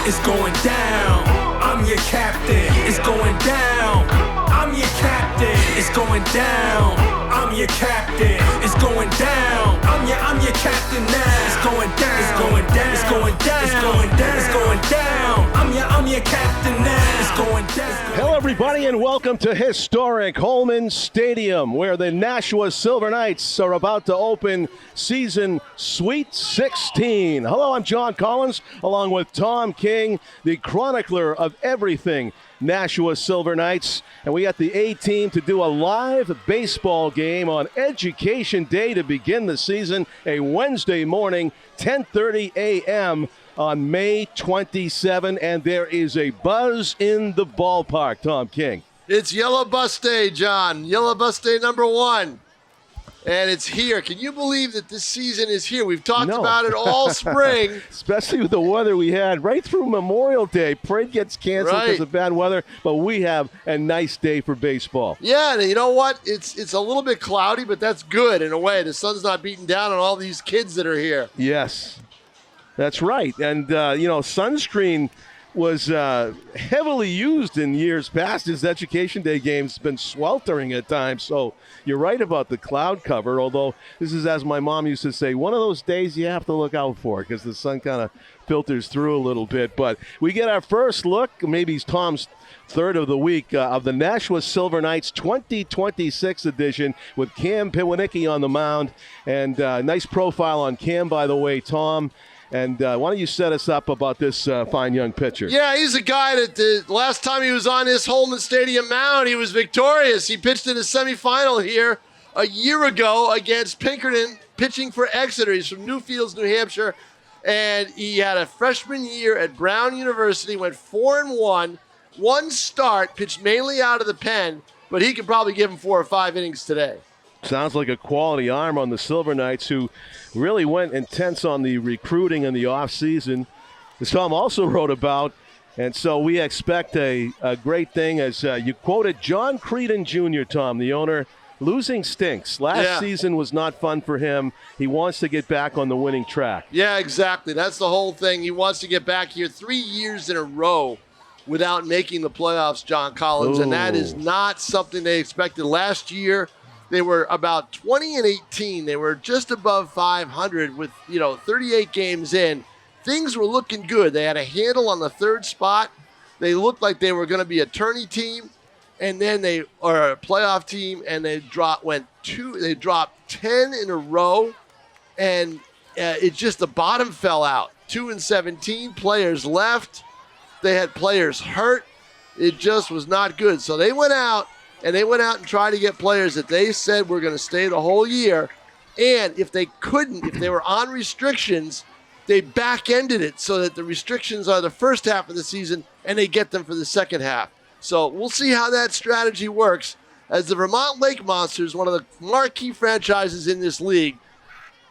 It's going down. I'm your captain. It's going down. I'm your captain. It's going down. I'm your captain. It's going down. I'm your captain now. It's going down. It's going down. It's going down. It's going down. It's going down. I'm your captain now. It's going down. Hello, everybody, and welcome to historic Holman Stadium, where the Nashua Silver Knights are about to open season Sweet 16. Hello, I'm John Collins, along with Tom King, the chronicler of everything Nashua Silver Knights, and we got the A-team to do a live baseball game on Education Day to begin the season, a Wednesday morning, 10:30 a.m. on May 27, and there is a buzz in the ballpark. Tom King. It's Yellow Bus Day, John. Yellow Bus Day number 1. And it's here. Can you believe that this season is here? We've talked about it all spring. Especially with the weather we had right through Memorial Day. Parade gets canceled because of bad weather, but we have a nice day for baseball. Yeah, and you know what? It's a little bit cloudy, but that's good in a way. The sun's not beating down on all these kids that are here. Yes, that's right. And, sunscreen was heavily used in years past. His Education Day game's been sweltering at times, so you're right about the cloud cover, although this is, as my mom used to say, one of those days you have to look out for because the sun kind of filters through a little bit. But we get our first look, maybe it's Tom's third of the week, of the Nashua Silver Knights 2026 edition with Cam Piwnicki on the mound. And nice profile on Cam, by the way, Tom. And why don't you set us up about this fine young pitcher? Yeah, he's a guy that the last time he was on this Holman Stadium mound, he was victorious. He pitched in the semifinal here a year ago against Pinkerton, pitching for Exeter. He's from Newfields, New Hampshire. And he had a freshman year at Brown University, went 4-1, one start, pitched mainly out of the pen, but he could probably give him 4 or 5 innings today. Sounds like a quality arm on the Silver Knights, who really went intense on the recruiting in the offseason, as Tom also wrote about. And so we expect a great thing. As you quoted John Creedon Jr., Tom, the owner, losing stinks. Last season was not fun for him. He wants to get back on the winning track. Yeah, exactly. That's the whole thing. He wants to get back here 3 years in a row without making the playoffs, John Collins. Ooh. And that is not something they expected. Last year, they were about 20-18. They were just above 500 with, 38 games in. Things were looking good. They had a handle on the third spot. They looked like they were going to be a tourney team, and then they are a playoff team, and they dropped 10 in a row, and the bottom fell out. 2-17 players left. They had players hurt. It just was not good. So they went out. And they went out and tried to get players that they said were going to stay the whole year. And if they couldn't, if they were on restrictions, they back-ended it so that the restrictions are the first half of the season and they get them for the second half. So we'll see how that strategy works as the Vermont Lake Monsters, one of the marquee franchises in this league,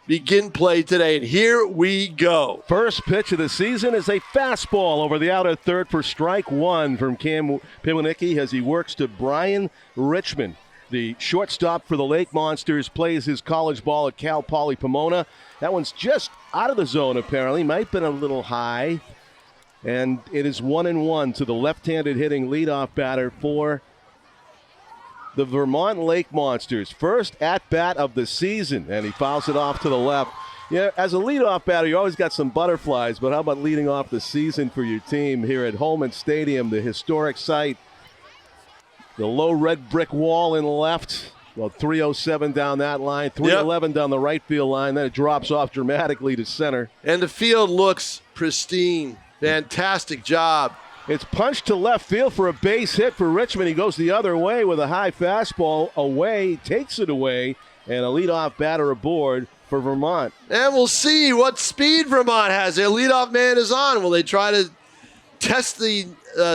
begin play today, and here we go. First pitch of the season is a fastball over the outer third for strike 1 from Cam Piwnicki as he works to Brian Richmond. The shortstop for the Lake Monsters plays his college ball at Cal Poly Pomona. That one's just out of the zone, apparently. Might have been a little high. And it is 1-1 to the left-handed hitting leadoff batter for the Vermont Lake Monsters. First at-bat of the season, and he fouls it off to the left. Yeah, as a leadoff batter, you always got some butterflies, but how about leading off the season for your team here at Holman Stadium, the historic site? The low red brick wall in the left, well, 307 down that line, 311 down the right field line, then it drops off dramatically to center. And the field looks pristine. Fantastic job. It's punched to left field for a base hit for Richmond. He goes the other way with a high fastball away, takes it away, and a leadoff batter aboard for Vermont. And we'll see what speed Vermont has. Their leadoff man is on. Will they try to test the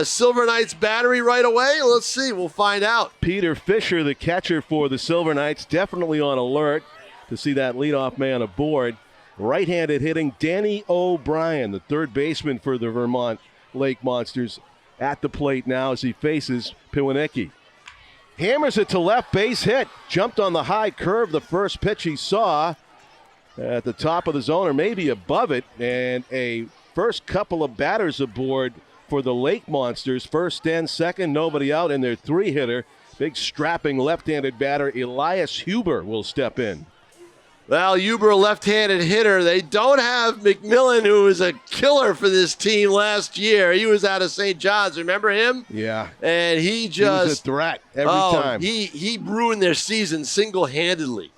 Silver Knights battery right away? Let's see. We'll find out. Peter Fisher, the catcher for the Silver Knights, definitely on alert to see that leadoff man aboard. Right-handed hitting Danny O'Brien, the third baseman for the Vermont Lake Monsters, at the plate now as he faces Piwnicki. Hammers it to left, base hit. Jumped on the high curve, the first pitch he saw at the top of the zone, or maybe above it, and a first couple of batters aboard for the Lake Monsters. First and second, nobody out, and their 3-hitter, big strapping left-handed batter Elias Huber will step in. Well, Huber, a left-handed hitter. They don't have McMillan, who was a killer for this team last year. He was out of St. John's. Remember him? Yeah. And he was a threat every time. He ruined their season single-handedly.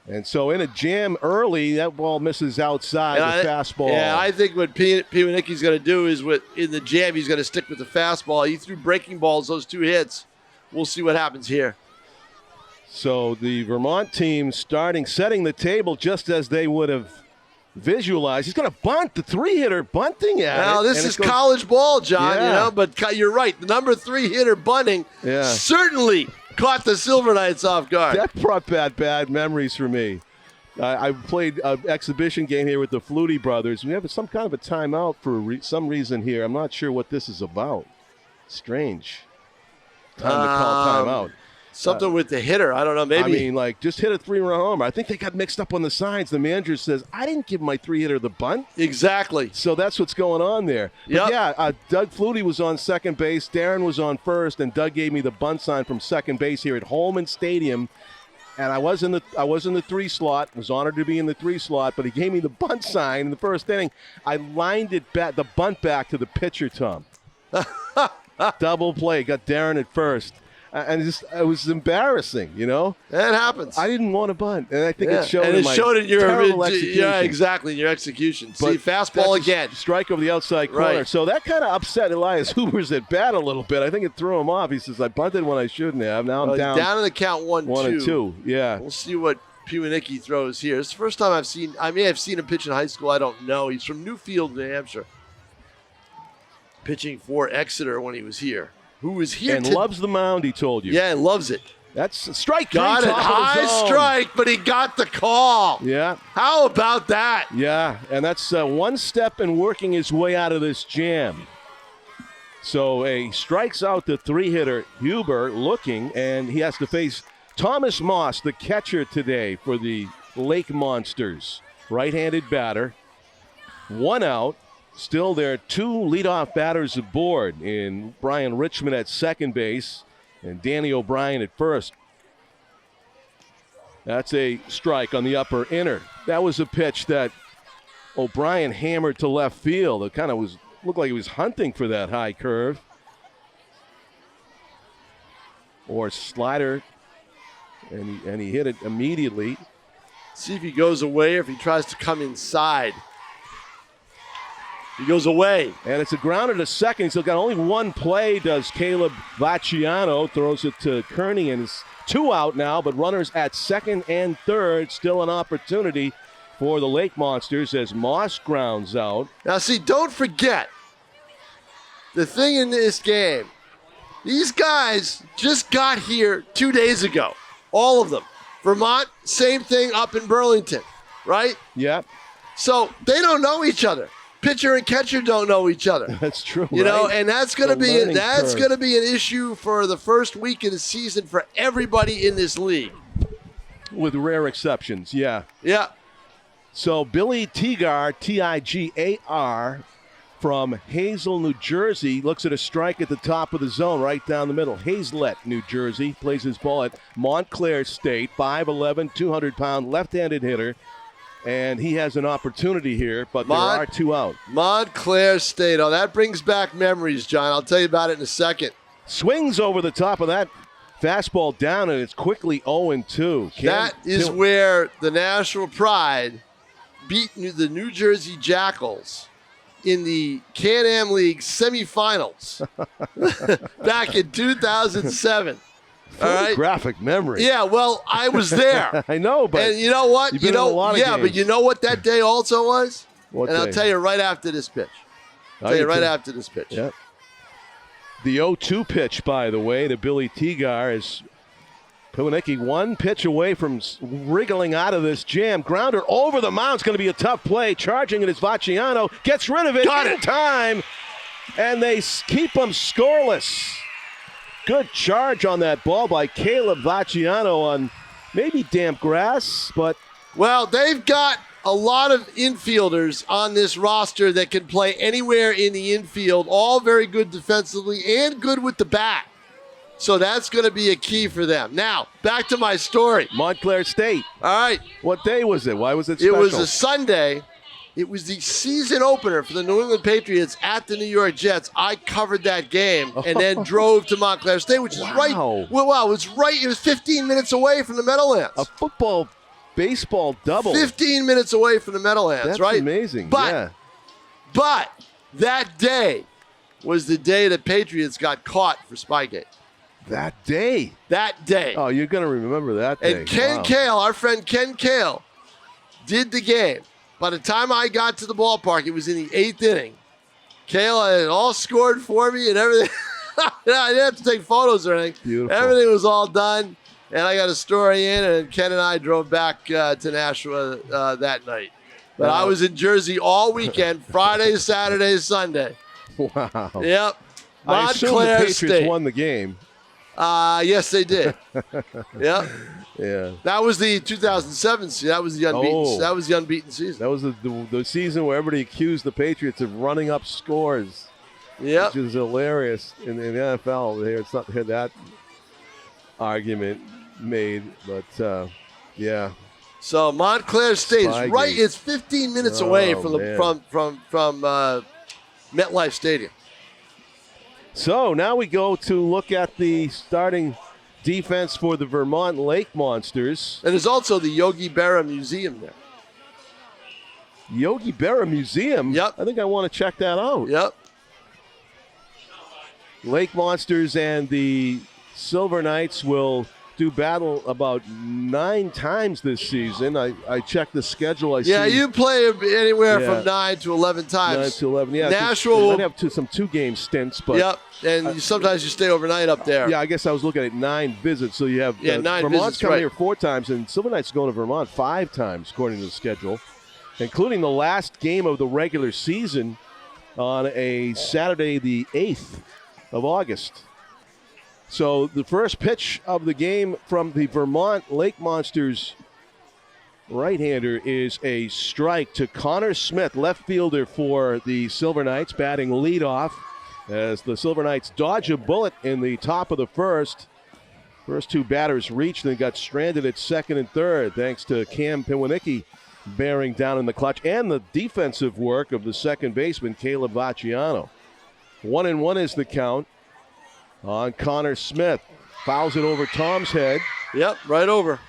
And so in a jam early, that ball misses outside the fastball. Yeah, I think what Piwanicki's going to do is in the jam, he's going to stick with the fastball. He threw breaking balls, those 2 hits. We'll see what happens here. So the Vermont team setting the table just as they would have visualized. He's going to bunt, the 3-hitter bunting at it. Now, this is college ball, John, but you're right. The number 3 hitter bunting certainly caught the Silver Knights off guard. That brought bad memories for me. I played an exhibition game here with the Flutie brothers. We have some kind of a timeout for some reason here. I'm not sure what this is about. Strange. Time to call timeout. Something with the hitter. I don't know. Maybe. Just hit a 3-run homer. I think they got mixed up on the signs. The manager says, I didn't give my 3-hitter the bunt. Exactly. So that's what's going on there. But Doug Flutie was on second base. Darren was on first, and Doug gave me the bunt sign from second base here at Holman Stadium. And I was in the 3 slot. Was honored to be in the 3 slot, but he gave me the bunt sign in the first inning. I lined it back, the bunt back to the pitcher, Tom. Double play. Got Darren at first. And it was embarrassing, That happens. I didn't want to bunt, and I think it showed. And it showed in your execution. Yeah, exactly, in your execution. See, fastball again, strike over the outside corner. Right. So that kind of upset Elias Hoover's at bat a little bit. I think it threw him off. He says, "I bunted when I shouldn't have." Now I'm down in the count 1-2. 1-2. Yeah. We'll see what Piwanicki throws here. It's the first time I've seen. I may have seen him pitch in high school. I don't know. He's from Newfield, New Hampshire, pitching for Exeter when he was here. Who was here and loves the mound, he told you. Yeah, loves it. That's a strike. Got it. High strike, but he got the call. Yeah. How about that? Yeah, and that's one step in working his way out of this jam. So he strikes out the 3-hitter, Huber, looking, and he has to face Thomas Moss, the catcher today for the Lake Monsters. Right-handed batter. 1 out. Still there, 2 leadoff batters aboard in Brian Richmond at second base and Danny O'Brien at first. That's a strike on the upper inner. That was a pitch that O'Brien hammered to left field. It kind of looked like he was hunting for that high curve. Or slider, and he hit it immediately. See if he goes away or if he tries to come inside. He goes away. And it's a grounder to second. He's still got only 1 play, does Caleb Vacciano. Throws it to Kearney, and it's 2 out now, but runners at second and third. Still an opportunity for the Lake Monsters as Moss grounds out. Now, see, don't forget, the thing in this game, these guys just got here 2 days ago. All of them. Vermont, same thing up in Burlington, right? Yep. So they don't know each other. Pitcher and catcher don't know each other. That's true. You know, and that's going to be an issue for the first week of the season for everybody in this league. With rare exceptions, yeah. Yeah. So Billy Tigar, Tigar, from Hazel, New Jersey, looks at a strike at the top of the zone, right down the middle. Hazlet, New Jersey, plays his ball at Montclair State, 5'11", 200-pound left-handed hitter. And he has an opportunity here, but there are 2 out. Montclair State. Oh, that brings back memories, John. I'll tell you about it in a second. Swings over the top of that fastball down, and it's quickly 0-2. That is where the Nashua Pride beat the New Jersey Jackals in the Can-Am League semifinals back in 2007. All right. Graphic memory. Yeah, well, I was there. I know, but and you know what? You've been in a lot of games. But you know what that day also was? What and day? I'll tell you right after this pitch. After this pitch. Yep. The 0-2 pitch, by the way, to Billy Tigar is Piwanicki 1 pitch away from wriggling out of this jam. Grounder over the mound. It's going to be a tough play. Charging it is Vacciano. Gets rid of it in time. And they keep him scoreless. Good charge on that ball by Caleb Vacciano on maybe damp grass, but... Well, they've got a lot of infielders on this roster that can play anywhere in the infield, all very good defensively and good with the bat. So that's going to be a key for them. Now, back to my story. Montclair State. All right. What day was it? Why was it special? It was a Sunday. It was the season opener for the New England Patriots at the New York Jets. I covered that game and then drove to Montclair State, which is right. Well, it was 15 minutes away from the Meadowlands. A football, baseball double. 15 minutes away from the Meadowlands, That's right? amazing. But that day was the day the Patriots got caught for Spygate. That day? That day. Oh, you're going to remember that day. And Ken Kale, our friend Ken Kale, did the game. By the time I got to the ballpark, it was in the 8th inning. Kale had it all scored for me and everything. I didn't have to take photos or anything. Beautiful. Everything was all done. And I got a story in, and Ken and I drove back to Nashua that night. But I was in Jersey all weekend, Friday, Saturday, Sunday. Wow. Yep. I assume the Montclair Patriots State. won the game. Yes, they did. Yep. Yeah. That was the 2007 season. That was the unbeaten. Oh. That was the unbeaten season. That was the season where everybody accused the Patriots of running up scores. Yep. Which is hilarious in the NFL. It's not hear that argument made, but yeah. So Montclair State is right. It's 15 minutes away from MetLife Stadium. So now we go to look at the starting defense for the Vermont Lake Monsters. And there's also the Yogi Berra Museum there. Yogi Berra Museum? Yep. I think I want to check that out. Yep. Lake Monsters and the Silver Knights will do battle about 9 times this season. I checked the schedule. You play anywhere from 9 to 11 times. 9 to 11, yeah. Nashua will have some 2-game stints, but yep. And sometimes you stay overnight up there. Yeah, I guess I was looking at 9 visits. So you have 9 Vermont's visits, coming right. here 4 times, and Silver Knights going to Vermont 5 times according to the schedule, including the last game of the regular season on a Saturday, the 8th of August. So the first pitch of the game from the Vermont Lake Monsters right-hander is a strike to Connor Smith, left fielder for the Silver Knights, batting leadoff as the Silver Knights dodge a bullet in the top of the first. First 2 batters reached and got stranded at second and third thanks to Cam Piwanicki bearing down in the clutch and the defensive work of the second baseman, Caleb Vacciano. 1-1 is the count on Connor Smith. Fouls it over Tom's head. Yep, right over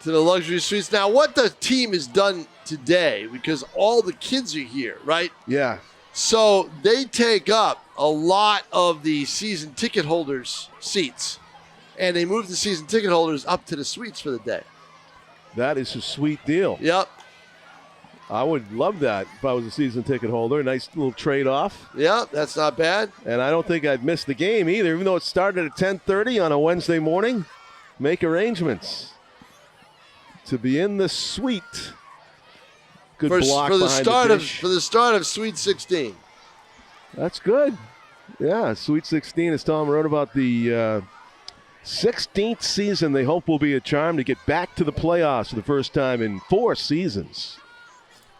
to the luxury suites. Now, what the team has done today, because all the kids are here, right? Yeah. So they take up a lot of the season ticket holders' seats, and they move the season ticket holders up to the suites for the day. That is a sweet deal. Yep. I would love that if I was a season ticket holder. Nice little trade-off. Yeah, that's not bad. And I don't think I'd miss the game either, even though it started at 10:30 on a Wednesday morning. Make arrangements to be in the suite. Good block for the behind start the of dish. for the start of Sweet 16. That's good. Yeah, Sweet 16, as Tom wrote about the 16th season, they hope will be a charm to get back to the playoffs for the first time in 4 seasons.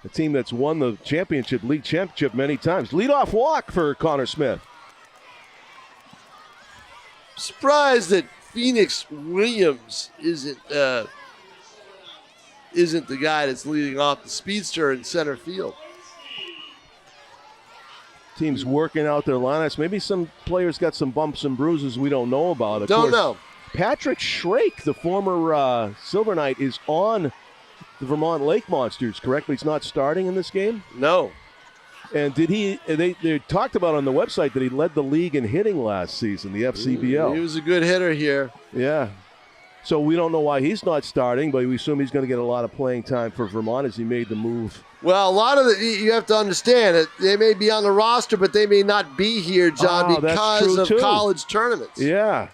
A team that's won the league championship many times. Leadoff walk for Connor Smith. Surprised that Phoenix Williams isn't the guy that's leading off the speedster in center field. Team's working out their lineups. Maybe some players got some bumps and bruises we don't know about. Don't know. Patrick Schrake, the former Silver Knight, is on the Vermont Lake Monsters, correct? He's not starting in this game? No. And did they talked about on the website that he led the league in hitting last season, the FCBL. He was a good hitter here. Yeah. So we don't know why he's not starting, but we assume he's going to get a lot of playing time for Vermont as he made the move. Well, a lot of you have to understand that they may be on the roster, but they may not be here, John, because of college tournaments. Yeah.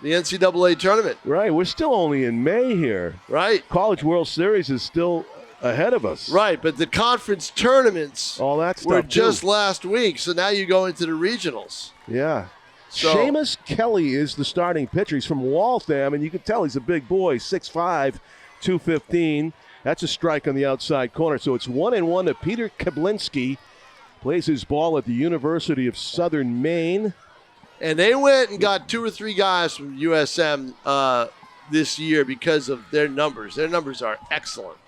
The NCAA tournament. Right. We're still only in May here. Right. College World Series is still ahead of us. Right, but the conference tournaments all that stuff were just last week, so now you go into the regionals. Yeah. So, Seamus Kelly is the starting pitcher. He's from Waltham, and you can tell he's a big boy, 6'5", 215. That's a strike on the outside corner. So it's 1-1 to Peter Kablinski. Plays his ball at the University of Southern Maine. And they went and got 2 or 3 guys from USM this year because of their numbers. Their numbers are excellent.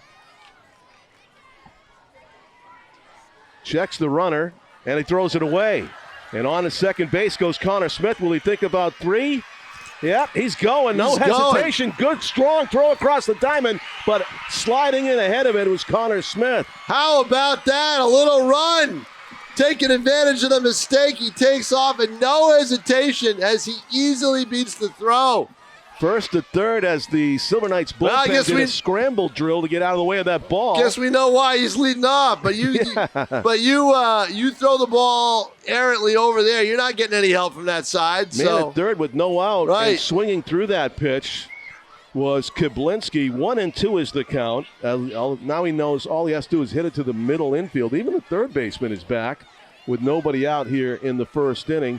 Checks the runner, and he throws it away. And on to second base goes Connor Smith. Will he think about 3? Yep, he's going. No hesitation. Good, strong throw across the diamond, but sliding in ahead of it was Connor Smith. How about that? A little run. Taking advantage of the mistake. He takes off and no hesitation as he easily beats the throw. First to third as the Silver Knights bullpen did a scramble drill to get out of the way of that ball. Guess we know why he's leading off, but you throw the ball errantly over there. You're not getting any help from that side. Man at third with no out, and swinging through that pitch was Kablinski. 1-2 is the count. Now he knows all he has to do is hit it to the middle infield. Even the third baseman is back with nobody out here in the first inning.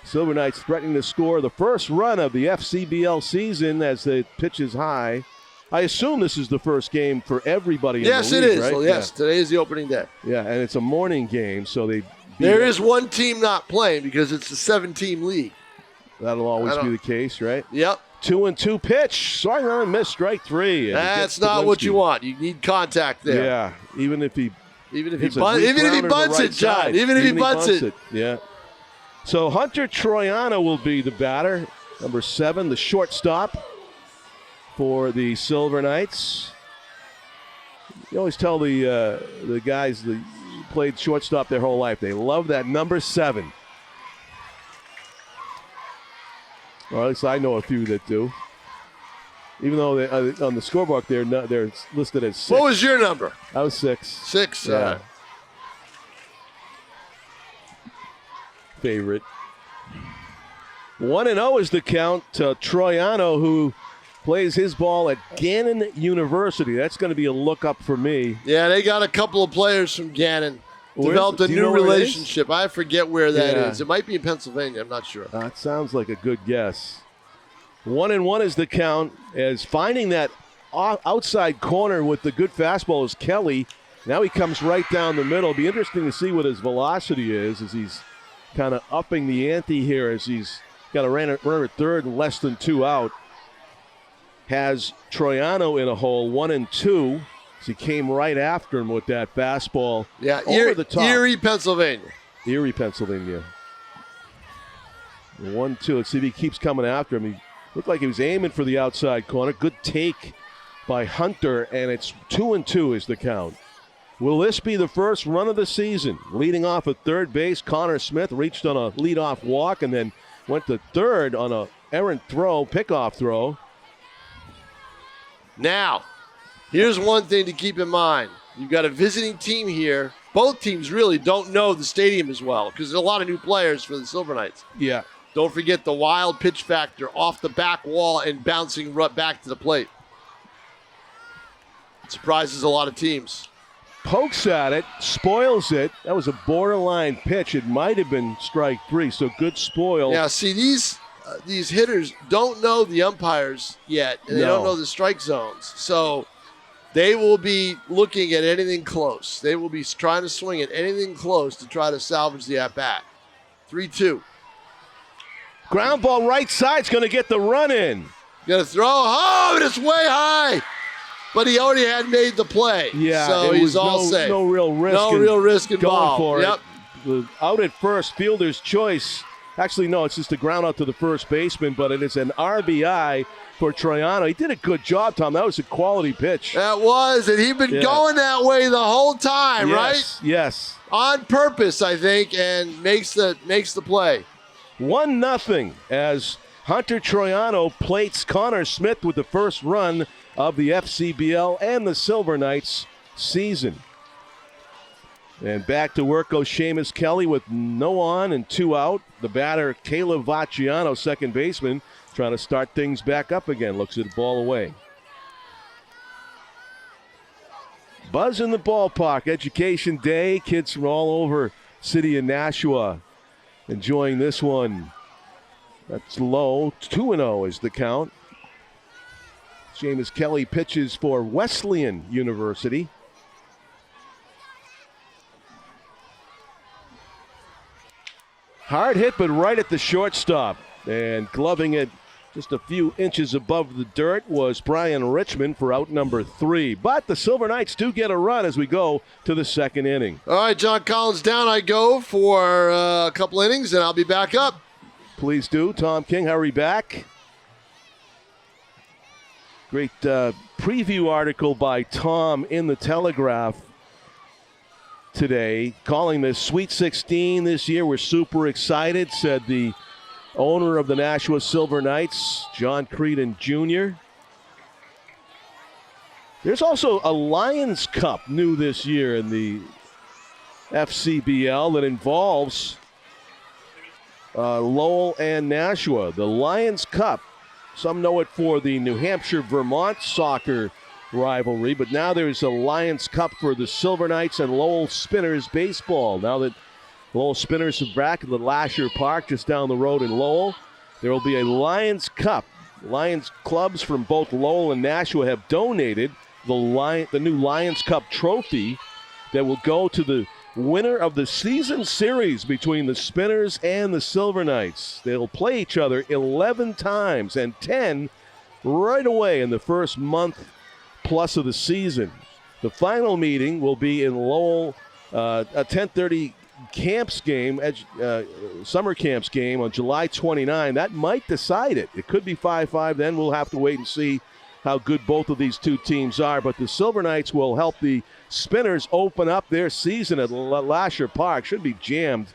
Silver Knights threatening to score the first run of the FCBL season as the pitch is high. I assume this is the first game for everybody in the league, Yes, it is. right? Well, yes, today is the opening day. Yeah, and it's a morning game, so there is one team not playing because it's a 7-team league. That'll always be the case, right? Yep. 2-2 pitch. Swing on and miss, strike 3. That's not what you want. You need contact there. Yeah, even if he bunts it, John. Even if he bunts it. Yeah. So Hunter Troiano will be the batter. Number 7, the shortstop for the Silver Knights. You always tell the guys that played shortstop their whole life, they love that number 7. Or at least I know a few that do. Even though they, on the scorebook they're listed as 6. What was your number? I was 6. 6. Yeah. Favorite. 1-0 is the count to Troiano, who plays his ball at Gannon University. That's going to be a look up for me. Yeah, they got a couple of players from Gannon. Developed a new relationship. I forget where that is. It might be in Pennsylvania. I'm not sure. That sounds like a good guess. 1-1 is the count, as finding that outside corner with the good fastball is Kelly. Now he comes right down the middle. It'll be interesting to see what his velocity is as he's kind of upping the ante here as he's got a runner at third and less than 2 out. Has Troiano in a hole, 1-2. As he came right after him with that fastball. Yeah, over the top. Erie, Pennsylvania. 1-2. Let's see if he keeps coming after him. He looked like he was aiming for the outside corner. Good take by Hunter, and it's 2-2 is the count. Will this be the first run of the season? Leading off at third base, Connor Smith reached on a leadoff walk and then went to third on a errant throw, pickoff throw. Now, here's one thing to keep in mind. You've got a visiting team here. Both teams really don't know the stadium as well because there's a lot of new players for the Silver Knights. Yeah. Don't forget the wild pitch factor off the back wall and bouncing right back to the plate. It surprises a lot of teams. Pokes at it, spoils it. That was a borderline pitch. It might have been strike 3, so good spoil. Now, see, these hitters don't know the umpires yet, and they don't know the strike zones. So they will be looking at anything close. They will be trying to swing at anything close to try to salvage the at-bat. 3-2. Ground ball right side's going to get the run in. Going to throw. Oh, and it's way high. But he already had made the play. Yeah, so he's all safe. No real risk. No real risk involved. Going for yep. it. Out at first, fielder's choice. Actually, no, it's just a ground out to the first baseman, but it is an RBI for Troiano. He did a good job, Tom. That was a quality pitch. That was, and he'd been going that way the whole time, right? Yes. On purpose, I think, and makes the play. 1-0 as Hunter Troiano plates Connor Smith with the first run of the FCBL and the Silver Knights season. And back to work goes Seamus Kelly with no on and 2 out. The batter, Caleb Vacciano, second baseman, trying to start things back up again. Looks at the ball away. Buzz in the ballpark. Education Day. Kids from all over city of Nashua enjoying this one. That's low. 2-0 is the count. Seamus Kelly pitches for Wesleyan University. Hard hit, but right at the shortstop. And gloving it just a few inches above the dirt was Brian Richmond for out number 3. But the Silver Knights do get a run as we go to the second inning. All right, John Collins down I go for a couple innings, and I'll be back up. Please do. Tom King, hurry back. Great preview article by Tom in the Telegraph today, calling this Sweet 16 this year. We're super excited, said the owner of the Nashua Silver Knights, John Creedon Jr. There's also a Lions Cup new this year in the FCBL that involves Lowell and Nashua. The Lions Cup, some know it for the New Hampshire-Vermont soccer rivalry, but now there's a Lions Cup for the Silver Knights and Lowell Spinners baseball. Now that Lowell Spinners are back at the Lasher Park just down the road in Lowell, there will be a Lions Cup. Lions clubs from both Lowell and Nashua have donated the new Lions Cup trophy that will go to the winner of the season series between the Spinners and the Silver Knights. They'll play each other 11 times and 10 right away in the first month plus of the season. The final meeting will be in Lowell, a 10:30 camps game, summer camps game on July 29. That might decide it. It could be 5-5 then. We'll have to wait and see how good both of these two teams are. But the Silver Knights will help the Spinners open up their season at Lasher Park. Should be jammed.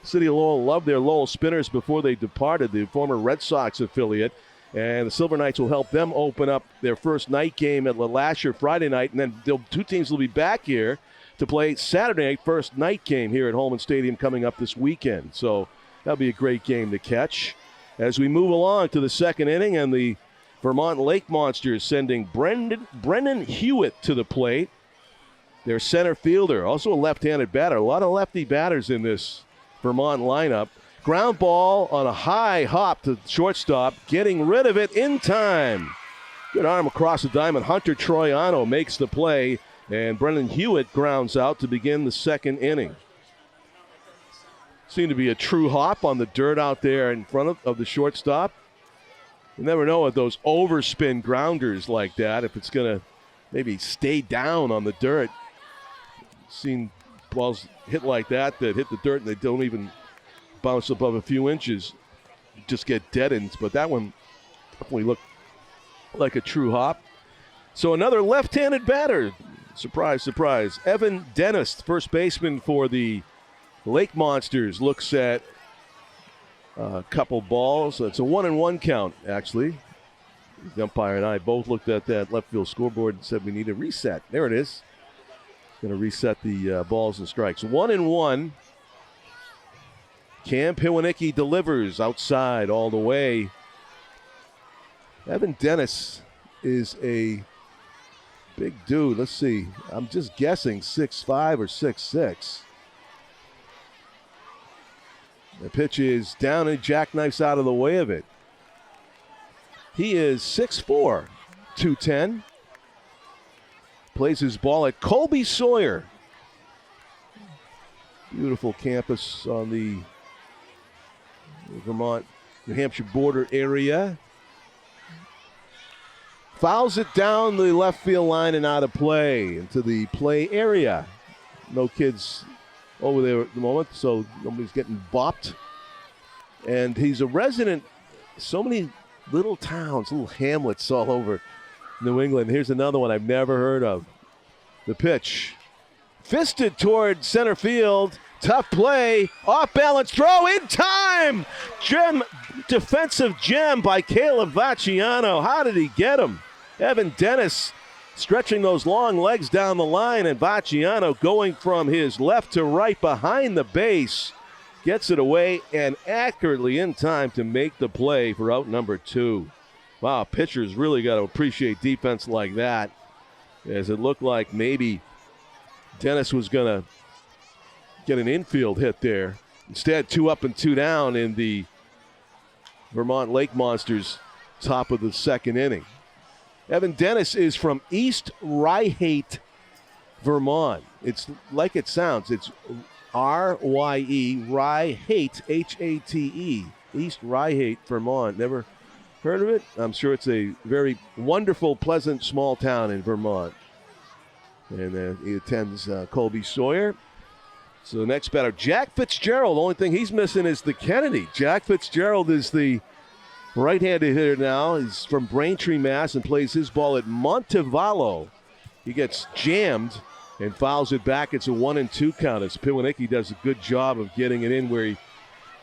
City of Lowell loved their Lowell Spinners before they departed, the former Red Sox affiliate. And the Silver Knights will help them open up their first night game at Lasher Friday night. And then two teams will be back here to play Saturday night, first night game here at Holman Stadium coming up this weekend. So that'll be a great game to catch. As we move along to the second inning, and the Vermont Lake Monsters sending Brennan Hewitt to the plate. Their center fielder, also a left-handed batter. A lot of lefty batters in this Vermont lineup. Ground ball on a high hop to shortstop, getting rid of it in time. Good arm across the diamond. Hunter Troiano makes the play, and Brennan Hewitt grounds out to begin the second inning. Seemed to be a true hop on the dirt out there in front of the shortstop. You never know with those overspin grounders like that if it's going to maybe stay down on the dirt. Seen balls hit like that hit the dirt and they don't even bounce above a few inches, just get dead ends. But that one definitely looked like a true hop. So another left-handed batter. Surprise, surprise. Evan Dennis, first baseman for the Lake Monsters, looks at a couple balls. It's a 1-1 count, actually. The umpire and I both looked at that left field scoreboard and said we need a reset. There it is. Going to reset the balls and strikes. 1-1. Cam Piwanicki delivers outside all the way. Evan Dennis is a big dude. Let's see. I'm just guessing 6'5" or 6'6". The pitch is down and jackknifes out of the way of it. He is 6'4", 210. Plays his ball at Colby Sawyer. Beautiful campus on the Vermont, New Hampshire border area. Fouls it down the left field line and out of play into the play area. No kids over there at the moment, so nobody's getting bopped. And he's a resident, so many little towns, little hamlets all over New England. Here's another one I've never heard of. The pitch. Fisted toward center field. Tough play. Off balance throw in time. Defensive gem by Caleb Vacciano. How did he get him? Evan Dennis stretching those long legs down the line, and Vacciano going from his left to right behind the base. Gets it away and accurately in time to make the play for out number 2. Wow, pitchers really got to appreciate defense like that, as it looked like maybe Dennis was going to get an infield hit there. Instead, 2 up and 2 down in the Vermont Lake Monsters top of the second inning. Evan Dennis is from East Ryhate, Vermont. It's like it sounds. It's R-Y-E, Ryhate, H-A-T-E. East Ryhate, Vermont. Never heard of it? I'm sure it's a very wonderful, pleasant, small town in Vermont. And he attends Colby Sawyer. So the next batter, Jack Fitzgerald. The only thing he's missing is the Kennedy. Jack Fitzgerald is the right-handed hitter now. He's from Braintree, Mass. and plays his ball at Montevallo. He gets jammed and fouls it back. It's a 1-2 count as Piwnicki does a good job of getting it in where he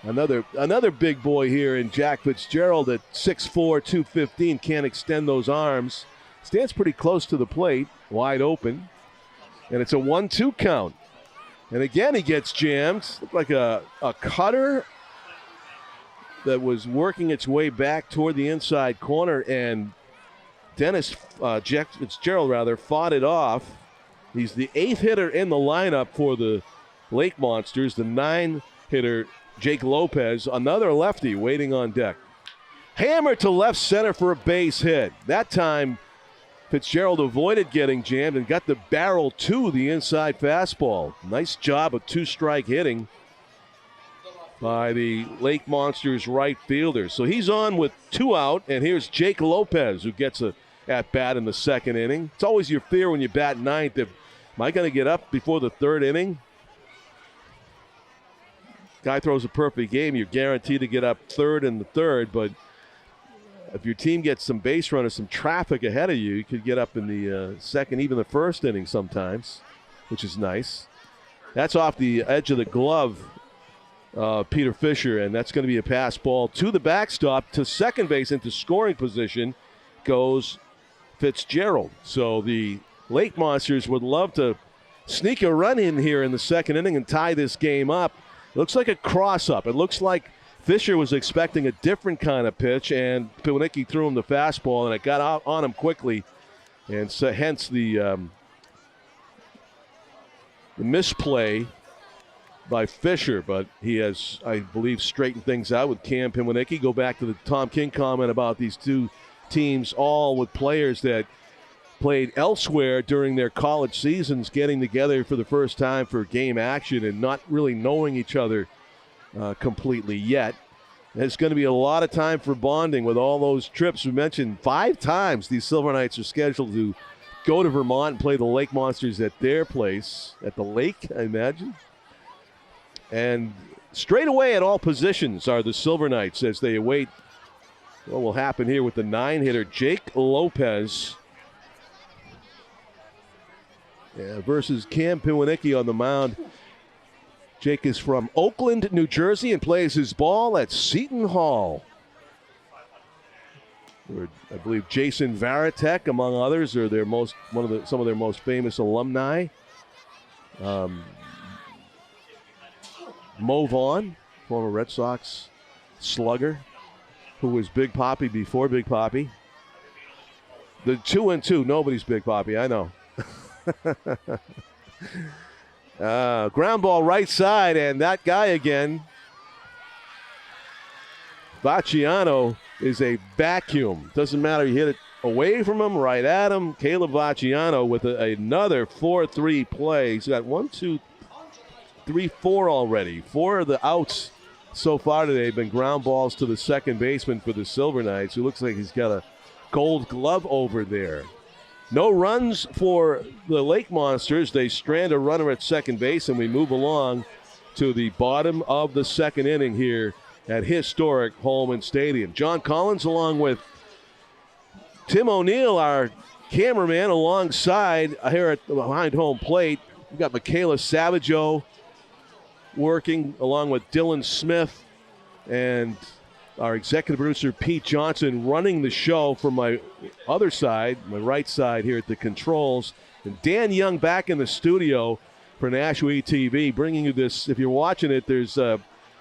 another big boy here in Jack Fitzgerald at 6'4", 215, can't extend those arms. Stands pretty close to the plate, wide open. And it's a 1-2 count. And again, he gets jammed. Looked like a cutter that was working its way back toward the inside corner, and Jack Fitzgerald fought it off. He's the 8th hitter in the lineup for the Lake Monsters. The 9 hitter, Jake Lopez, another lefty waiting on deck. Hammer to left center for a base hit. That time, Fitzgerald avoided getting jammed and got the barrel to the inside fastball. Nice job of 2-strike hitting by the Lake Monsters right fielder. So he's on with 2 out, and here's Jake Lopez, who gets a at-bat in the 2nd inning. It's always your fear when you bat 9th. Am I going to get up before the 3rd inning? Guy throws a perfect game, you're guaranteed to get up 3rd in the 3rd, but if your team gets some base runners, some traffic ahead of you, you could get up in the 2nd, even the 1st inning sometimes, which is nice. That's off the edge of the glove, Peter Fisher, and that's going to be a pass ball to the backstop. To second base into scoring position goes Fitzgerald. So the Lake Monsters would love to sneak a run in here in the 2nd inning and tie this game up. It looks like a cross-up. It looks like Fisher was expecting a different kind of pitch, and Piwnicki threw him the fastball, and it got out on him quickly, and so hence the misplay by Fisher. But he has, I believe, straightened things out with Cam Piwnicki. Go back to the Tom King comment about these two teams, all with players that played elsewhere during their college seasons, getting together for the first time for game action and not really knowing each other completely yet. There's going to be a lot of time for bonding with all those trips. We mentioned 5 times these Silver Knights are scheduled to go to Vermont and play the Lake Monsters at their place, at the lake, I imagine. And straight away at all positions are the Silver Knights as they await what will happen here with the 9-hitter, Jake Lopez, versus Cam Piwnicki on the mound. Jake is from Oakland, New Jersey, and plays his ball at Seton Hall, where I believe Jason Varitek, among others, are some of their most famous alumni. Mo Vaughn, former Red Sox slugger, who was Big Papi before Big Papi. The 2-2, nobody's Big Papi, I know. Ground ball right side, and that guy again, Vacciano, is a vacuum. Doesn't matter, you hit it away from him, right at him. Caleb Vacciano with another 4-3 play. He's got 1, 2, 3, 4 already. 4 of the outs so far today have been ground balls to the second baseman for the Silver Knights, who looks like he's got a gold glove over there. No runs for the Lake Monsters. They strand a runner at second base, and we move along to the bottom of the 2nd inning here at historic Holman Stadium. John Collins along with Tim O'Neill, our cameraman, alongside here behind home plate. We've got Michaela Savageau working along with Dylan Smith and our executive producer, Pete Johnson, running the show from my other side, my right side here at the controls. And Dan Young back in the studio for Nashua TV, bringing you this. If you're watching it, there's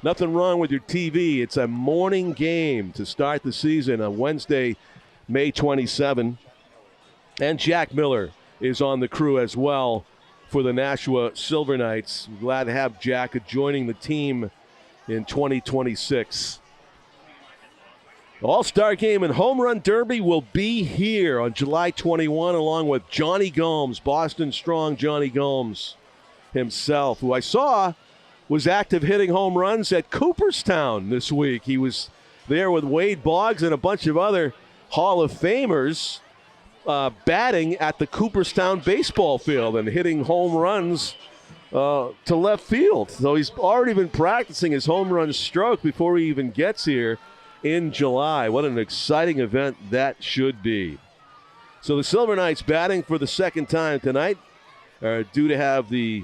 nothing wrong with your TV. It's a morning game to start the season on Wednesday, May 27. And Jack Miller is on the crew as well for the Nashua Silver Knights. We're glad to have Jack joining the team in 2026. All-Star Game and Home Run Derby will be here on July 21 along with Johnny Gomes, Boston Strong Johnny Gomes himself, who I saw was active hitting home runs at Cooperstown this week. He was there with Wade Boggs and a bunch of other Hall of Famers batting at the Cooperstown baseball field and hitting home runs to left field. So he's already been practicing his home run stroke before he even gets here in July. What an exciting event that should be. So the Silver Knights batting for the second time tonight are due to have the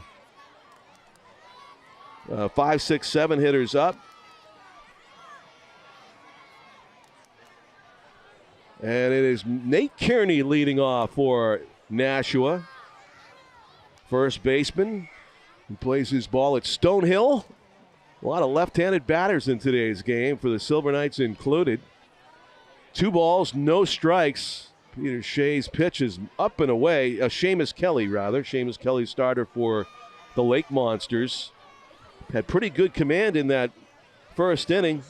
5, 6, 7 hitters up. And it is Nate Kearney leading off for Nashua. First baseman who plays his ball at Stonehill. A lot of left-handed batters in today's game, for the Silver Knights included. 2 balls, no strikes. Peter Shea's pitch is up and away. Seamus Kelly, rather. Seamus Kelly, starter for the Lake Monsters. Had pretty good command in that first inning.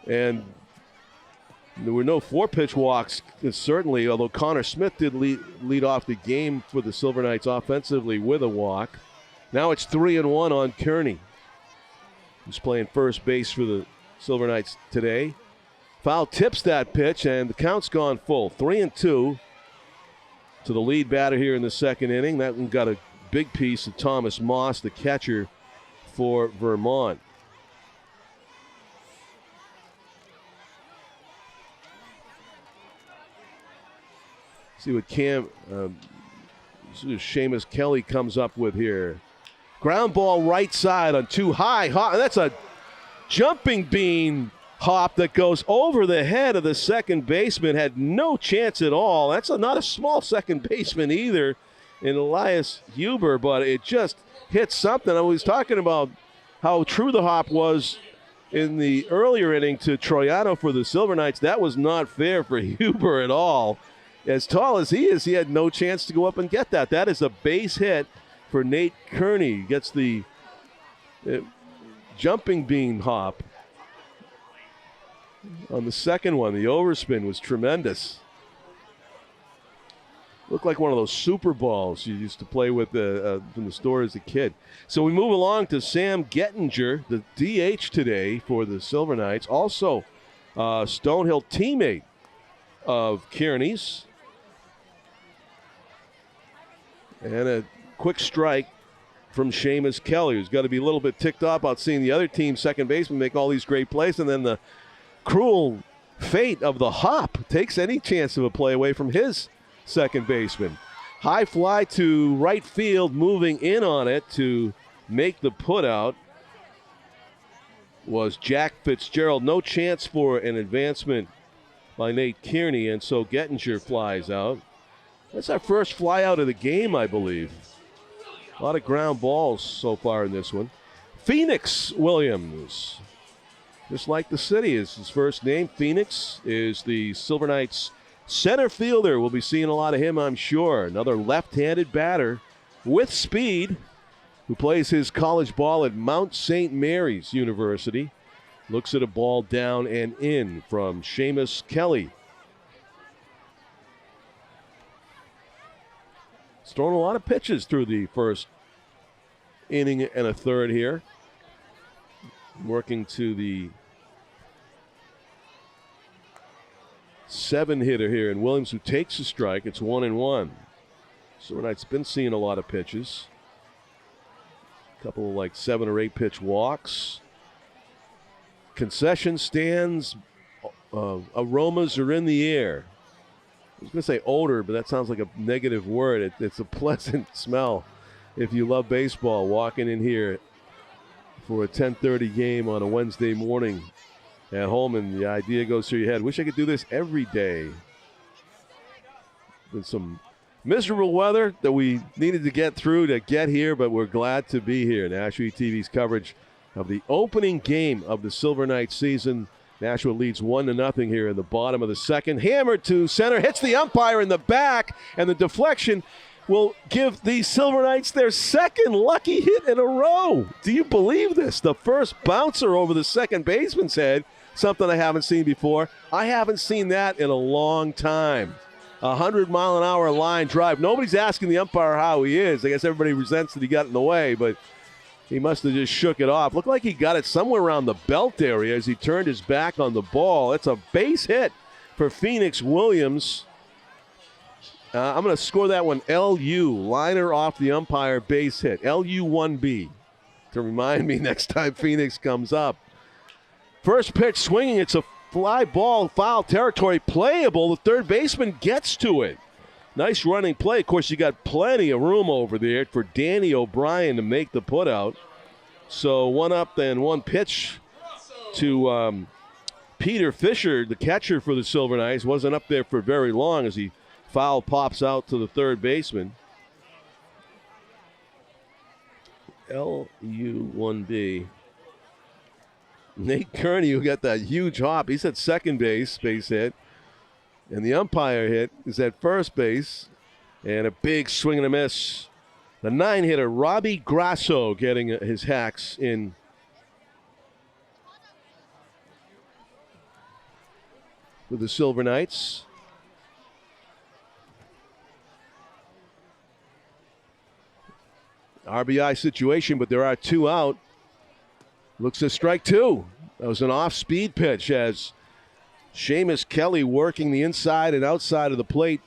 And there were no 4-pitch walks, certainly, although Connor Smith did lead off the game for the Silver Knights offensively with a walk. Now it's 3-1 on Kearney, who's playing first base for the Silver Knights today. Foul tips that pitch, and the count's gone full. 3-2 to the lead batter here in the second inning. That one got a big piece of Thomas Moss, the catcher for Vermont. See what Seamus Kelly comes up with here. Ground ball right side on 2 high. That's a jumping bean hop that goes over the head of the second baseman. Had no chance at all. That's not a small second baseman either in Elias Huber, but it just hit something. I was talking about how true the hop was in the earlier inning to Troiano for the Silver Knights. That was not fair for Huber at all. As tall as he is, he had no chance to go up and get that. That is a base hit for Nate Kearney. Gets the jumping bean hop on the second one. The overspin was tremendous. Looked like one of those Super Balls you used to play with from the store as a kid. So we move along to Sam Gettinger, the DH today for the Silver Knights. Also Stonehill teammate of Kearney's. And a quick strike from Seamus Kelly, who's got to be a little bit ticked off about seeing the other team's second baseman make all these great plays, and then the cruel fate of the hop takes any chance of a play away from his second baseman. High fly to right field, moving in on it to make the putout was Jack Fitzgerald. No chance for an advancement by Nate Kearney, and so Gettinger flies out. That's our first fly out of the game, I believe. A lot of ground balls so far in this one. Phoenix Williams, just like the city, is his first name. Phoenix is the Silver Knights center fielder. We'll be seeing a lot of him, I'm sure. Another left-handed batter with speed who plays his college ball at Mount St. Mary's University. Looks at a ball down and in from Seamus Kelly. He's thrown a lot of pitches through the first inning and a third here. Working to the 7-hitter here, and Williams, who takes a strike. It's 1-1. Silver Knights been seeing a lot of pitches. A couple of like 7 or 8 pitch walks. Concession stands, aromas are in the air. I was going to say odor, but that sounds like a negative word. It's a pleasant smell if you love baseball, walking in here for a 10:30 game on a Wednesday morning at home, and the idea goes through your head, wish I could do this every day. Been some miserable weather that we needed to get through to get here, but we're glad to be here. Nashua TV's coverage of the opening game of the Silver Knights season. Nashua leads 1-0 here in the bottom of the second. Hammered to center, hits the umpire in the back, and the deflection will give the Silver Knights their second lucky hit in a row. Do you believe this? The first bouncer over the second baseman's head, something I haven't seen before. I haven't seen that in a long time. 100-mile-an-hour line drive. Nobody's asking the umpire how he is. I guess everybody resents that he got in the way, but he must have just shook it off. Looked like he got it somewhere around the belt area as he turned his back on the ball. It's a base hit for Phoenix Williams. I'm going to score that one LU. Liner off the umpire, base hit. LU1B. To remind me next time Phoenix comes up. First pitch swinging. It's a fly ball, foul territory, playable. The third baseman gets to it. Nice running play. Of course, you got plenty of room over there for Danny O'Brien to make the putout. So one up and one pitch to Peter Fisher, the catcher for the Silver Knights. Wasn't up there for very long as he foul pops out to the third baseman. LU1B. Nate Kearney, who got that huge hop, he's at second base hit. And the umpire hit is at first base. And a big swing and a miss. The 9-hitter, Robbie Grasso, getting his hacks in. For the Silver Knights. RBI situation, but there are two out. Looks a strike two. That was an off-speed pitch as Seamus Kelly working the inside and outside of the plate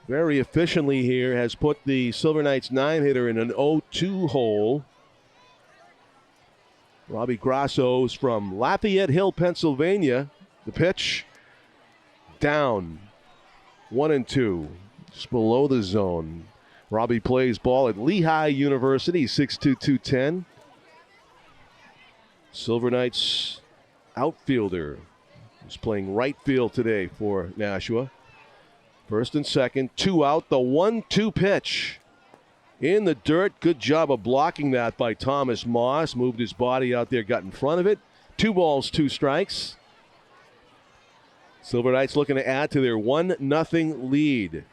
very efficiently here has put the Silver Knights 9-hitter in an 0-2 hole. Robbie Grasso's from Lafayette Hill, Pennsylvania. The pitch down 1-2, just below the zone. Robbie plays ball at Lehigh University, 6'2", 210. Silver Knights outfielder is playing right field today for Nashua. First and second, two out, the 1-2 pitch. In the dirt, good job of blocking that by Thomas Moss. Moved his body out there, got in front of it. 2 balls, 2 strikes. Silver Knights looking to add to their 1-0 lead.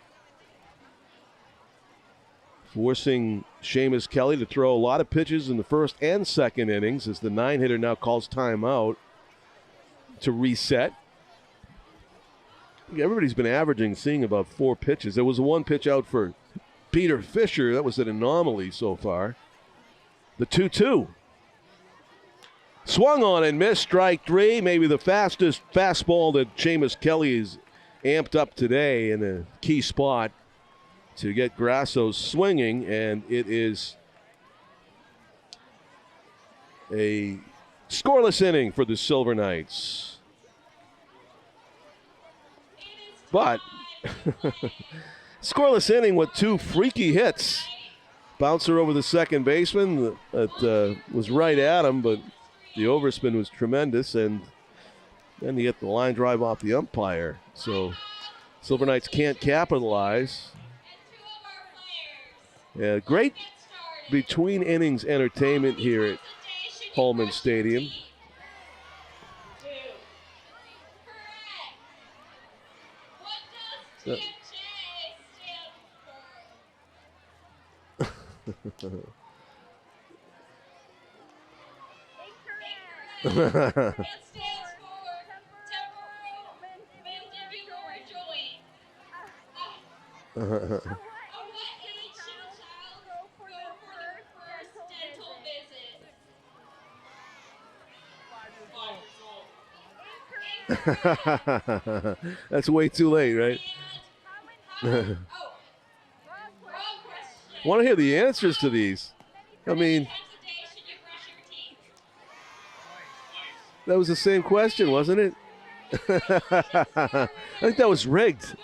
Forcing Seamus Kelly to throw a lot of pitches in the first and second innings as the 9-hitter now calls timeout to reset. Everybody's been seeing about 4 pitches. There was 1 pitch out for Peter Fisher. That was an anomaly so far. The 2-2. Swung on and missed, strike 3. Maybe the fastest fastball that Seamus Kelly is amped up today in a key spot to get Grasso swinging, and it is a scoreless inning for the Silver Knights. But scoreless inning with 2 freaky hits. Bouncer over the second baseman that was right at him, but the overspin was tremendous, and then you get the line drive off the umpire. So Silver Knights can't capitalize. Yeah, great between innings entertainment here at Holman Stadium. That's way too late, right? Want to hear the answers to these. I mean, that was the same question, wasn't it? I think that was rigged.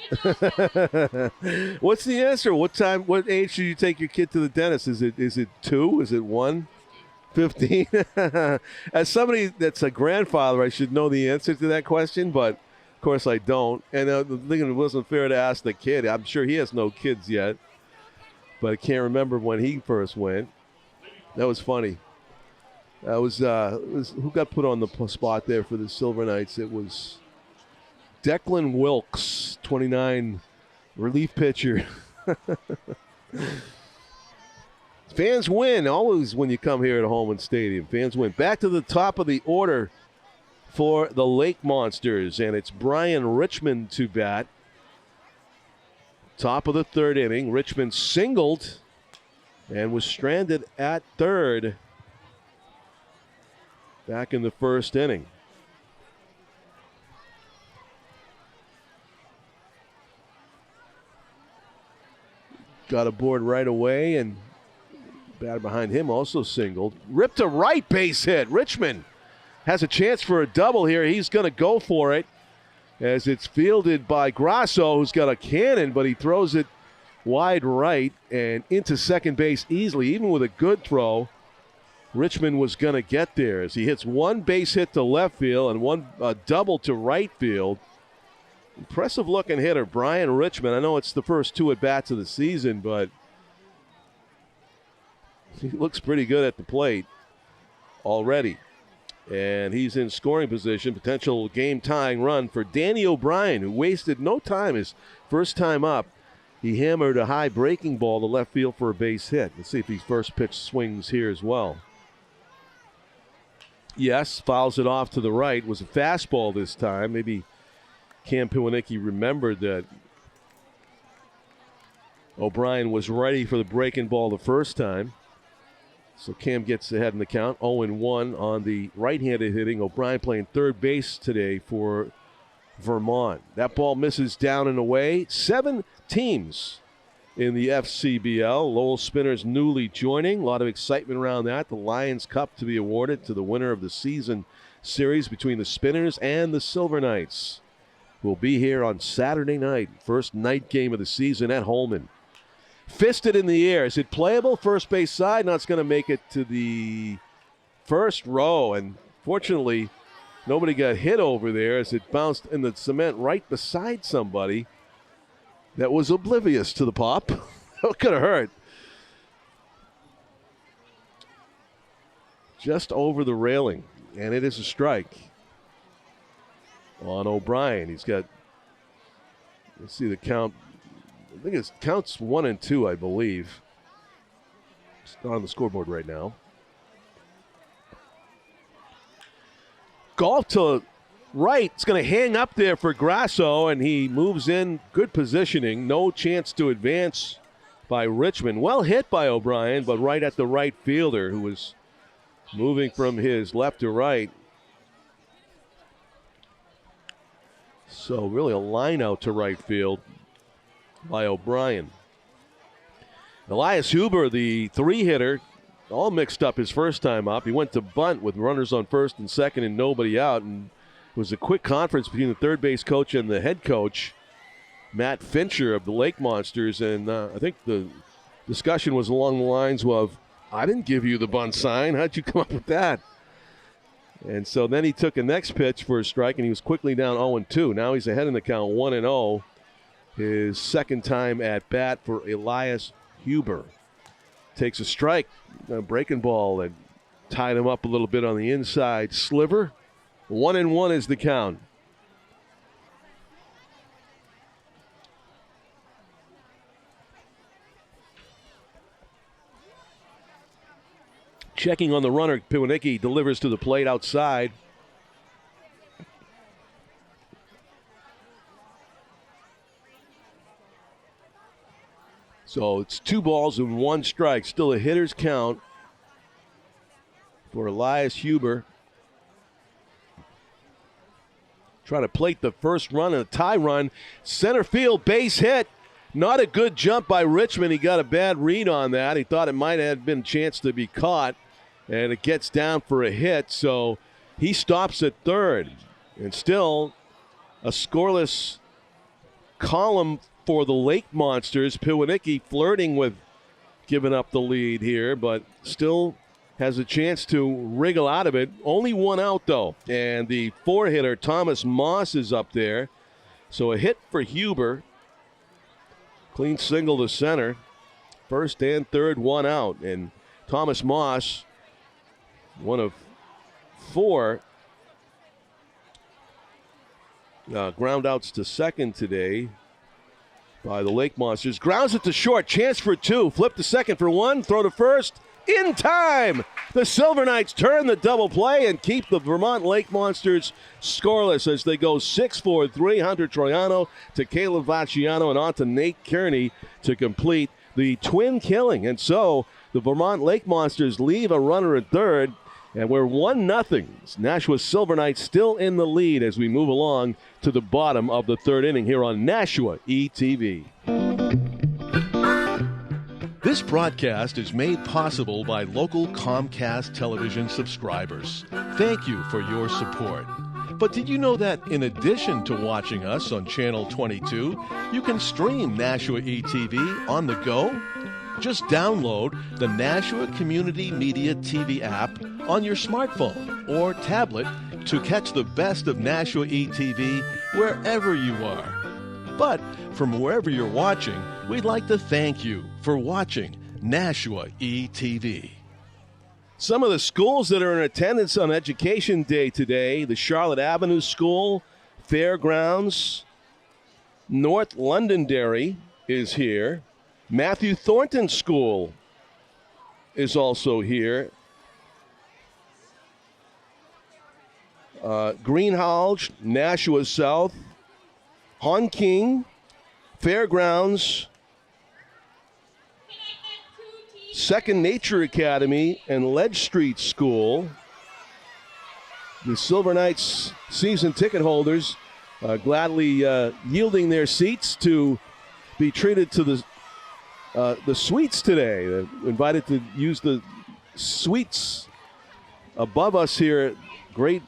What's the answer? What age should you take your kid to the dentist? Is it 2? Is it 1? 15? As somebody that's a grandfather, I should know the answer to that question, but of course I don't. And I'm thinking it wasn't fair to ask the kid. I'm sure he has no kids yet, but I can't remember when he first went. That was funny. That was who got put on the spot there for the Silver Knights? It was Declan Wilkes, 29, relief pitcher. Fans win always when you come here at Holman Stadium. Fans win. Back to the top of the order for the Lake Monsters, and it's Brian Richmond to bat. Top of the third inning, Richmond singled and was stranded at third back in the first inning. Got aboard right away, and batter behind him also singled. Ripped to right, base hit. Richmond has a chance for a double here. He's going to go for it as it's fielded by Grasso, who's got a cannon, but he throws it wide right and into second base easily. Even with a good throw, Richmond was going to get there as he hits one base hit to left field and one double to right field. Impressive looking hitter, Brian Richmond. I know it's the first two at-bats of the season, but he looks pretty good at the plate already. And he's in scoring position, potential game-tying run for Danny O'Brien, who wasted no time his first time up. He hammered a high breaking ball to left field for a base hit. Let's see if his first pitch swings here as well. Yes, fouls it off to the right. Was a fastball this time. Maybe Cam Piwnicki remembered that O'Brien was ready for the breaking ball the first time. So Cam gets ahead in the count, 0-1 on the right-handed hitting. O'Brien playing third base today for Vermont. That ball misses down and away. 7 teams in the FCBL. Lowell Spinners newly joining. A lot of excitement around that. The Lions Cup to be awarded to the winner of the season series between the Spinners and the Silver Knights. Will be here on Saturday night. First night game of the season at Holman. Fisted in the air. Is it playable? First base side. Now it's going to make it to the first row. And fortunately, nobody got hit over there as it bounced in the cement right beside somebody that was oblivious to the pop. That could have hurt. Just over the railing. And it is a strike on O'Brien. He's got, let's see the count. I think it counts 1 and 2, I believe. It's not on the scoreboard right now. Golf to right. It's going to hang up there for Grasso, and he moves in. Good positioning. No chance to advance by Richmond. Well hit by O'Brien, but right at the right fielder, who was moving from his left to right. So really a line out to right field by O'Brien. Elias Huber, the 3-hitter, all mixed up his first time up. He went to bunt with runners on first and second and nobody out, and it was a quick conference between the third base coach and the head coach, Matt Fincher of the Lake Monsters, and I think the discussion was along the lines of, I didn't give you the bunt sign. How'd you come up with that? And so then he took a next pitch for a strike, and he was quickly down 0-2. Now he's ahead in the count, 1-0. His second time at bat for Elias Huber. Takes a strike, a breaking ball that tied him up a little bit on the inside sliver. 1-1 is the count. Checking on the runner, Piwnicki delivers to the plate outside. So it's 2 balls and 1 strike. Still a hitter's count for Elias Huber. Trying to plate the first run and a tie run. Center field base hit. Not a good jump by Richmond. He got a bad read on that. He thought it might have been a chance to be caught. And it gets down for a hit. So he stops at third. And still a scoreless column for the Lake Monsters. Piwnicki flirting with giving up the lead here, but still has a chance to wriggle out of it. Only 1 out, though. And the 4-hitter, Thomas Moss, is up there. So a hit for Huber. Clean single to center. First and third, 1 out. And Thomas Moss, one of 4 ground outs to second today. by the Lake Monsters. Grounds it to short. Chance for two. Flip to second for one. Throw to first. In time! The Silver Knights turn the double play and keep the Vermont Lake Monsters scoreless as they go 6-4-3. Hunter Troiano to Caleb Vacciano and on to Nate Kearney to complete the twin killing. And so the Vermont Lake Monsters leave a runner at third, and we're 1-0. Nashua Silver Knights still in the lead as we move along to the bottom of the third inning here on Nashua ETV. This broadcast is made possible by local Comcast television subscribers. Thank you for your support. But did you know that in addition to watching us on Channel 22, you can stream Nashua ETV on the go? Just download the Nashua Community Media TV app on your smartphone or tablet to catch the best of Nashua ETV wherever you are. But from wherever you're watching, we'd like to thank you for watching Nashua ETV. Some of the schools that are in attendance on Education Day today: the Charlotte Avenue School, Fairgrounds, North Londonderry is here. Matthew Thornton School is also here. Greenhalgh, Nashua South, Hon King, Fairgrounds, Second Nature Academy, and Ledge Street School. The Silver Knights season ticket holders gladly yielding their seats to be treated to the suites today. They're invited to use the suites above us here. Great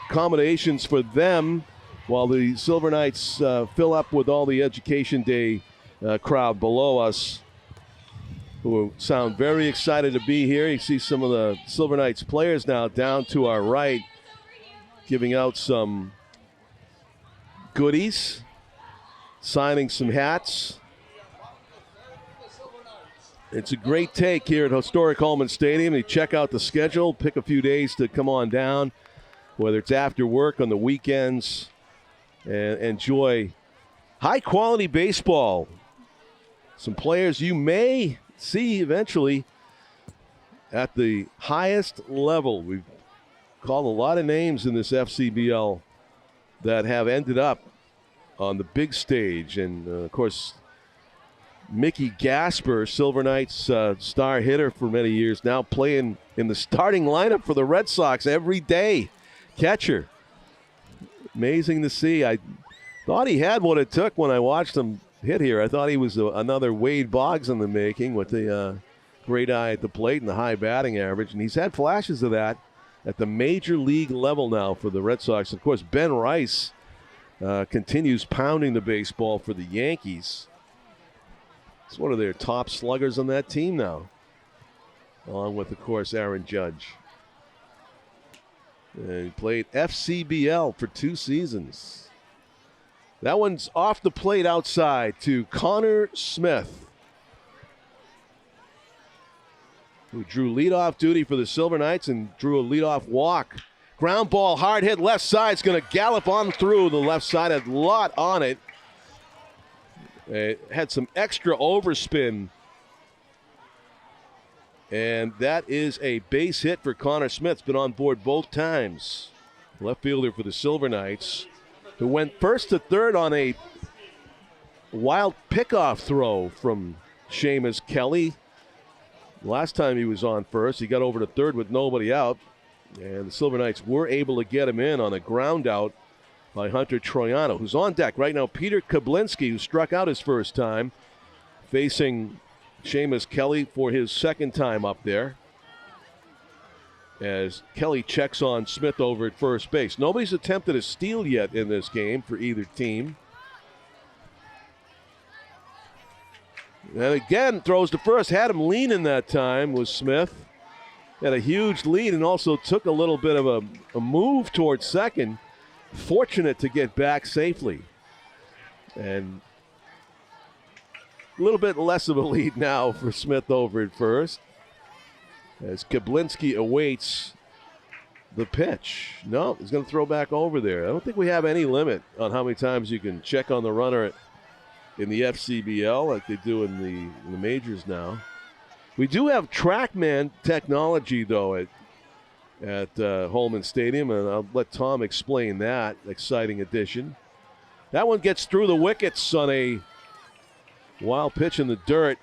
accommodations for them, while the Silver Knights fill up with all the Education Day crowd below us, who sound very excited to be here. You see some of the Silver Knights players now down to our right, giving out some goodies, signing some hats. It's a great take here at historic Holman Stadium. You check out the schedule, pick a few days to come on down, whether it's after work on the weekends, and enjoy high-quality baseball. Some players you may see eventually at the highest level. We've called a lot of names in this FCBL that have ended up on the big stage. And, of course, Mickey Gasper, Silver Knights star hitter for many years, now playing in the starting lineup for the Red Sox every day. Catcher. Amazing to see. I thought he had what it took when I watched him hit here. I thought he was another Wade Boggs in the making with the great eye at the plate and the high batting average. And he's had flashes of that at the major league level now for the Red Sox. Of course, Ben Rice continues pounding the baseball for the Yankees. He's one of their top sluggers on that team now, along with, of course, Aaron Judge. And he played FCBL for 2 seasons. That one's off the plate outside to Connor Smith, who drew leadoff duty for the Silver Knights and drew a leadoff walk. Ground ball, hard hit left side. It's going to gallop on through the left side. A lot on it. It had some extra overspin. And that is a base hit for Connor Smith. Been on board both times. Left fielder for the Silver Knights, who went first to third on a wild pickoff throw from Seamus Kelly. Last time he was on first, he got over to third with nobody out. And the Silver Knights were able to get him in on a ground out by Hunter Troiano, who's on deck right now. Peter Kablinski, who struck out his first time, facing Seamus Kelly for his second time up there, as Kelly checks on Smith over at first base. Nobody's attempted a steal yet in this game for either team. And again, throws to first. Had him leaning that time was Smith. Had a huge lead and also took a little bit of a move towards second. Fortunate to get back safely. And a little bit less of a lead now for Smith over at first, as Kablinski awaits the pitch. No, he's going to throw back over there. I don't think we have any limit on how many times you can check on the runner in the FCBL like they do in the majors now. We do have TrackMan technology, though, at Holman Stadium, and I'll let Tom explain that exciting addition. That one gets through the wickets on a wild pitch in the dirt.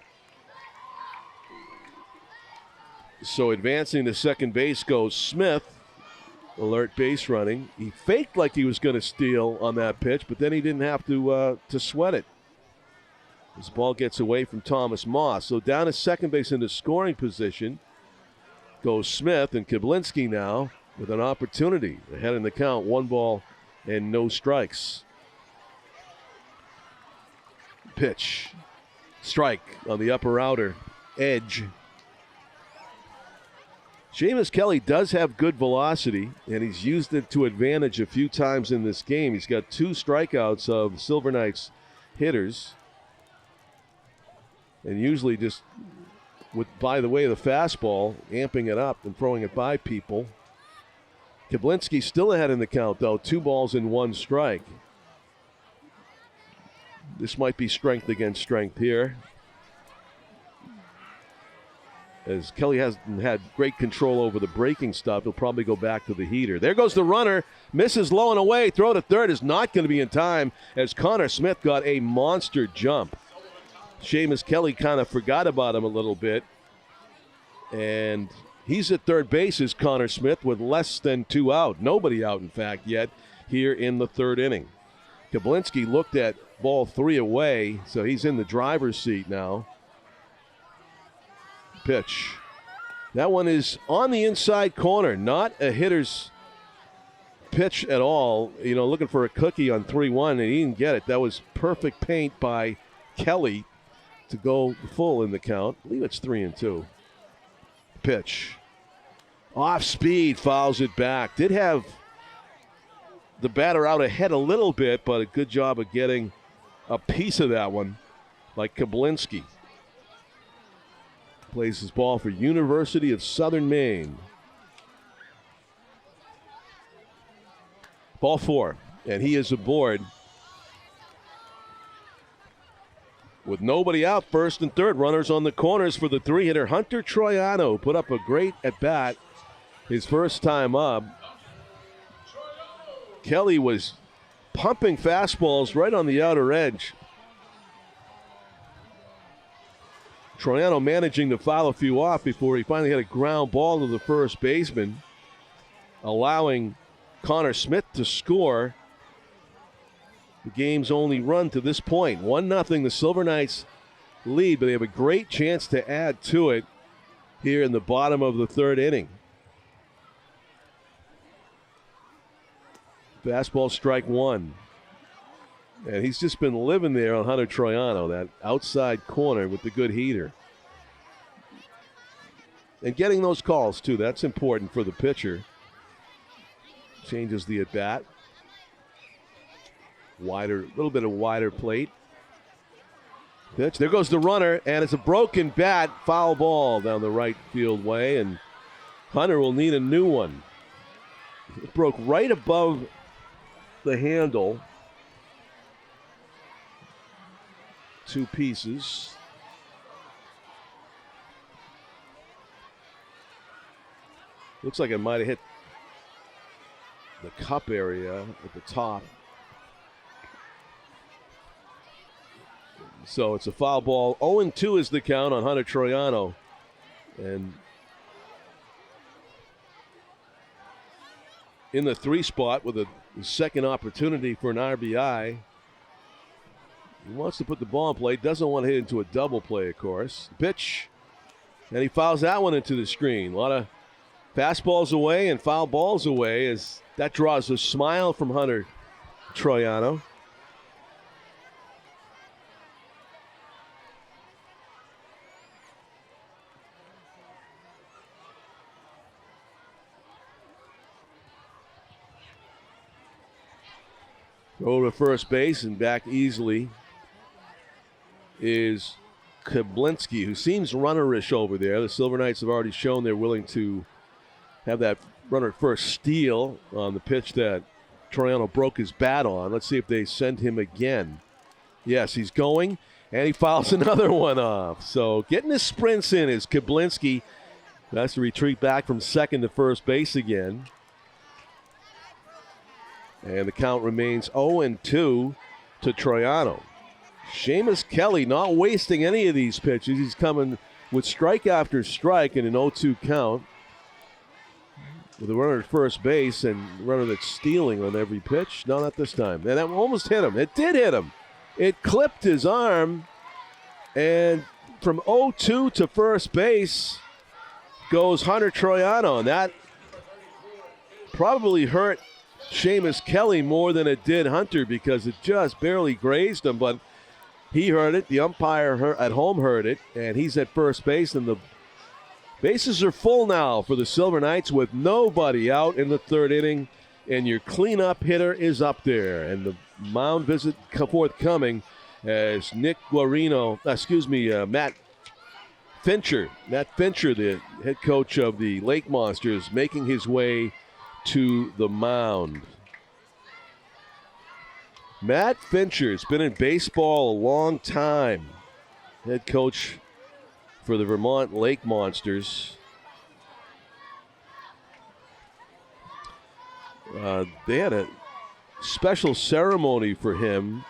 So advancing to second base goes Smith. Alert base running. He faked like he was going to steal on that pitch, but then he didn't have to sweat it. This ball gets away from Thomas Moss. So down to second base in the scoring position goes Smith, and Kablinski now with an opportunity. Ahead in the count, 1 ball and no strikes. Pitch. Strike on the upper outer edge. Seamus Kelly does have good velocity, and he's used it to advantage a few times in this game. He's got 2 strikeouts of Silver Knights hitters. And usually just with, by the way, the fastball, amping it up and throwing it by people. Kablinski still ahead in the count, though. 2 balls and 1 strike. This might be strength against strength here, as Kelly hasn't had great control over the breaking stuff. He'll probably go back to the heater. There goes the runner. Misses low and away. Throw to third is not going to be in time, as Connor Smith got a monster jump. Seamus Kelly kind of forgot about him a little bit. And he's at third base, is Connor Smith, with less than 2 out. Nobody out, in fact, yet here in the 3rd inning. Kablinski looked at ball 3 away, so he's in the driver's seat now. Pitch. That one is on the inside corner, not a hitter's pitch at all. You know, looking for a cookie on 3-1, and he didn't get it. That was perfect paint by Kelly to go full in the count. I believe it's 3-2. Pitch. Off speed, fouls it back. Did have the batter out ahead a little bit, but a good job of getting a piece of that one, like Kablinski. Plays his ball for University of Southern Maine. Ball 4, and he is aboard. With nobody out, first and third, runners on the corners for the 3-hitter. Hunter Troiano put up a great at-bat his first time up. Kelly was pumping fastballs right on the outer edge. Troiano managing to foul a few off before he finally had a ground ball to the first baseman, allowing Connor Smith to score. The game's only run to this point. 1-0, the Silver Knights lead, but they have a great chance to add to it here in the bottom of the 3rd inning. Fastball, strike 1. And he's just been living there on Hunter Troiano, that outside corner with the good heater. And getting those calls, too. That's important for the pitcher. Changes the at-bat. Wider, a little bit of wider plate. Pitch. There goes the runner, and it's a broken bat. Foul ball down the right field way, and Hunter will need a new one. It broke right above the handle. 2 pieces. Looks like it might have hit the cup area at the top. So it's a foul ball. 0-2 is the count on Hunter Troiano. And in the 3 spot with a second opportunity for an RBI. He wants to put the ball in play. Doesn't want to hit into a double play, of course. Pitch. And he fouls that one into the screen. A lot of fastballs away and foul balls away, as that draws a smile from Hunter Troiano. Over to first base and back easily is Kablinski, who seems runnerish over there. The Silver Knights have already shown they're willing to have that runner at first steal on the pitch that Troiano broke his bat on. Let's see if they send him again. Yes, he's going, and he fouls another one off. So getting his sprints in is Kablinski. Has to retreat back from second to first base again. And the count remains 0-2 to Troiano. Seamus Kelly not wasting any of these pitches. He's coming with strike after strike in an 0-2 count. With a runner at first base and runner that's stealing on every pitch. No, not this time. And that almost hit him. It did hit him. It clipped his arm. And from 0-2 to first base goes Hunter Troiano. And that probably hurt Seamus Kelly more than it did Hunter because it just barely grazed him. But he heard it. The umpire at home heard it. And he's at first base. And the bases are full now for the Silver Knights with nobody out in the third inning. And your cleanup hitter is up there. And the mound visit forthcoming as Matt Fincher. Matt Fincher, the head coach of the Lake Monsters, making his way to the mound. Matt Fincher has been in baseball a long time. Head coach for the Vermont Lake Monsters. They had a special ceremony for him.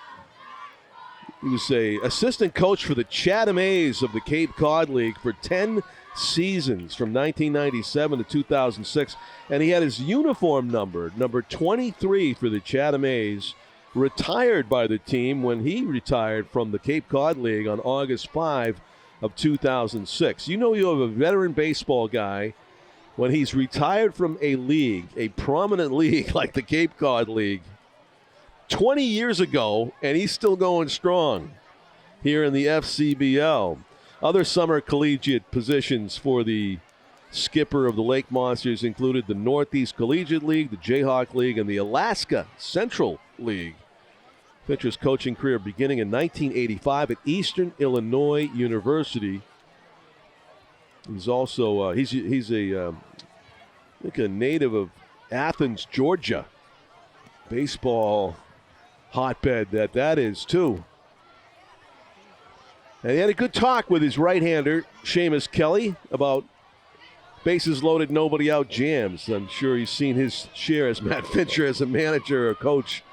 He was an assistant coach for the Chatham A's of the Cape Cod League for 10 seasons from 1997 to 2006. And he had his uniform number 23 for the Chatham A's, retired by the team when he retired from the Cape Cod League on August 5 of 2006. You know you have a veteran baseball guy when he's retired from a league, a prominent league like the Cape Cod League, 20 years ago, and he's still going strong here in the FCBL. Other summer collegiate positions for the skipper of the Lake Monsters included the Northeast Collegiate League, the Jayhawk League, and the Alaska Central League. Fincher's coaching career beginning in 1985 at Eastern Illinois University. He's also he's a native of Athens, Georgia. Baseball hotbed that is too. And he had a good talk with his right-hander, Seamus Kelly, about bases loaded, nobody out jams. I'm sure he's seen his share as Matt Fincher as a manager or coach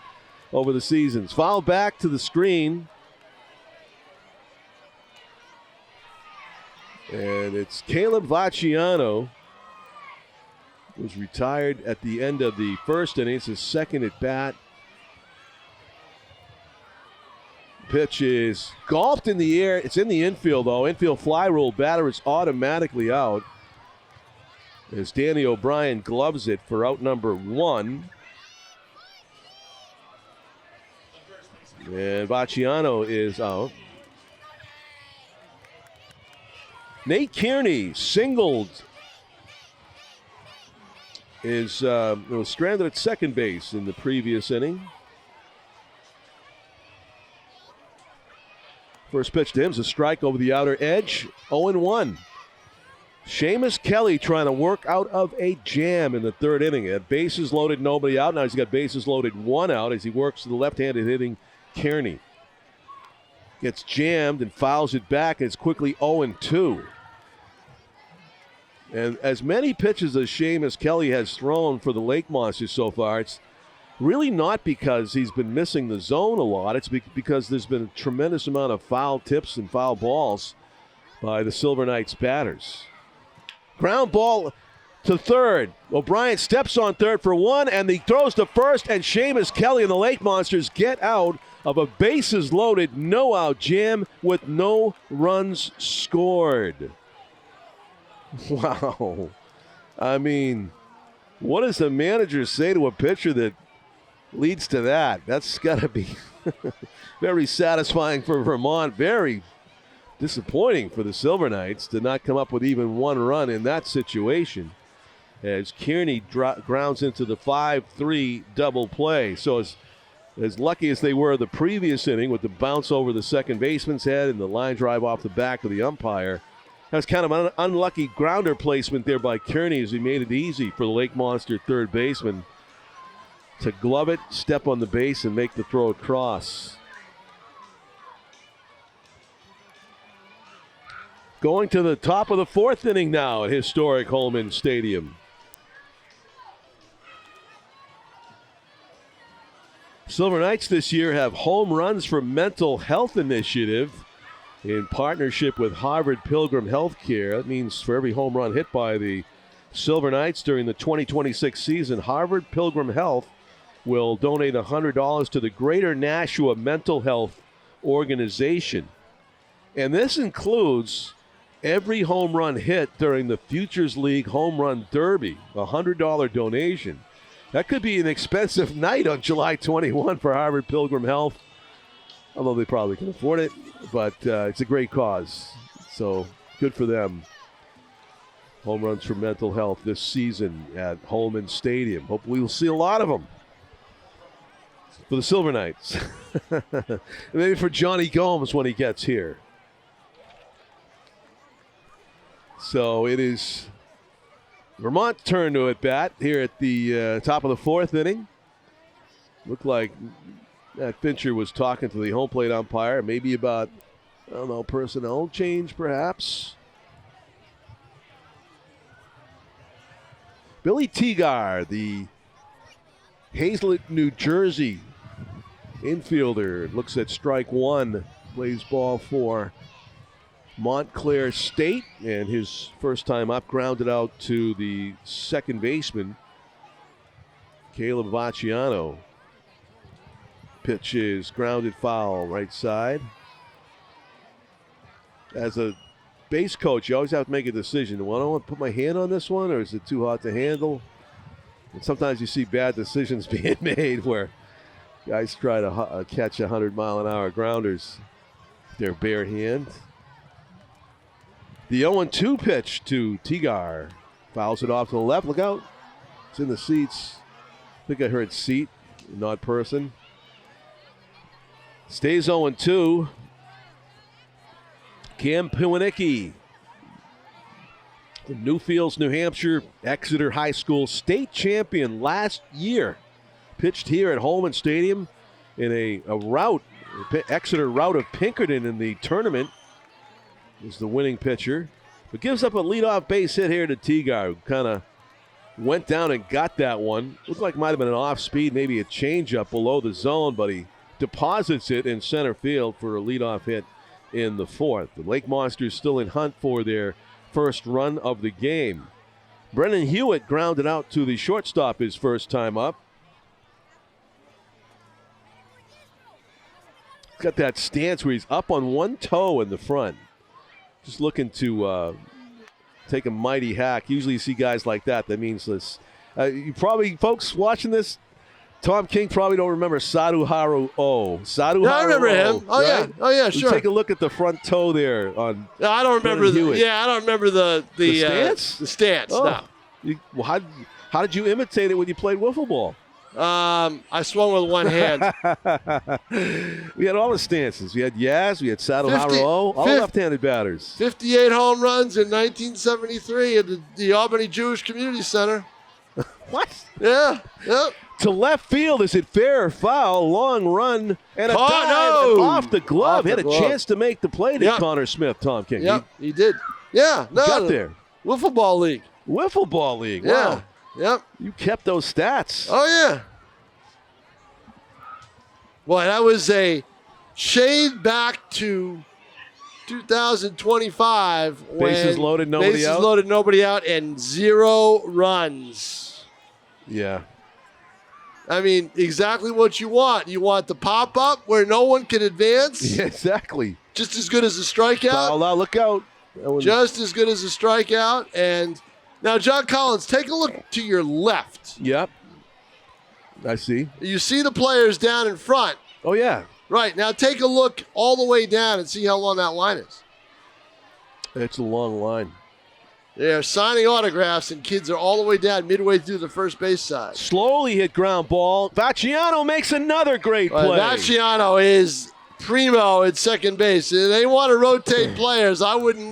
over the seasons. Foul back to the screen. And it's Caleb Vacciano, who's retired at the end of the first inning. It's his second at bat. Pitch is golfed in the air. It's in the infield, though. Infield fly rule. Batter is automatically out as Danny O'Brien gloves it for out number one. And Vacciano is out. Nate Kearney singled. Was stranded at second base in the previous inning. First pitch to him is a strike over the outer edge. 0-1. Seamus Kelly trying to work out of a jam in the third inning. Had bases loaded, nobody out. Now he's got bases loaded, one out as he works to the left-handed hitting Kearney. Gets jammed and fouls it back, and it's quickly 0-2. And as many pitches as Seamus Kelly has thrown for the Lake Monsters so far, it's really not because he's been missing the zone a lot. It's because there's been a tremendous amount of foul tips and foul balls by the Silver Knights batters. Ground ball to third. O'Brien steps on third for one, and he throws to first, and Seamus Kelly and the Lake Monsters get out of a bases-loaded, no-out jam with no runs scored. Wow. I mean, what does the manager say to a pitcher that leads to that? That's got to be very satisfying for Vermont. Very disappointing for the Silver Knights to not come up with even one run in that situation as Kearney grounds into the 5-3 double play. So as lucky as they were the previous inning with the bounce over the second baseman's head and the line drive off the back of the umpire, that was kind of an unlucky grounder placement there by Kearney as he made it easy for the Lake Monster third baseman to glove it, step on the base, and make the throw across. Going to the top of the fourth inning now at historic Holman Stadium. Silver Knights this year have Home Runs for Mental Health initiative in partnership with Harvard Pilgrim Healthcare. That means for every home run hit by the Silver Knights during the 2026 season, Harvard Pilgrim Health will donate $100 to the Greater Nashua Mental Health Organization. And this includes every home run hit during the Futures League Home Run Derby, a $100 donation. That could be an expensive night on July 21 for Harvard Pilgrim Health, although they probably can afford it, but it's a great cause. So good for them. Home runs for mental health this season at Holman Stadium. Hopefully we'll see a lot of them for the Silver Knights. Maybe for Johnny Gomes when he gets here. So it is Vermont turn to at bat here at the top of the fourth inning. Looked like Fincher was talking to the home plate umpire, maybe about, I don't know, personnel change perhaps. Billy Tegar, the Hazlet, New Jersey infielder, looks at strike one, plays ball for Montclair State, and his first time up, grounded out to the second baseman, Caleb Vacciano. Pitch is grounded foul, right side. As a base coach, you always have to make a decision. Do I want to put my hand on this one, or is it too hot to handle? And sometimes you see bad decisions being made where guys try to catch 100-mile-an-hour grounders with their bare hand. The 0-2 pitch to Tegar. Fouls it off to the left. Look out. It's in the seats. I think I heard seat, not person. Stays 0-2. Cam Piwanicki from Newfields, New Hampshire, Exeter High School state champion last year. Pitched here at Holman Stadium in a rout, Exeter rout of Pinkerton in the tournament. Is the winning pitcher, but gives up a leadoff base hit here to Tegar, who kind of went down and got that one. Looked like might have been an off speed, maybe a changeup below the zone, but he deposits it in center field for a leadoff hit in the fourth. The Lake Monsters still in hunt for their first run of the game. Brennan Hewitt grounded out to the shortstop his first time up. Got that stance where he's up on one toe in the front. Just looking to take a mighty hack. Usually you see guys like that. That means this. You probably, folks watching this, Tom King probably don't remember Saduharu O. Saduharu I remember him. Oh, right? yeah. Oh, yeah, sure. Take a look at the front toe there. I don't remember I don't remember the stance? The stance, oh. no. How did you imitate it when you played wiffle ball? I swung with one hand. We had all the stances. We had Yaz, we had Saduharu O, all left-handed batters. 58 home runs in 1973 at the Albany Jewish Community Center. What? Yeah, yep. To left field, is it fair or foul? Long run and a dive off the glove. Had a chance to make the play to Connor Smith, Tom King. Yep, he did. Yeah, no. Got there. Wiffle Ball League. Wiffle Ball League, yeah. Wow. Yep. You kept those stats. Oh, yeah. Well, that was a shade back to 2025. Bases loaded, nobody out. Bases loaded, nobody out, and 0 runs. Yeah. I mean, exactly what you want. You want the pop-up where no one can advance. Yeah, exactly. Just as good as a strikeout. Foul out, look out. Just as good as a strikeout. And now, John Collins, take a look to your left. Yep. I see. You see the players down in front. Oh, yeah. Right. Now, take a look all the way down and see how long that line is. It's a long line. They're signing autographs, and kids are all the way down midway through the first base side. Slowly hit ground ball. Vacciano makes another great play. Vacciano is primo at second base. They want to rotate players. I wouldn't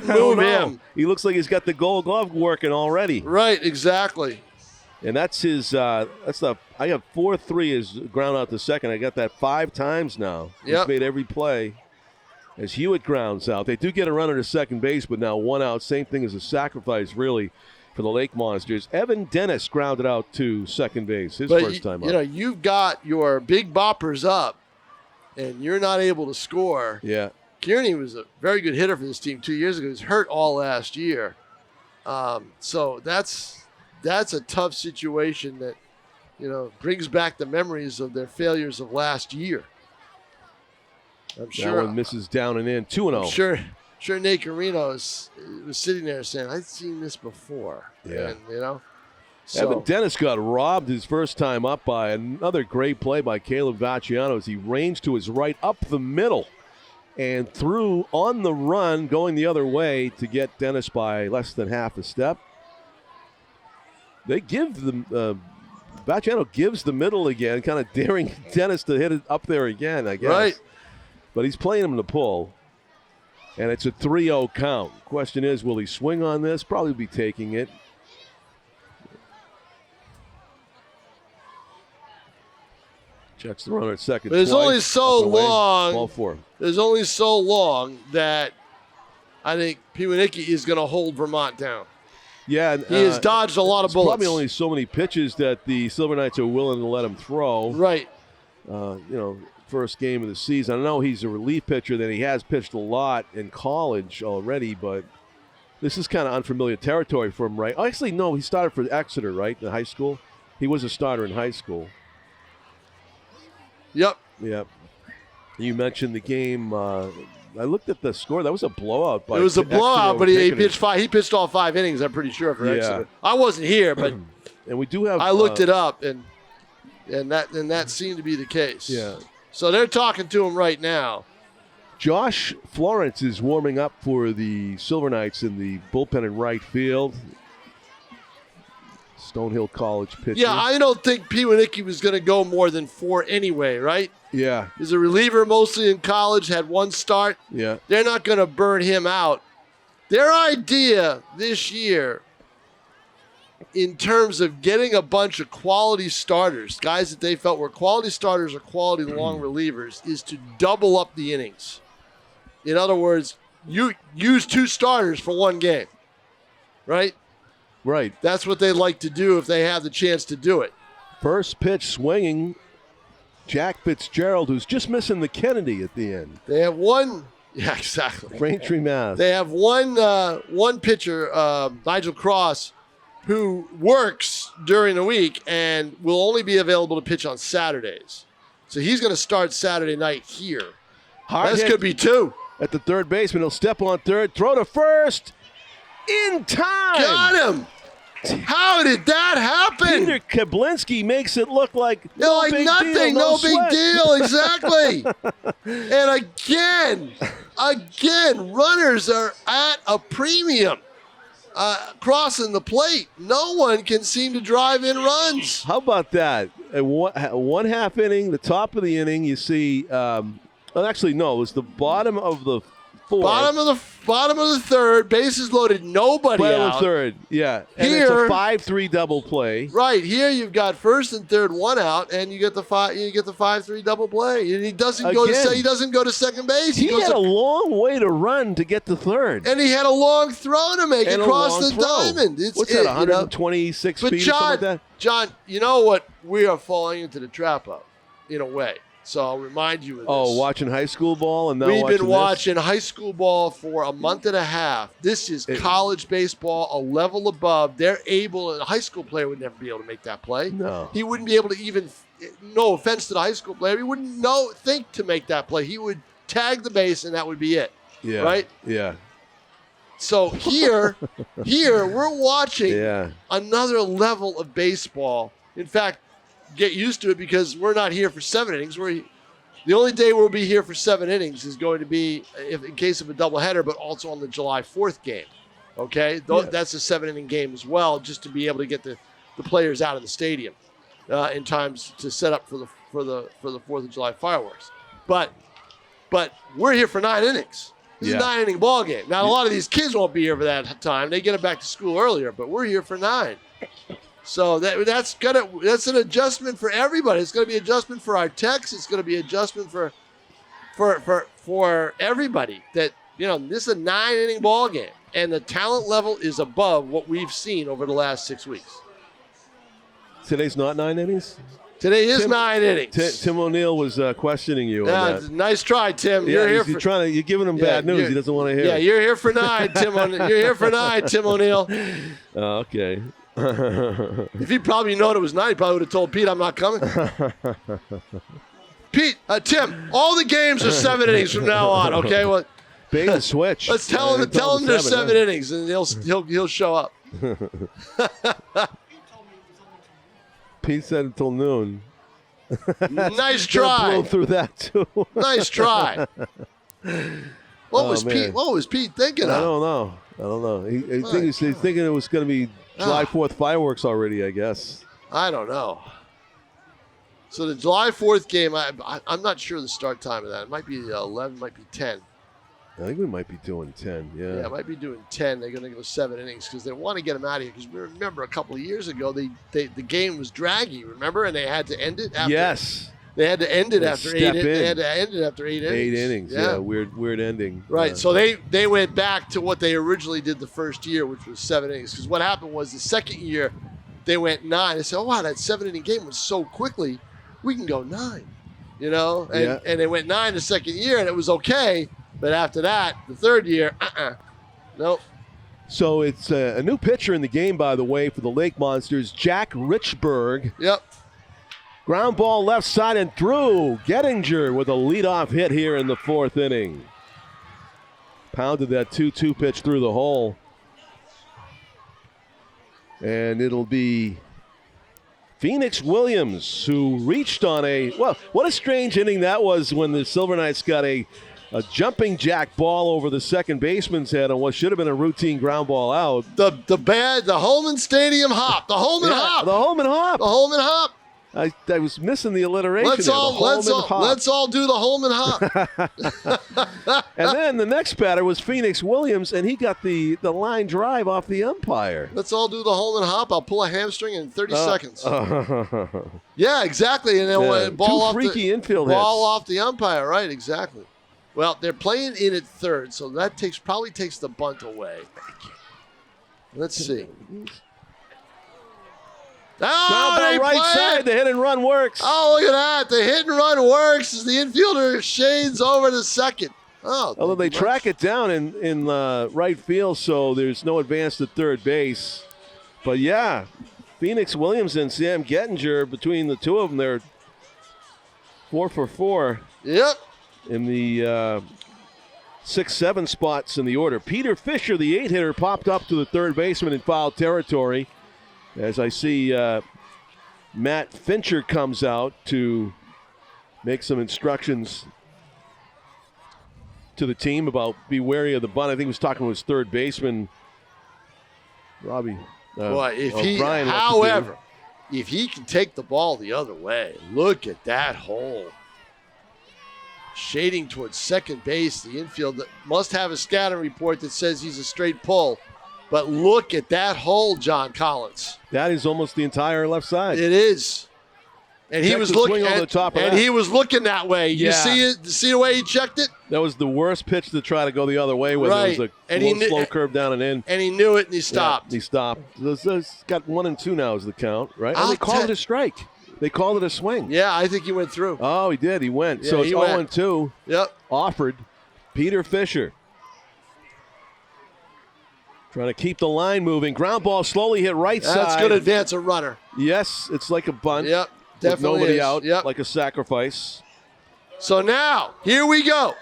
move him. He looks like he's got the Gold Glove working already. Right, exactly. And that's his. I have 4-3 as ground out to second. I got that 5 times now. He's made every play. as Hewitt grounds out. They do get a runner to second base, but now 1 out. Same thing as a sacrifice, really, for the Lake Monsters. Evan Dennis grounded out to second base, his first time up. You've got your big boppers up, and you're not able to score. Yeah. Kearney was a very good hitter for this team 2 years ago. He was hurt all last year. So that's a tough situation that, brings back the memories of their failures of last year. I'm sure. That one misses down and in, 2-0. I'm sure Nate Carino was sitting there saying, I've seen this before. Yeah. And, Evan Dennis got robbed his first time up by another great play by Caleb Vacciano as he ranged to his right up the middle and threw on the run going the other way to get Dennis by less than half a step. They give the Vacciano gives the middle again, kind of daring Dennis to hit it up there again, I guess. Right. But he's playing him to pull. And it's a 3-0 count. Question is, will he swing on this? Probably be taking it. Checks the runner at second. There's only so long. Ball four. There's only so long that I think Piwnicki is going to hold Vermont down. Yeah, he has dodged a lot of bullets. Probably only so many pitches that the Silver Knights are willing to let him throw. Right. First game of the season. I know he's a relief pitcher, that he has pitched a lot in college already, but this is kind of unfamiliar territory for him, right? Oh, actually, no, he started for Exeter, right, in high school? He was a starter in high school. Yep. You mentioned the game. I looked at the score. That was a blowout. It was a blowout, but he pitched five. He pitched all 5 innings. I'm pretty sure for Exeter. I wasn't here, but and we do have. I looked it up, and that seemed to be the case. Yeah. So they're talking to him right now. Josh Florence is warming up for the Silver Knights in the bullpen in right field. Stonehill College pitcher. Yeah, I don't think Piwnicki was going to go more than 4 anyway, right? Yeah. He's a reliever mostly in college, had 1 start. Yeah. They're not going to burn him out. Their idea this year, in terms of getting a bunch of quality starters, guys that they felt were quality starters or quality long relievers, is to double up the innings. In other words, you use 2 starters for 1 game, right? Right. That's what they like to do if they have the chance to do it. First pitch swinging, Jack Fitzgerald, who's just missing the Kennedy at the end. They have one. Yeah, exactly. Braintree, Mass. They have one pitcher, Nigel Cross, who works during the week and will only be available to pitch on Saturdays. So he's going to start Saturday night here. This could be 2. At the third baseman, he'll step on third, throw to first, in time. Got him. How did that happen? Peter Kablinski makes it look like nothing, deal, no sweat. big deal, exactly. And again, runners are at a premium. Crossing the plate, no one can seem to drive in runs. How about that? One half inning, the top of the inning, you see. Actually, no, it was the bottom of the 4th. Bottom of the 3rd, bases loaded, nobody out. Third, yeah. And here, it's a 5-3 double play. Right here, you've got 1st and 3rd, 1 out, and you get the 5-3 double play. And he doesn't go to second base. He had a long way to run to get to third, and he had a long throw to make across the diamond. What's that? 126 feet or something like that? John, you know what we are falling into the trap of, in a way. So I'll remind you of this. Oh, watching high school ball and now we've been watching high school ball for a month and a half. This is college baseball, a level above. They're able, a high school player would never be able to make that play. No. He wouldn't be able to even, no offense to the high school player, he wouldn't think to make that play. He would tag the base and that would be it. Yeah. Right? Yeah. So here we're watching another level of baseball. In fact, get used to it because we're not here for 7 innings. The only day we'll be here for 7 innings is going to be in case of a doubleheader, but also on the July 4th game. Okay, that's a 7-inning game as well, just to be able to get the players out of the stadium in times to set up for the 4th of July fireworks. But we're here for 9 innings. This is a 9-inning ball game. Now a lot of these kids won't be here for that time. They get them back to school earlier, but we're here for 9. So that's an adjustment for everybody. It's going to be adjustment for our techs. It's going to be adjustment for for everybody that, this is a 9-inning ball game, and the talent level is above what we've seen over the last 6 weeks. Today's not 9 innings? Today is 9 innings. Tim O'Neill was questioning you on that. Nice try, Tim. Yeah, you're giving him bad news. He doesn't want to hear it. Yeah, you're here for 9, Tim. You're here for 9, Tim O'Neill. Okay. If he'd probably known it was 9, he probably would have told Pete, I'm not coming. Pete, Tim, all the games are 7 innings from now on, okay? Well, bait and switch. Let's tell him there's 7 innings, and he'll show up. Pete said until noon. Nice try. Blow through that too. Nice try. What was Pete thinking of? I don't know. He's thinking it was going to be July 4th fireworks already, I guess. I don't know. So the July 4th game, I'm not sure the start time of that. It might be 11, might be 10. I think we might be doing 10, yeah. Yeah, it might be doing 10. They're going to go 7 innings because they want to get him out of here. Because we remember a couple of years ago, the game was draggy, remember? And they had to end it after. Yes. They had to end it after 8 innings. They had to end it after 8 innings. 8 innings, yeah. Weird ending. Right, so they went back to what they originally did the first year, which was 7 innings. Because what happened was the second year, they went 9. They said, oh, wow, that 7-inning game was so quickly, we can go 9. And they went 9 the second year, and it was okay. But after that, the third year, nope. So it's a new pitcher in the game, by the way, for the Lake Monsters, Jack Richburg. Yep. Ground ball left side and through. Gettinger with a leadoff hit here in the 4th inning. Pounded that 2-2 pitch through the hole. And it'll be Phoenix Williams, who reached on what a strange inning that was when the Silver Knights got a jumping jack ball over the second baseman's head on what should have been a routine ground ball out. The Holman Stadium hop. The Holman hop. The Holman hop. The Holman hop. I was missing the alliteration. Let's all do the Holman hop. And then the next batter was Phoenix Williams, and he got the line drive off the umpire. Let's all do the Holman hop. I'll pull a hamstring in 30 seconds. Yeah, exactly. And then ball off the umpire. Right, exactly. Well, they're playing in at third, so that probably takes the bunt away. Let's see. Oh, right side, the hit and run works. Oh, look at that. The hit and run works as the infielder shades over to second. Although they track it down in right field, so there's no advance to third base. But, yeah, Phoenix Williams and Sam Gettinger, between the two of them, they're 4 for 4. Yep. In the 6-7 spots in the order. Peter Fisher, the 8-hitter, popped up to the third baseman in foul territory. As I see Matt Fincher comes out to make some instructions to the team about be wary of the bunt. I think he was talking to his third baseman, Robbie. However, if he can take the ball the other way, look at that hole. Shading towards second base, the infield must have a scouting report that says he's a straight pull. But look at that hole, John Collins. That is almost the entire left side. It is. And he was looking over the top of that. He was looking that way. Yeah. You see it? See the way he checked it? That was the worst pitch to try to go the other way with. Right. It was a slow curve down and in. And he knew it, and he stopped. Yeah, he stopped. It's got 1-2 now is the count, right? And they called it a strike. They called it a swing. Yeah, I think he went through. Oh, he did. He went. Yeah, so it's 0-2. Yep. Offered. Peter Fisher. Trying to keep the line moving. Ground ball slowly hit right side. That's good advance a runner. Yes, it's like a bunt. Yep, definitely with nobody is. out, yep. like a sacrifice. So now, here we go.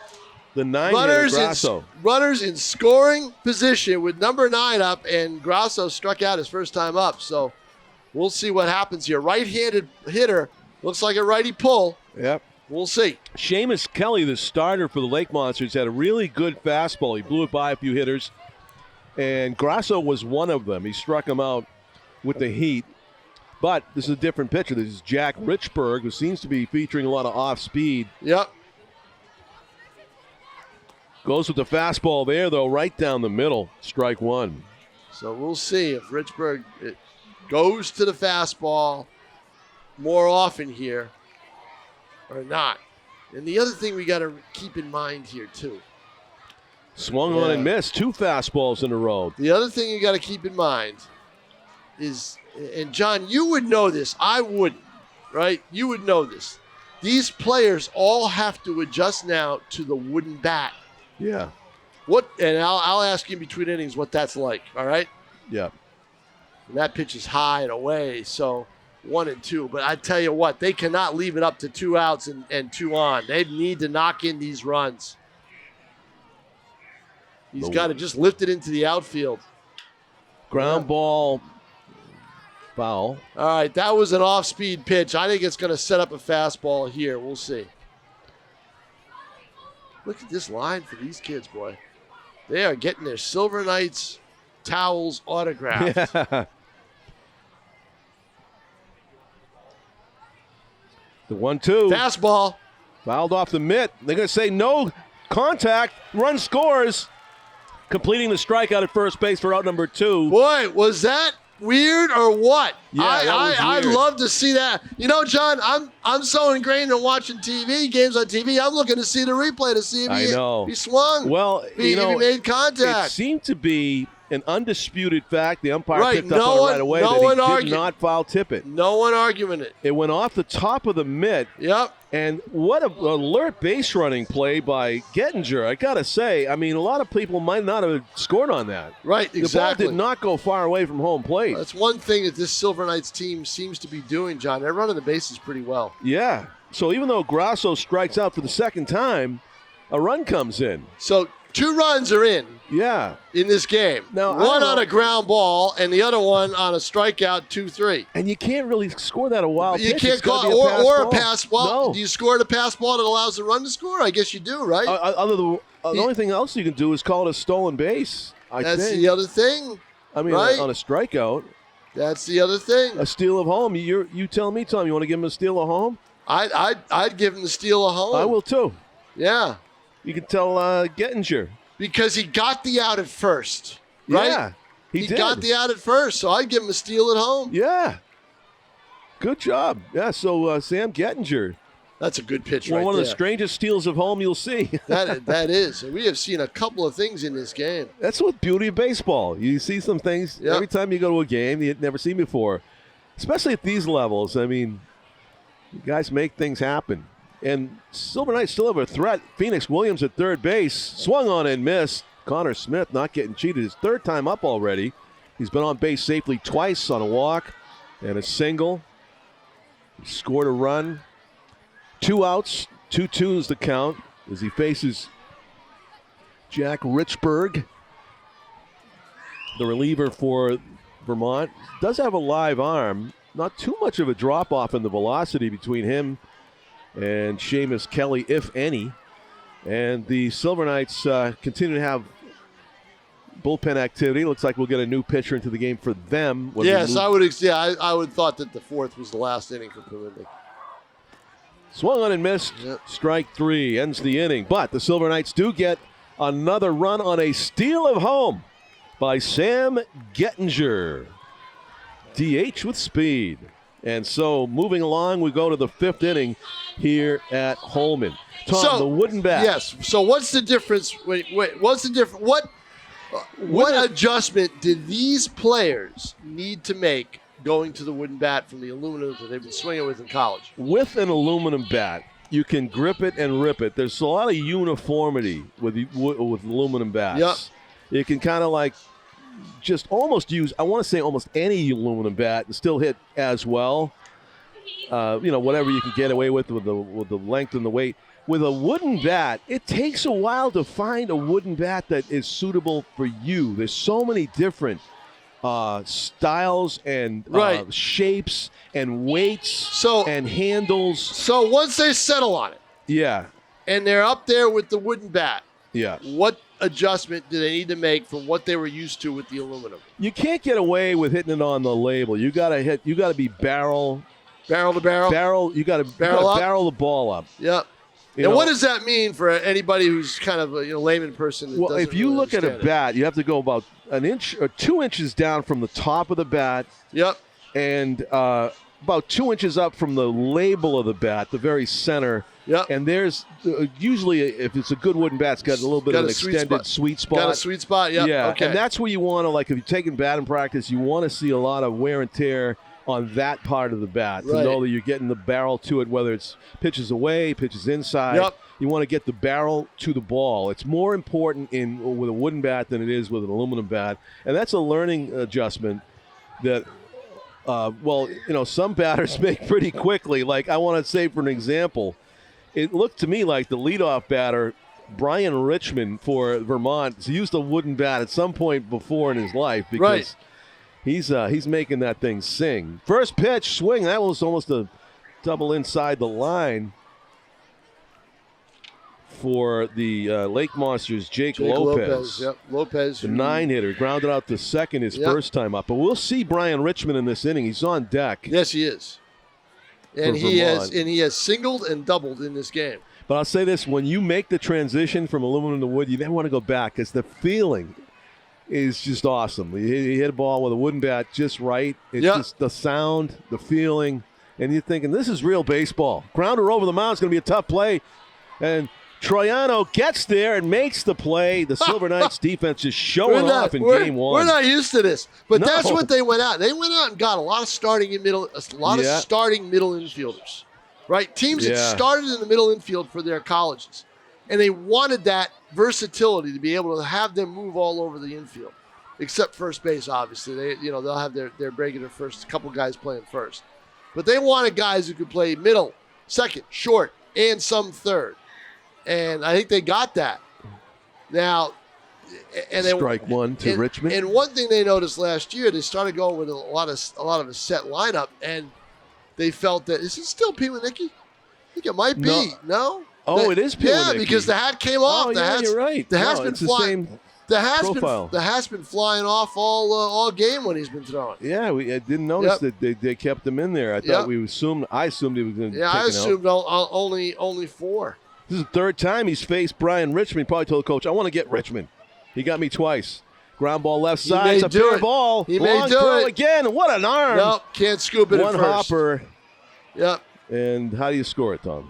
The 9-hitter Grasso. Runners in scoring position with number 9 up, and Grasso struck out his first time up. So we'll see what happens here. Right-handed hitter. Looks like a righty pull. Yep. We'll see. Seamus Kelly, the starter for the Lake Monsters, had a really good fastball. He blew it by a few hitters. And Grasso was one of them. He struck him out with the heat. But this is a different pitcher. This is Jack Richburg, who seems to be featuring a lot of off-speed. Yep. Goes with the fastball there, though, right down the middle. Strike one. So we'll see if Richburg goes to the fastball more often here or not. And the other thing we got to keep in mind here, too. Swung on and missed. 2 fastballs in a row. The other thing you got to keep in mind is, and John, you would know this. I wouldn't, right? You would know this. These players all have to adjust now to the wooden bat. Yeah. And I'll ask you in between innings what that's like, all right? Yeah. And that pitch is high and away, so 1 and 2. But I tell you what, they cannot leave it up to 2 outs and 2 on. They need to knock in these runs. He's got to just lift it into the outfield. Ground ball, foul. All right, that was an off-speed pitch. I think it's going to set up a fastball here. We'll see. Look at this line for these kids, boy. They are getting their Silver Knights towels autographed. Yeah. The 1-2. Fastball. Fouled off the mitt. They're going to say no contact. Run scores. Completing the strikeout at first base for out number 2. Boy, was that weird or what? Yeah, I'd love to see that. You know, John, I'm so ingrained in watching games on TV. I'm looking to see the replay to see if he swung. Well, if he made contact. It seemed to be an undisputed fact. The umpire picked up on it right away that he did not foul tip it. No one arguing it. It went off the top of the mitt. Yep. And what an alert base running play by Gettinger. I got to say, I mean, a lot of people might not have scored on that. Right, exactly. The ball did not go far away from home plate. That's one thing that this Silver Knights team seems to be doing, John. They're running the bases pretty well. Yeah. So even though Grasso strikes out for the second time, a run comes in. So 2 runs are in. Yeah. In this game. Now, one on a ground ball and the other one on a strikeout, 2-3. And you can't really score that a wild pitch. You can't call or a pass. Well, do you score a pass ball that allows the run to score? I guess you do, right? The only thing else you can do is call it a stolen base. That's the other thing. I mean, right? On a strikeout. That's the other thing. A steal of home. You tell me, Tom. You want to give him a steal of home? I'd give him the steal of home. I will too. Yeah. You can tell Gettinger. Because he got the out at first, right? Yeah, he did. Got the out at first, so I'd give him a steal at home. Yeah. Good job. Yeah, so Sam Gettinger. That's a good pitch right there. One of the strangest steals of home you'll see. that is. And we have seen a couple of things in this game. That's what beauty of baseball. You see some things every time you go to a game you've never seen before, especially at these levels. I mean, you guys make things happen. And Silver Knights still have a threat. Phoenix Williams at third base. Swung on and missed. Connor Smith not getting cheated. His 3rd time up already. He's been on base safely twice on a walk and a single. He scored a run. 2 outs. 2-2 is the count as he faces Jack Richburg, the reliever for Vermont. Does have a live arm. Not too much of a drop-off in the velocity between him and Seamus Kelly, if any. And the Silver Knights continue to have bullpen activity. Looks like we'll get a new pitcher into the game for them. Yes, I would thought that the 4th was the last inning for Pavilion. Swung on and missed. Yep. Strike 3 ends the inning. But the Silver Knights do get another run on a steal of home by Sam Gettinger. DH with speed. And so, moving along, we go to the 5th inning here at Holman. Tom, the wooden bat. Yes. So, what's the difference? What's the difference? What adjustment did these players need to make going to the wooden bat from the aluminum that they've been swinging with in college? With an aluminum bat, you can grip it and rip it. There's a lot of uniformity with aluminum bats. Yep. You can kind of like just almost use, I want to say almost any aluminum bat and still hit as well. Whatever you can get away with the length and the weight. With a wooden bat, it takes a while to find a wooden bat that is suitable for you. There's so many different styles and shapes and weights and handles. So once they settle on it, yeah, and they're up there with the wooden bat, yeah, what adjustment do they need to make from what they were used to with the aluminum? You can't get away with hitting it on the label. You got to be barrel to barrel. You got to barrel the ball up. Yep. And what does that mean for anybody who's kind of a layman person? Well, if you look at a bat, you have to go about an inch or 2 inches down from the top of the bat. Yep. And about 2 inches up from the label of the bat, the very center, Yep. And there's usually, if it's a good wooden bat, it's got a little bit of an extended sweet spot. Got a sweet spot, yep. Yeah, okay. And that's where you want to, like, if you're taking batting practice, you want to see a lot of wear and tear on that part of the bat to know that you're getting the barrel to it, whether it's pitches away, pitches inside. Yep. You want to get the barrel to the ball. It's more important with a wooden bat than it is with an aluminum bat, and that's a learning adjustment that, some batters make pretty quickly. Like, I want to say, for an example, it looked to me like the leadoff batter, Brian Richmond for Vermont, has used a wooden bat at some point before in his life because he's making that thing sing. First pitch, swing. That was almost a double inside the line for the Lake Monsters, Jake Lopez. Yep, Lopez. The 9-hitter. Grounded out to second his first time up. But we'll see Brian Richmond in this inning. He's on deck. Yes, he is. And he has singled and doubled in this game. But I'll say this, when you make the transition from aluminum to wood, you never want to go back because the feeling is just awesome. He hit a ball with a wooden bat just right. It's just the sound, the feeling, and you're thinking, this is real baseball. Grounder over the mound is going to be a tough play. And Troiano gets there and makes the play. The Silver Knights defense is showing off in game one. We're not used to this, but that's what they went out. They went out and got a lot of starting middle infielders, right? Teams that started in the middle infield for their colleges, and they wanted that versatility to be able to have them move all over the infield, except first base. Obviously, they'll have their regular first couple guys playing first, but they wanted guys who could play middle, second, short, and some third. And I think they got that. Now, and strike one to Richmond. And one thing they noticed last year, they started going with a lot of a set lineup, and they felt that, is it still Piwanicki? I think it might be. No? Oh, it is Piwanicki. Yeah, because the hat came off. You're right. The hat's been flying. The hat's been flying off all game when he's been throwing. Yeah, I didn't notice that they kept him in there. I thought I assumed he was going to. Yeah, I assumed only 4. This is the third time he's faced Brian Richmond. He probably told the coach, I want to get Richmond. He got me twice. Ground ball left side. It's a fair ball. He may do it again. What an arm. Nope, can't scoop it One at first. hopper. Yep. And how do you score it, Tom?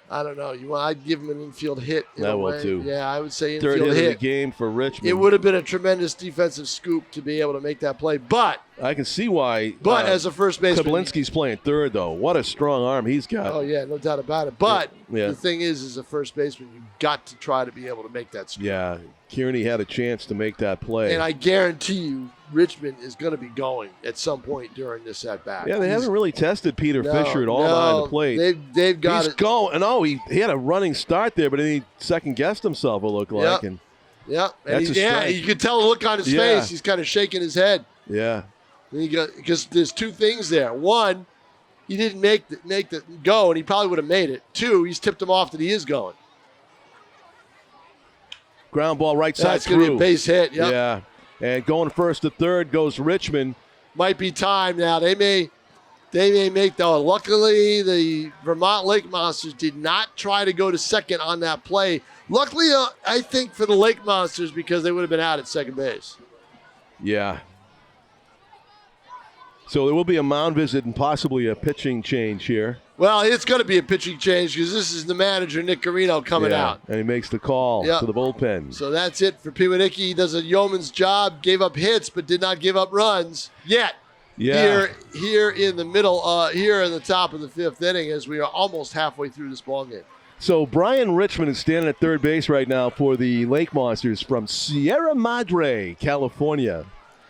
I don't know. I'd give him an infield hit. I will too. Yeah, I would say infield hit. Third hit hit of the game for Richmond. It would have been a tremendous defensive scoop to be able to make that play. But I can see why. But as a first baseman, Kablinski's playing third, though. What a strong arm he's got. Oh, yeah, no doubt about it. But the thing is, as a first baseman, you've got to try to be able to make that scoop. Yeah, Kearney had a chance to make that play. And I guarantee you, Richmond is going to be going at some point during this at-bat. Yeah, they haven't really tested Peter Fisher at all behind the plate. They've got He's going. No, he had a running start there, but then he second-guessed himself, it looked like. And and you could tell the look on his face. He's kind of shaking his head. Yeah. Because there's two things there. One, he didn't make the go, and he probably would have made it. Two, he's tipped him off that he is going. Ground ball right side That's going to be a base hit. Yep. Yeah. And going first to third goes Richmond. Might be time now. They may make though. Luckily, the Vermont Lake Monsters did not try to go to second on that play. Luckily, I think for the Lake Monsters, because they would have been out at second base. Yeah. So there will be a mound visit and possibly a pitching change here. Well, it's going to be a pitching change because this is the manager, Nick Carino, coming out. And he makes the call to the bullpen. So that's it for Piwanicki. He does a yeoman's job, gave up hits, but did not give up runs yet. Yeah. Here in the middle, here in the top of the fifth inning as we are almost halfway through this ballgame. So Brian Richmond is standing at third base right now for the Lake Monsters from Sierra Madre, California.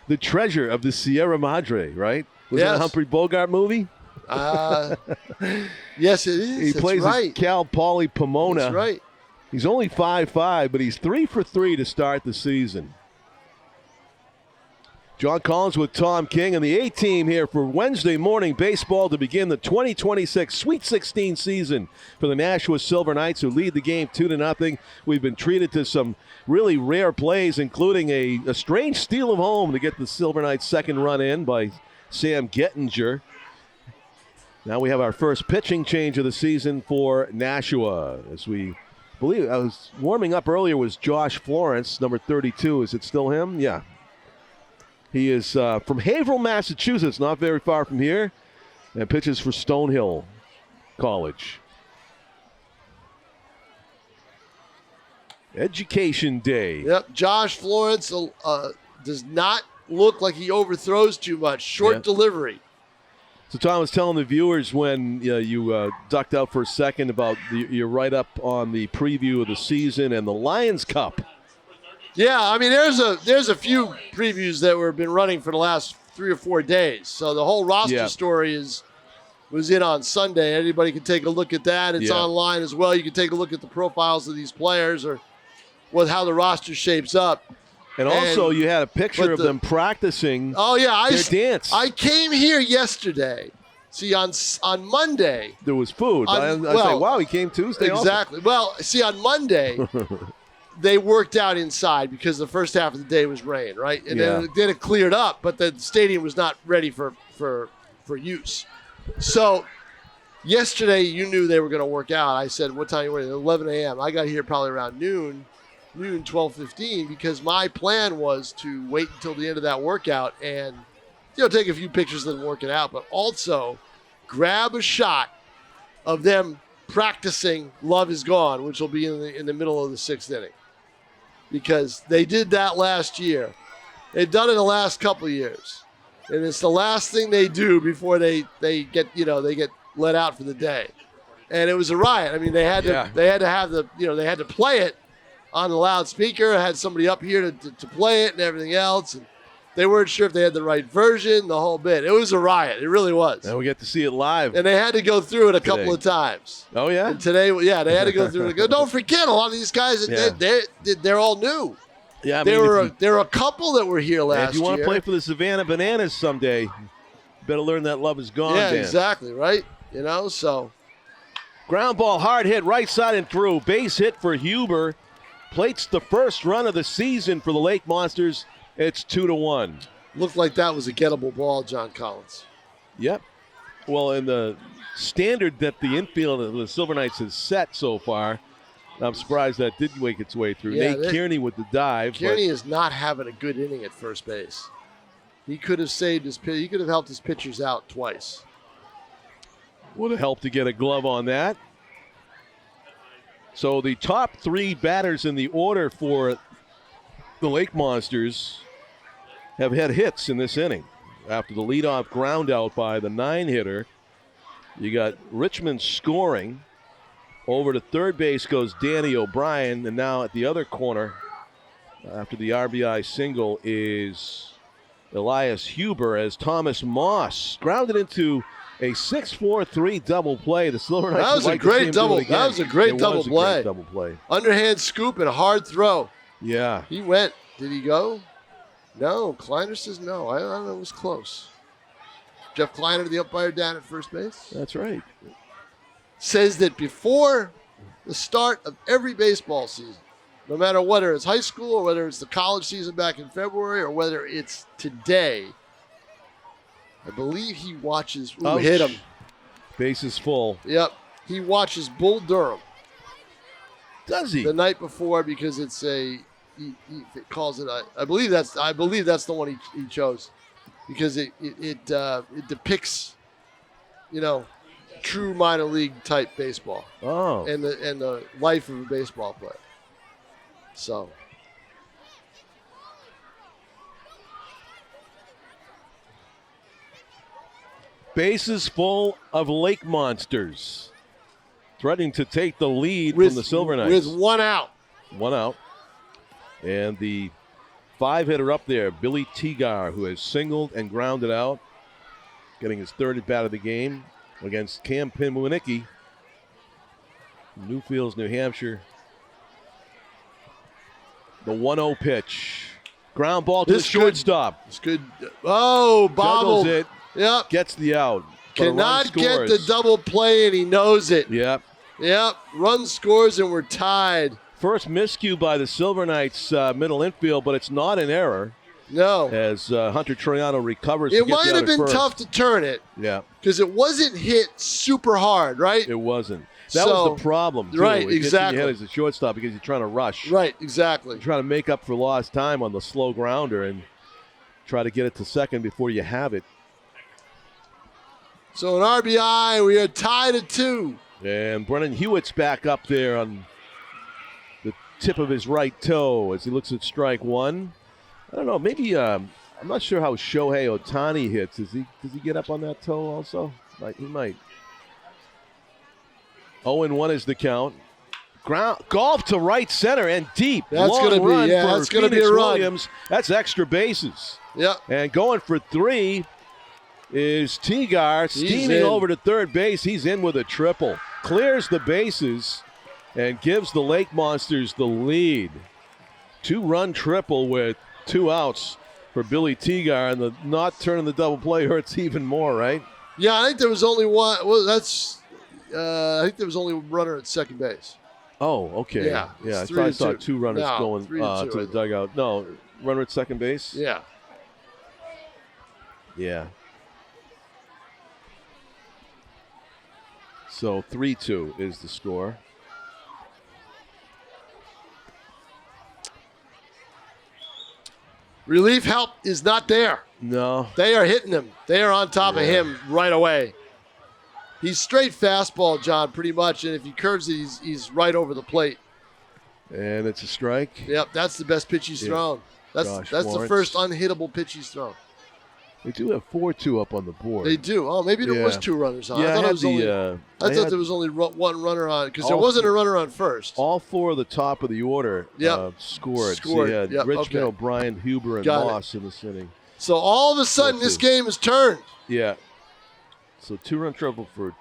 The treasure of the Sierra Madre, right? Was that a Humphrey Bogart movie? Yes, it is. He plays as Cal Pauly Pomona. That's right. He's only 5'5", but he's 3 for 3 to start the season. John Collins with Tom King and the A-Team here for Wednesday morning baseball to begin the 2026 Sweet 16 season for the Nashua Silver Knights, who lead the game 2-0. We've been treated to some really rare plays, including a strange steal of home to get the Silver Knights' second run in by Sam Gettinger. Now we have our first pitching change of the season for Nashua. As we believe, I was warming up earlier, was Josh Florence, number 32. Is it still him? Yeah. He is from Haverhill, Massachusetts, not very far from here, and pitches for Stonehill College. Education Day. Yep. Josh Florence does not look like he overthrows too much. Short delivery. So Tom was telling the viewers when you ducked out for a second about your write-up on the preview of the season and the Lions Cup. Yeah, I mean, there's a few previews that were been running for the last 3 or 4 days. So the whole roster story was in on Sunday. Anybody can take a look at that. It's online as well. You can take a look at the profiles of these players or how the roster shapes up. And also, you had a picture of them practicing their dance. I came here yesterday. See, on Monday. There was food. I say, wow, he came Tuesday exactly. also. Well, see, on Monday, they worked out inside because the first half of the day was rain, right? And then it cleared up, but the stadium was not ready for use. So yesterday, you knew they were going to work out. I said, what time are you working? 11 a.m. I got here probably around noon, 12:15, because my plan was to wait until the end of that workout and take a few pictures of them working out, but also grab a shot of them practicing Love Is Gone, which will be in the middle of the 6th inning, because they did that last year. They've done it the last couple of years, and it's the last thing they do before they get let out for the day. And it was a riot. I mean, they had to have they had to play it on the loudspeaker. I had somebody up here to play it and everything else. And they weren't sure if they had the right version, the whole bit. It was a riot. It really was. And we get to see it live. And they had to go through it a couple of times. Oh, yeah? And today, they had to go through it. Don't forget, a lot of these guys, they're all new. Yeah, I mean, there were a couple that were here last year. If you want to play for the Savannah Bananas someday, better learn that Love Is Gone dance. Exactly, right? So. Ground ball, hard hit, right side and through. Base hit for Huber. Plates the first run of the season for the Lake Monsters. It's 2-1. Looked like that was a gettable ball, John Collins. Yep. Well, in the standard that the infield of the Silver Knights has set so far, I'm surprised that did make its way through. Nate Kearney with the dive. Kearney is not having a good inning at first base. He could have he could have helped his pitchers out twice. Would have helped to get a glove on that. So the top 3 batters in the order for the Lake Monsters have had hits in this inning. After the leadoff ground out by the 9-hitter, you got Richmond scoring. Over to third base goes Danny O'Brien, and now at the other corner, after the RBI single, is Elias Huber as Thomas Moss grounded into a 6-4-3 double play. The Silver Knights. That was a great double. That was a great double play. Underhand scoop and a hard throw. Yeah. He went. Did he go? No. Kleiner says no. I don't know. It was close. Jeff Kleiner, the umpire down at first base. That's right. Says that before the start of every baseball season, no matter whether it's high school or whether it's the college season back in February or whether it's today, I believe he watches. Ooh, hit him. Base is full. Yep. He watches Bull Durham. Does he? The night before, because it's he calls it. I believe that's the one he chose, because it depicts, true minor league type baseball. Oh. And the life of a baseball player. So. Bases full of Lake Monsters, threatening to take the lead from the Silver Knights. With 1 out. 1 out. And the 5-hitter up there, Billy Tegar, who has singled and grounded out, getting his 3rd at bat of the game against Cam Pinwinicki, Newfields, New Hampshire. The 1-0 pitch. Ground ball to the shortstop. It's good. Oh, bobbled. Juggles it. Yep. Gets the out. Cannot get the double play, and he knows it. Yep. Run scores, and we're tied. First miscue by the Silver Knights middle infield, but it's not an error. No. As Hunter Troiano recovers. It might have been tough to turn it. Yeah. Because it wasn't hit super hard, right? It wasn't. That was the problem, too. Right, it exactly. It gets in your head as a shortstop because you're trying to rush. Right, exactly. You're trying to make up for lost time on the slow grounder and try to get it to second before you have it. So an RBI, we are tied at 2. And Brennan Hewitt's back up there on the tip of his right toe as he looks at strike one. I don't know. Maybe I'm not sure how Shohei Ohtani hits. Does he get up on that toe also? He might. 0-1 is the count. Golf to right center and deep. That's going to be a run. Williams. That's extra bases. Yep. And going for 3 is Tegar, steaming over to third base. He's in with a triple. Clears the bases and gives the Lake Monsters the lead. 2-run triple with 2 outs for Billy Tegar, and the not turning the double play hurts even more, right? Yeah, I think there was only one. Well, I think there was only one runner at second base. Oh, okay. Yeah. I saw 2 runners going to the dugout. No, runner at second base? Yeah. Yeah. So 3-2 is the score. Relief help is not there. No. They are hitting him. They are on top of him right away. He's straight fastball, John, pretty much. And if he curves it, he's right over the plate. And it's a strike. Yep, that's the best pitch he's thrown. That's the first unhittable pitch he's thrown. They do have 4-2 up on the board. They do. Oh, maybe there was 2 runners on. Yeah, I thought there was only one runner on because there wasn't a runner on first. All 4 of the top of the order scored. So you had Richmond, O'Brien, Huber, and Moss in this inning. So all of a sudden, this game is turned. Yeah. So 2-run trouble for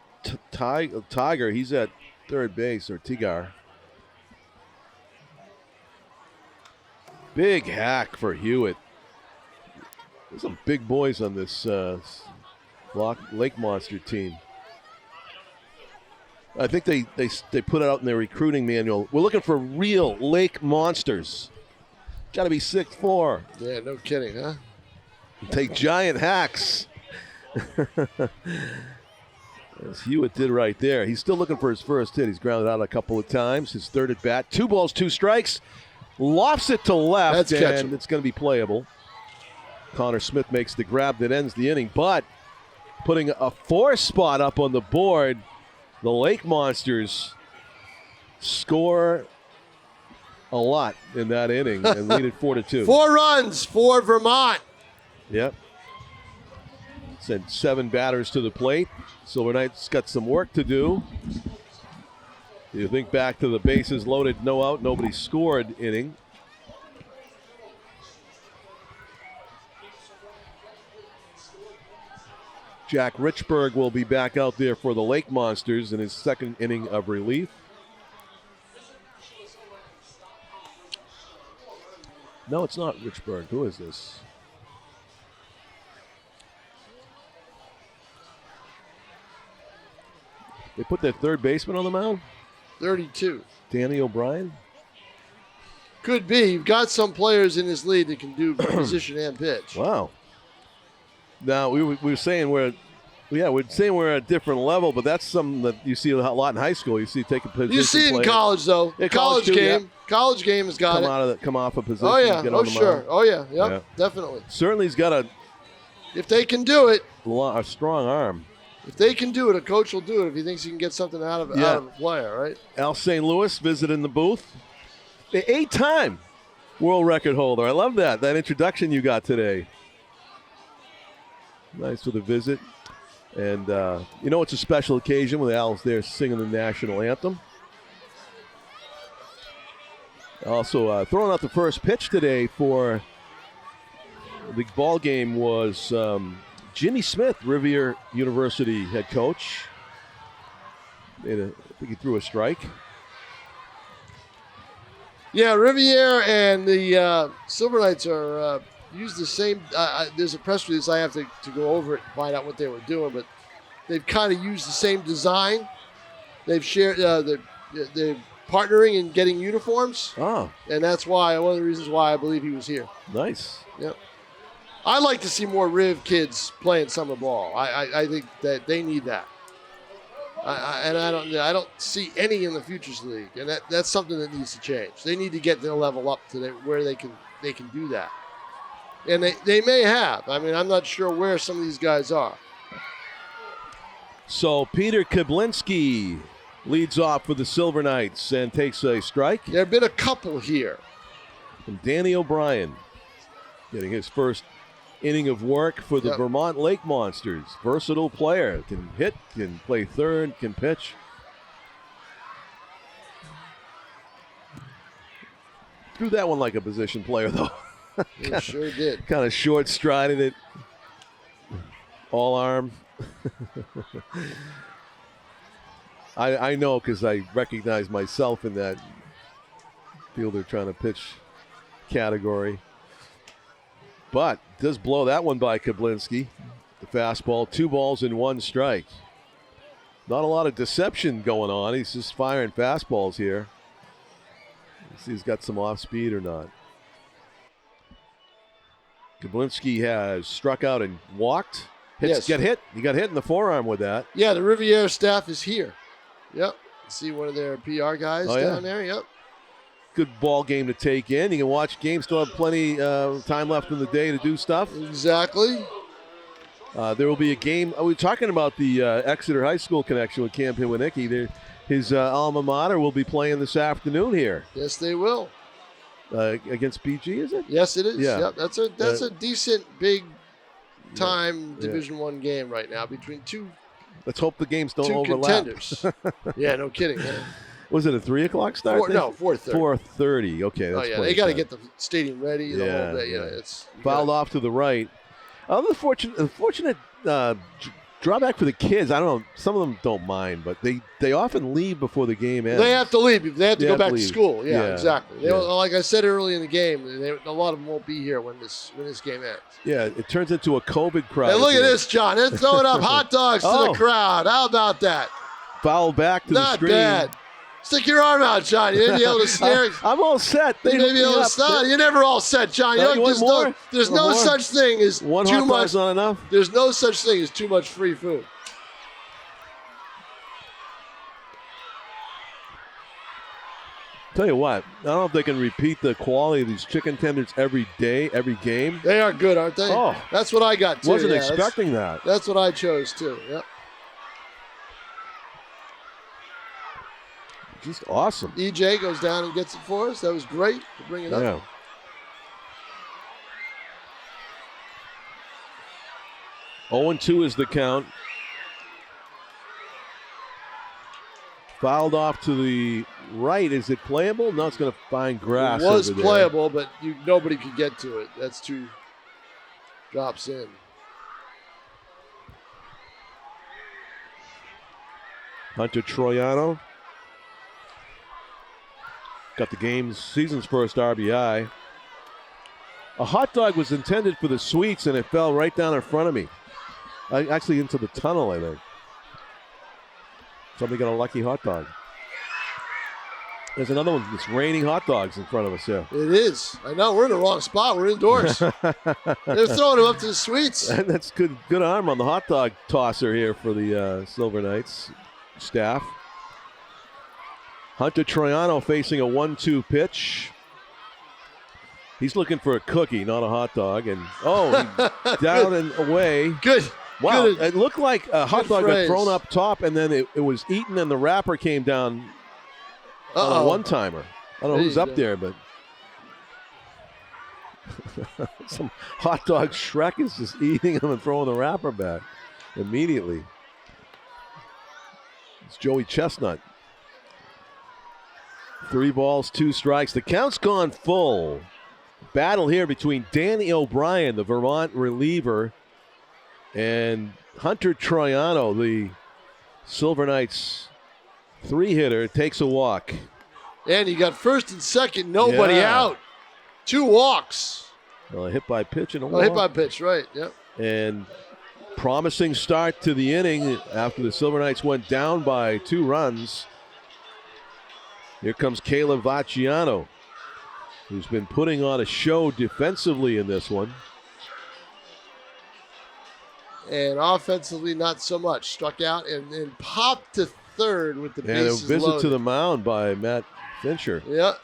Tiger. He's at third base, or Tegar. Big hack for Hewitt. There's some big boys on this Lake Monster team. I think they put it out in their recruiting manual. We're looking for real Lake Monsters. Got to be 6'4". Yeah, no kidding, huh? Take giant hacks. As Hewitt did right there. He's still looking for his first hit. He's grounded out a couple of times. His third at bat. 2 balls, 2 strikes. Lofts it to left, and it's going to be playable. Connor Smith makes the grab that ends the inning, but putting a 4 spot up on the board, the Lake Monsters score a lot in that inning and lead it 4-2. 4 runs for Vermont. Yep. Sent 7 batters to the plate. Silver Knights got some work to do. You think back to the bases loaded, no out, nobody scored inning. Jack Richburg will be back out there for the Lake Monsters in his second inning of relief. No, it's not Richburg. Who is this? They put their third baseman on the mound? 32. Danny O'Brien? Could be. You've got some players in this league that can do position and pitch. Wow. Now, we were saying we're at a different level, but that's something that you see a lot in high school. You see taking position. You see it in college, though. Yeah, college game. Yeah. College game has got come off a position. Oh, yeah. Get oh, on the sure. mound. Oh, yeah. Yep. Definitely. Certainly he's got if they can do it. A strong arm. If they can do it, a coach will do it if he thinks he can get something out of a player, right? Al St. Louis visiting the booth. The 8-time world record holder. I love that introduction you got today. Nice with a visit. And, it's a special occasion when Al's there singing the national anthem. Also, throwing out the first pitch today for the ball game was Jimmy Smith, Rivier University head coach. I think he threw a strike. Yeah, Riviere and the Silver Knights are use the same. There's a press release I have to go over it and find out what they were doing, but they've kind of used the same design. They've shared. They're partnering and getting uniforms. Oh, and that's why one of the reasons why I believe he was here. Nice. Yep. I'd like to see more Riv kids playing summer ball. I think that they need that. I don't see any in the Futures League, and that's something that needs to change. They need to get their level up to where they can do that, and they may have. I mean, I'm not sure where some of these guys are. So Peter Kablinski leads off for the Silver Knights and takes a strike. There have been a couple here. And Danny O'Brien getting his first inning of work for the Vermont Lake Monsters. Versatile player. Can hit, can play third, can pitch. Threw that one like a position player, though. He sure did. Kind of short strided it. All arm. I know because I recognize myself in that fielder trying to pitch category. But does blow that one by Kablinski. The fastball, 2 balls and 1 strike. Not a lot of deception going on. He's just firing fastballs here. Let's see if he's got some off speed or not. Kablinski has struck out and walked. Got hit. He got hit in the forearm with that. Yeah, the Riviera staff is here. Yep. See one of their PR guys down there. Yep. Good ball game to take in. You can watch games. Still have plenty time left in the day to do stuff. Exactly. There will be a game. We were talking about the Exeter High School connection with Cam Piwanicki. His alma mater will be playing this afternoon here. Yes, they will. Against BG, is it? Yes, it is. Yeah. Yep. That's a decent big time Division I game right now between two. Let's hope the games don't overlap. Contenders. Yeah, no kidding. Man. Was it a 3 o'clock start? No, 4:30. 4:30. Okay, that's they got to get the stadium ready. The whole day. It's fouled off to the right. Unfortunate drawback for the kids. I don't know. Some of them don't mind, but they often leave before the game ends. They have to leave. They have to go back to school. Yeah, exactly. Like I said early in the game, a lot of them won't be here when this game ends. Yeah, it turns into a COVID crowd. Hey, look at this, John. They're throwing up hot dogs to the crowd. How about that? Foul back to the screen. Not bad. Stick your arm out, John. You may be able to snare. I'm all set. They may be able to stop. You're never all set, John. There's no such thing as one too hot much. Dog's not enough. There's no such thing as too much free food. Tell you what, I don't know if they can repeat the quality of these chicken tenders every day, every game. They are good, aren't they? Oh, that's what I got too. Wasn't expecting that. That's what I chose too. Yep. Just awesome. EJ goes down and gets it for us. That was great to bring it up. Yeah. Oh, 0-2 is the count. Fouled off to the right. Is it playable? No, it's going to find grass. It was over playable, but nobody could get to it. That's 2 drops in. Hunter Troiano got the season's first RBI. A hot dog was intended for the sweets, and it fell right down in front of me. Actually into the tunnel, I think. Somebody got a lucky hot dog. There's another one. It's raining hot dogs in front of us here. It is. I know. We're in the wrong spot. We're indoors. They're throwing them up to the sweets. And that's good arm on the hot dog tosser here for the Silver Knights staff. Hunter Troiano facing a 1-2 pitch. He's looking for a cookie, not a hot dog. And down and away. Good. Wow, good. It looked like a hot dog got thrown up top, and then it was eaten, and the wrapper came down on a one-timer. I don't know who's up there, but some hot dog Shrek is just eating them and throwing the wrapper back immediately. It's Joey Chestnut. 3 balls, 2 strikes. The count's gone full. Battle here between Danny O'Brien, the Vermont reliever, and Hunter Troiano, the Silver Knights 3-hitter, takes a walk. And you got first and second, nobody out. 2 walks. Well, a hit by pitch and a walk. Hit by pitch, right, yep. And promising start to the inning after the Silver Knights went down by 2 runs. Here comes Caleb Vacciano, who's been putting on a show defensively in this one. And offensively, not so much. Struck out and popped to third with the bases loaded. And a visit loaded. to the mound by Matt Fincher. Yeah.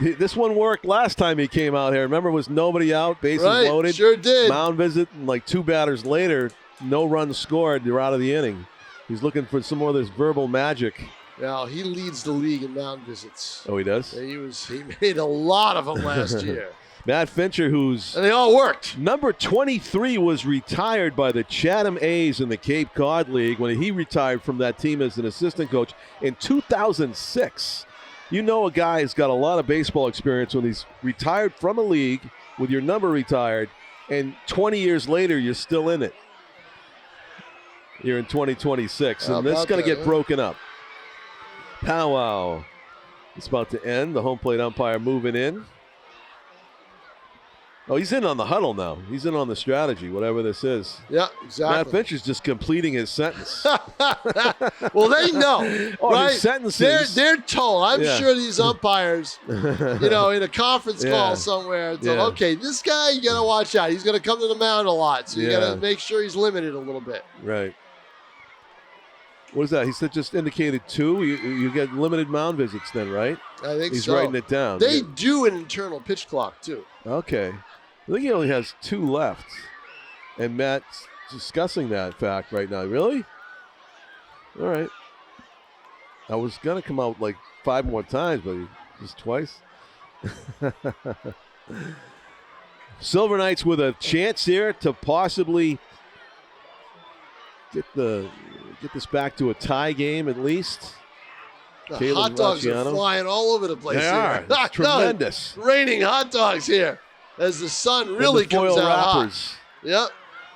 This one worked last time he came out here. Remember, it was nobody out, bases loaded. Sure did. Mound visit, and like 2 batters later, no runs scored. You're out of the inning. He's looking for some more of this verbal magic. Now, he leads the league in mound visits. Oh, he does? He made a lot of them last year. Matt Fincher, who's and they all worked. number 23, was retired by the Chatham A's in the Cape Cod League when he retired from that team as an assistant coach in 2006. You know a guy has got a lot of baseball experience when he's retired from a league with your number retired, and 20 years later, you're still in it. You're in 2026, and this is going to get broken up. Powwow. It's about to end. The home plate umpire moving in. Oh, he's in on the huddle now. He's in on the strategy, whatever this is. Yeah, exactly. Matt Fincher's just completing his sentence. Well, they know, right? His sentences. They're told. I'm sure these umpires, in a conference call somewhere, okay, this guy, you got to watch out. He's going to come to the mound a lot, so you got to make sure he's limited a little bit. Right. What is that? He said just indicated 2. You get limited mound visits then, right? I think He's so. writing it down. They do an internal pitch clock, too. Okay. I think he only has 2 left. And Matt's discussing that fact right now. Really? All right. I was going to come out like 5 more times, but just twice. Silver Knights with a chance here to possibly get this back to a tie game at least. The hot dogs are flying all over the place. They are. It's tremendous. Raining hot dogs here as the sun really comes out wrappers. Hot. Yep.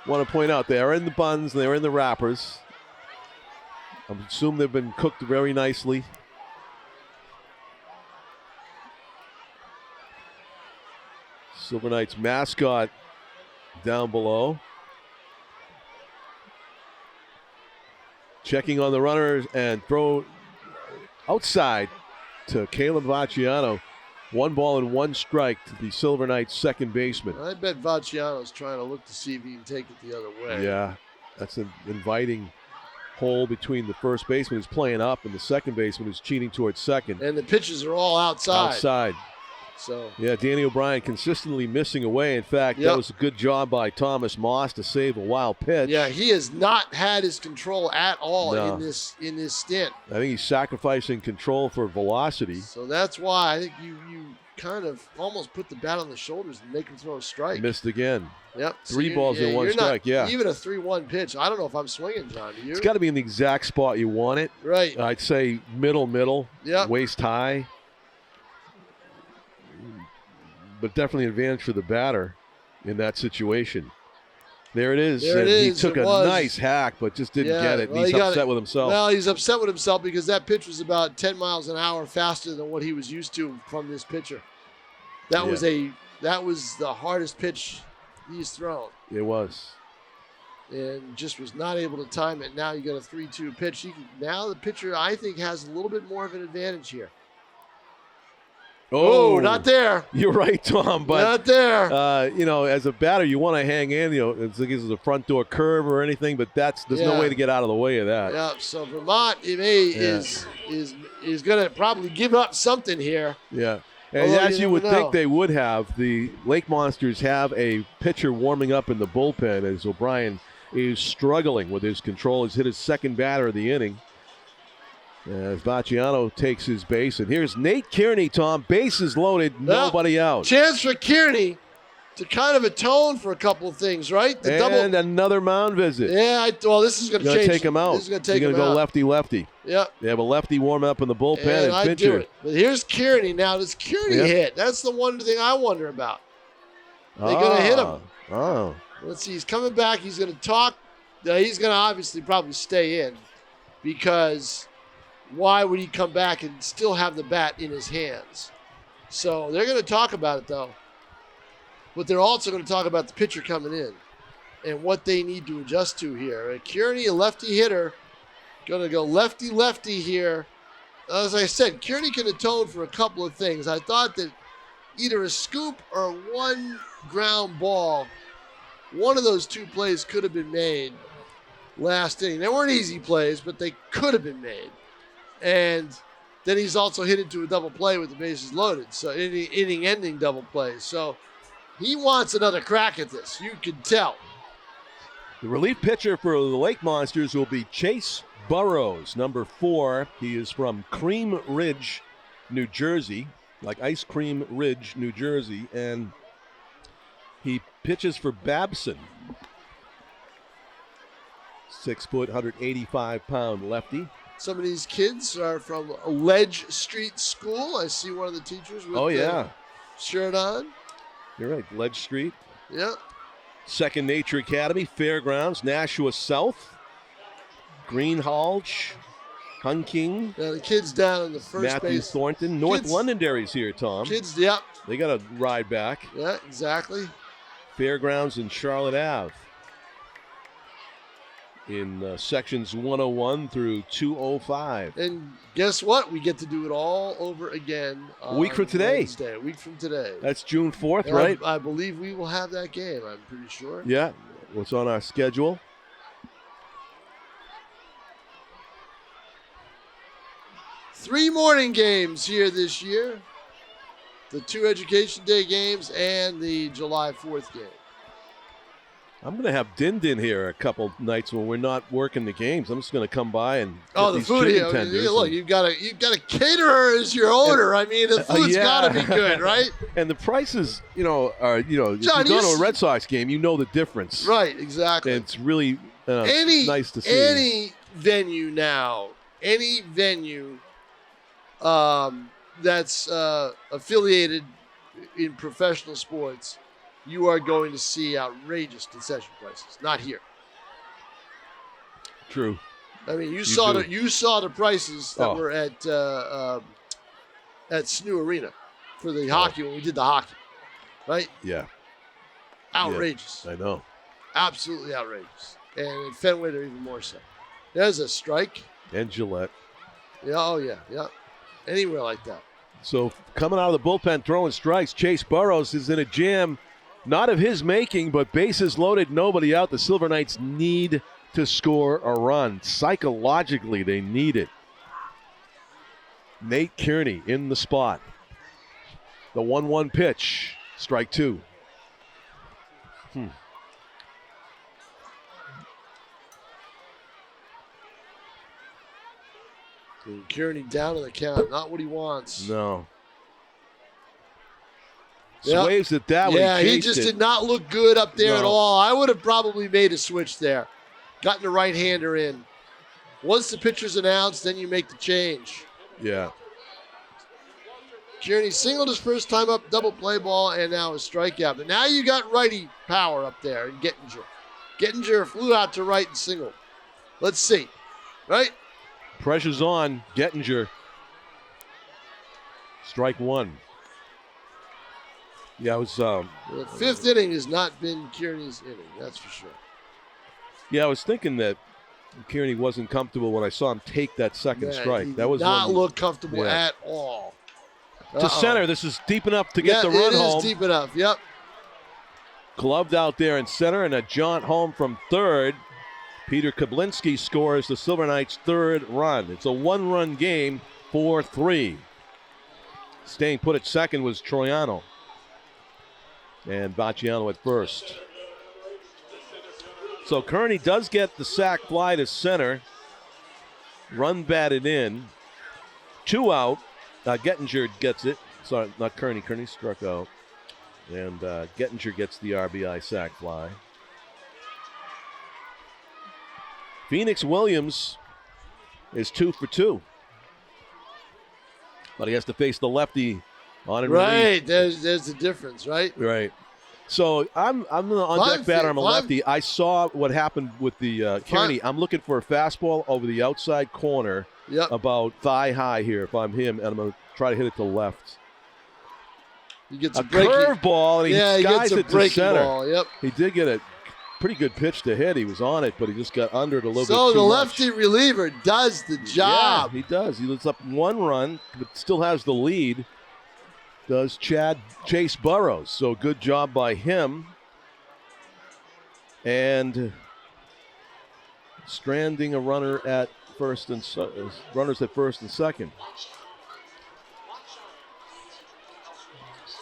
Want to point out they are in the buns, they are in the wrappers. I assume they've been cooked very nicely. Silver Knights mascot down below. Checking on the runners and throw outside to Caleb Vacciano. 1 ball and 1 strike to the Silver Knights second baseman. I bet Vacciano's trying to look to see if he can take it the other way. Yeah, that's an inviting hole between the first baseman who's playing up and the second baseman who's cheating towards second. And the pitches are all outside. Outside. So yeah, Danny O'Brien consistently missing away. In fact, that was a good job by Thomas Moss to save a wild pitch. Yeah, he has not had his control at all in this stint. I think he's sacrificing control for velocity. So that's why I think you kind of almost put the bat on the shoulders and make him throw a strike. Missed again. Yep. 3 balls and 1 strike, Even a 3-1 pitch. I don't know if I'm swinging, John. Do you? It's got to be in the exact spot you want it. Right. I'd say middle, yep. Waist high. But definitely an advantage for the batter in that situation. There it is. He took a nice hack, but just didn't get it. Well, he's upset with himself. Well, he's upset with himself because that pitch was about 10 miles an hour faster than what he was used to from this pitcher. That was the hardest pitch he's thrown. It was. And just was not able to time it. Now you got a 3-2 pitch. Now the pitcher, I think, has a little bit more of an advantage here. Oh, not there. You're right, Tom. But not there. As a batter, you want to hang in. It's like it's a front door curve or anything, but there's no way to get out of the way of that. Yeah. So Vermont is going to probably give up something here. Yeah. And as you would think they would have, the Lake Monsters have a pitcher warming up in the bullpen as O'Brien is struggling with his control. He's hit his second batter of the inning. As Vacciano takes his base. And here's Nate Kearney, Tom. Bases loaded, nobody out. Chance for Kearney to kind of atone for a couple of things, right? Another mound visit. Yeah, this is going to change. Take him out. This is going to take him out. You're going to go lefty-lefty. Yep. They have a lefty warm up in the bullpen and pitcher. do it. But here's Kearney. Now, does Kearney hit? That's the one thing I wonder about. They're going to hit him. Oh. Let's see. He's coming back. He's going to talk. He's going to obviously probably stay in because why would he come back and still have the bat in his hands? So they're going to talk about it, though. But they're also going to talk about the pitcher coming in and what they need to adjust to here. Kearney, a lefty hitter, going to go lefty-lefty here. As I said, Kearney can atone for a couple of things. I thought that either a scoop or one ground ball, one of those 2 plays could have been made last inning. They weren't easy plays, but they could have been made. And then he's also hit into a double play with the bases loaded. So inning-ending double play. So he wants another crack at this. You can tell. The relief pitcher for the Lake Monsters will be Chase Burrows, number 4. He is from Cream Ridge, New Jersey, like Ice Cream Ridge, New Jersey, and he pitches for Babson. 6 foot, 185-pound lefty. Some of these kids are from Ledge Street School. I see one of the teachers with the shirt on. You're right, Ledge Street. Yeah. Second Nature Academy, Fairgrounds, Nashua South, Greenhalgh, Hunking. Now the kids down in the first Matthew base. Thornton. North Londonderry's here, Tom. Kids, yeah. They got a ride back. Yeah, exactly. Fairgrounds in Charlotte Ave. In sections 101 through 205. And guess what? We get to do it all over again. A week from today. Wednesday, a week from today. That's June 4th, right? I believe we will have that game, I'm pretty sure. Yeah, what's on our schedule? Three morning games here this year. The 2 Education Day games and the July 4th game. I'm going to have Din Din here a couple nights when we're not working the games. I'm just going to come by and get the these food chicken here. tenders. Look, you've got a caterer as your owner. I mean, the food's got to be good, right? And the prices, are if John, you go to a Red Sox game, you know the difference. Right, exactly. And it's really nice to see. Any venue now, that's affiliated in professional sports, you are going to see outrageous concession prices. Not here. True. I mean, you saw the prices that were at SNU Arena for the hockey when we did the hockey, right? Yeah. Outrageous. Yeah, I know. Absolutely outrageous. And at Fenway, they're even more so. There's a strike. And Gillette. Yeah. Oh yeah. Yeah. Anywhere like that. So coming out of the bullpen throwing strikes, Chase Burrows is in a jam. Not of his making, but bases loaded, nobody out. The Silver Knights need to score a run. Psychologically, they need it. Nate Kearney in the spot. The 1-1 pitch. Strike 2. Kearney down in the count. Not what he wants. No. Swaves it that way. Yeah, he just did not look good up there at all. I would have probably made a switch there. Gotten the right-hander in. Once the pitcher's announced, then you make the change. Yeah. Kearney singled his first time up, double play ball, and now a strikeout. But now you got righty power up there in Gettinger. Gettinger flew out to right and singled. Let's see. Right? Pressure's on. Gettinger. Strike 1. Yeah, it was. The 5th inning has not been Kearney's inning, that's for sure. Yeah, I was thinking that Kearney wasn't comfortable when I saw him take that second strike. He that was did not look comfortable at all. To center, this is deep enough to get the run home. It is deep enough, yep. Gloved out there in center and a jaunt home from third. Peter Kablinski scores the Silver Knights' 3rd run. It's a 1-run game, 4-3. Staying put at second was Troiano. And Bacciano at first. So Kearney does get the sac fly to center. Run batted in. 2 out. Gettinger gets it. Sorry, not Kearney. Kearney struck out. And Gettinger gets the RBI sac fly. Phoenix Williams is 2 for 2. But he has to face the lefty on and right. There's the difference, right? Right. So I'm on deck batter. I'm a lefty. I saw what happened with the Kearney. I'm looking for a fastball over the outside corner, about thigh high here. If I'm him, and I'm going to try to hit it to left. He gets a curveball, and he skies it to center. Ball, yep. He did get a pretty good pitch to hit. He was on it, but he just got under it a little bit too much. So the lefty reliever does the job. Yeah, he does. He lets up 1 run, but still has the lead. Does Chase Burrows. So good job by him. And stranding a runner at first and runners at first and second.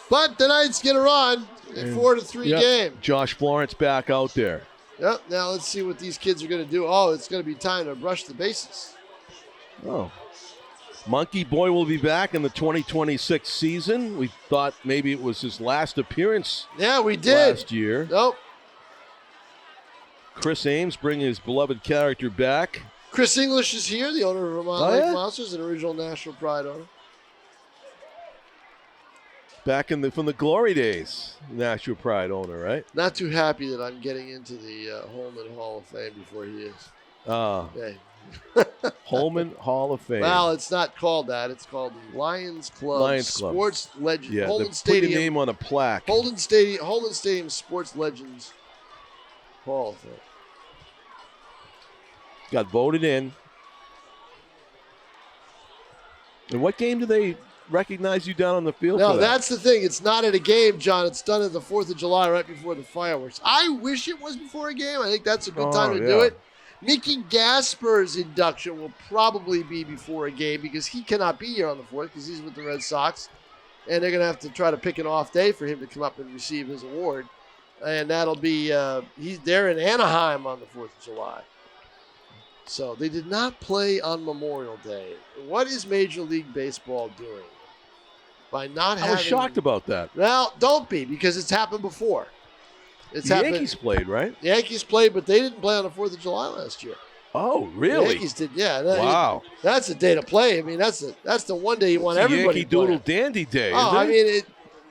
But the Knights get a run. A 4-3 game. Josh Florence back out there. Yep. Now let's see what these kids are going to do. Oh, it's going to be time to brush the bases. Oh. Monkey Boy will be back in the 2026 season. We thought maybe it was his last appearance. Yeah, we did. Last year. Nope. Chris Ames bringing his beloved character back. Chris English is here, the owner of Vermont Lake Monsters, an original National Pride owner. Back from the glory days, Nashua Pride owner, right? Not too happy that I'm getting into the Holman Hall of Fame before he is. Okay. Holman Hall of Fame. Well, it's not called that. It's called the Lions Club Sports Legends. Yeah, Holden put Stadium. your name on a plaque. Holden Stadium Sports Legends Hall of Fame. Got voted in. And what game do they recognize you down on the field? No, for that's the thing. It's not at a game, John. It's done at the 4th of July right before the fireworks. I wish it was before a game. I think that's a good time to do it. Mickey Gasper's induction will probably be before a game because he cannot be here on the 4th because he's with the Red Sox. And they're going to have to try to pick an off day for him to come up and receive his award. And that'll be, they're in Anaheim on the 4th of July. So they did not play on Memorial Day. What is Major League Baseball doing by not having? I was shocked about that. Well, don't be, because it's happened before. The Yankees played, right? The Yankees played, but they didn't play on the 4th of July last year. Oh, really? The Yankees did, yeah. Wow. That's a day to play. I mean, that's the one day you want everybody Yankee to play. Doodle Dandy Day, I mean,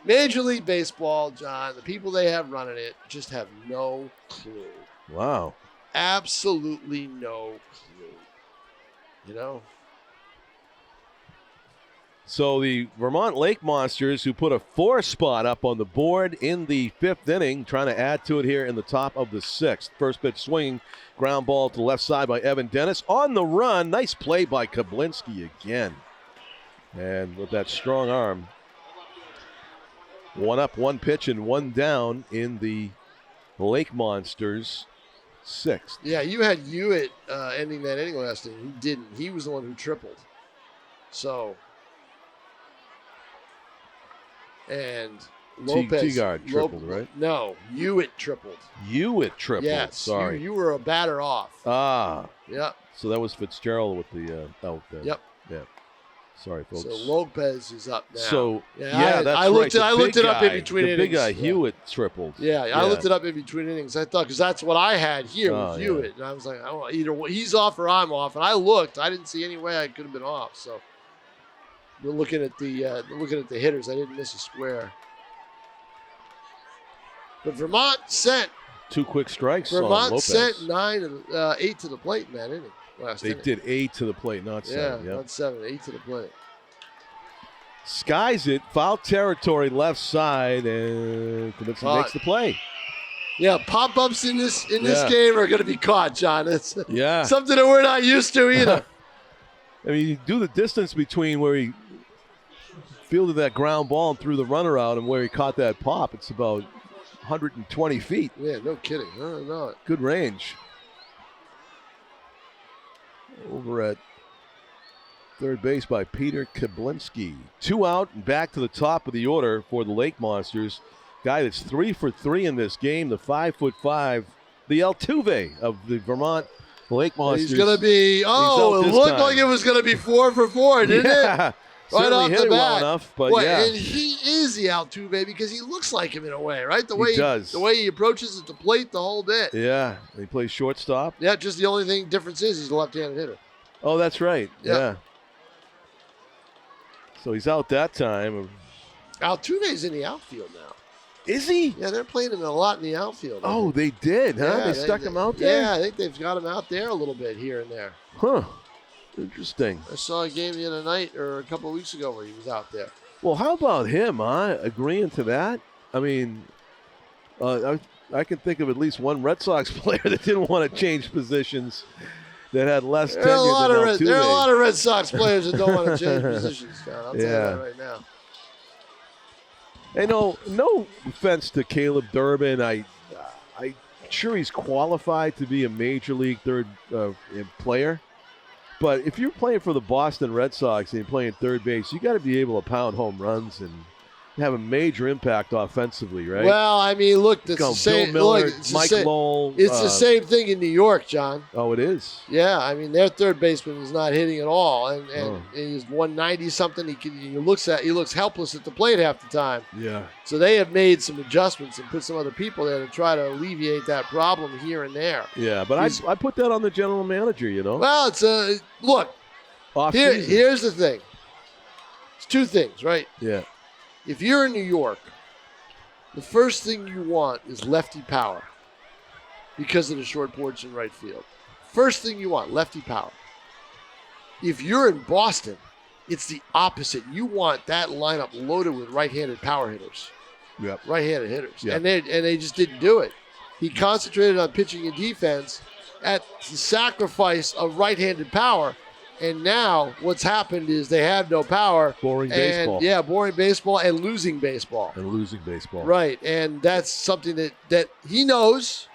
Major League Baseball, John, the people they have running it just have no clue. Wow. Absolutely no clue. You know? So the Vermont Lake Monsters, who put a 4 spot up on the board in the 5th inning, trying to add to it here in the top of the 6th. First pitch swinging, ground ball to the left side by Evan Dennis. On the run, nice play by Kablinski again. And with that strong arm, 1 up, 1 pitch, and 1 down in the Lake Monsters' 6th. Yeah, you had Hewitt ending that inning last inning. He didn't. He was the one who tripled. So, and Lopez. Teagard tripled, right? No, Hewitt tripled. Hewitt tripled. Yes, sorry. You were a batter off. Ah. Yep. So that was Fitzgerald with the out there. Yep. Yeah. Sorry, folks. So Lopez is up now. So that's right. I looked it up in between innings. The big guy, Hewitt, tripled. Yeah, I looked it up in between innings. I thought, because that's what I had here with Hewitt, and I was like, I don't know, either he's off or I'm off. And I looked, I didn't see any way I could have been off. So we're looking at the hitters. I didn't miss a square. But Vermont sent 2 quick strikes. Vermont on Lopez. sent 8 to the plate in that inning. They did 8 to the plate, not 7. Yeah, not 7, 8 to the plate. Skies it, foul territory, left side, and Kaminsky makes the play. Yeah, pop-ups in this game are going to be caught, John. It's something that we're not used to either. I mean, you do the distance between where he fielded that ground ball and threw the runner out and where he caught that pop. It's about 120 feet. Yeah, no kidding. No. Good range. Over at third base by Peter Kablinski. 2 out and back to the top of the order for the Lake Monsters. Guy that's 3 for 3 in this game, the 5'5", the Altuve of the Vermont Lake Monsters. He's going to be, it looked like it was going to be 4 for 4, didn't it? Right off the bat. Well enough, but and he is the Altuve because he looks like him in a way, right? He does. The way he approaches at the plate, the whole bit. Yeah, he plays shortstop. Yeah, just the only difference is he's a left-handed hitter. Oh, that's right. Yeah. So he's out that time. Altuve's in the outfield now. Is he? Yeah, they're playing him a lot in the outfield. Oh, they did, huh? Yeah, they stuck him out there? Yeah, I think they've got him out there a little bit here and there. Huh. Interesting. I saw a game the other night or a couple of weeks ago where he was out there. Well, how about him, huh? Agreeing to that? I mean, I can think of at least one Red Sox player that didn't want to change positions that had less tenure than Altuve. There are a lot of Red Sox players that don't want to change positions, John. I'll tell you that right now. Hey, no offense to Caleb Durbin. I'm sure he's qualified to be a major league third player. But if you're playing for the Boston Red Sox and you're playing third base, you got to be able to pound home runs and have a major impact offensively, right? Well, I mean, look, it's the same. Bill Miller, Look, Mike Lowell. It's the same thing in New York, John. Oh, it is? Yeah, I mean, their third baseman is not hitting at all, and he's 190 something. He looks helpless at the plate half the time. Yeah. So they have made some adjustments and put some other people there to try to alleviate that problem here and there. Yeah, but I put that on the general manager, you know. Well, it's look. Here's the thing. It's two things, right? Yeah. If you're in New York, the first thing you want is lefty power because of the short porch in right field. First thing you want, lefty power. If you're in Boston, it's the opposite. You want that lineup loaded with right-handed power hitters. Yep. Right-handed hitters. Yep. And they just didn't do it. He concentrated on pitching and defense at the sacrifice of right-handed power. And now what's happened is they have no power. Boring baseball. Yeah, boring baseball and losing baseball. Right, and that's something that he knows.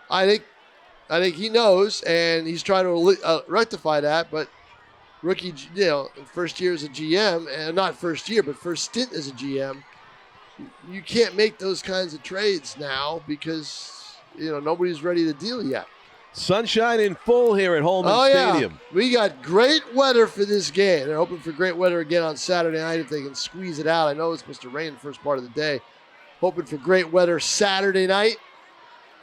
I think he knows, and he's trying to rectify that. But rookie, first year as a GM, and not first year, but first stint as a GM, you can't make those kinds of trades now because nobody's ready to deal yet. Sunshine in full here at Holman Stadium. Yeah. We got great weather for this game. They're hoping for great weather again on Saturday night if they can squeeze it out. I know it's supposed to rain the first part of the day. Hoping for great weather Saturday night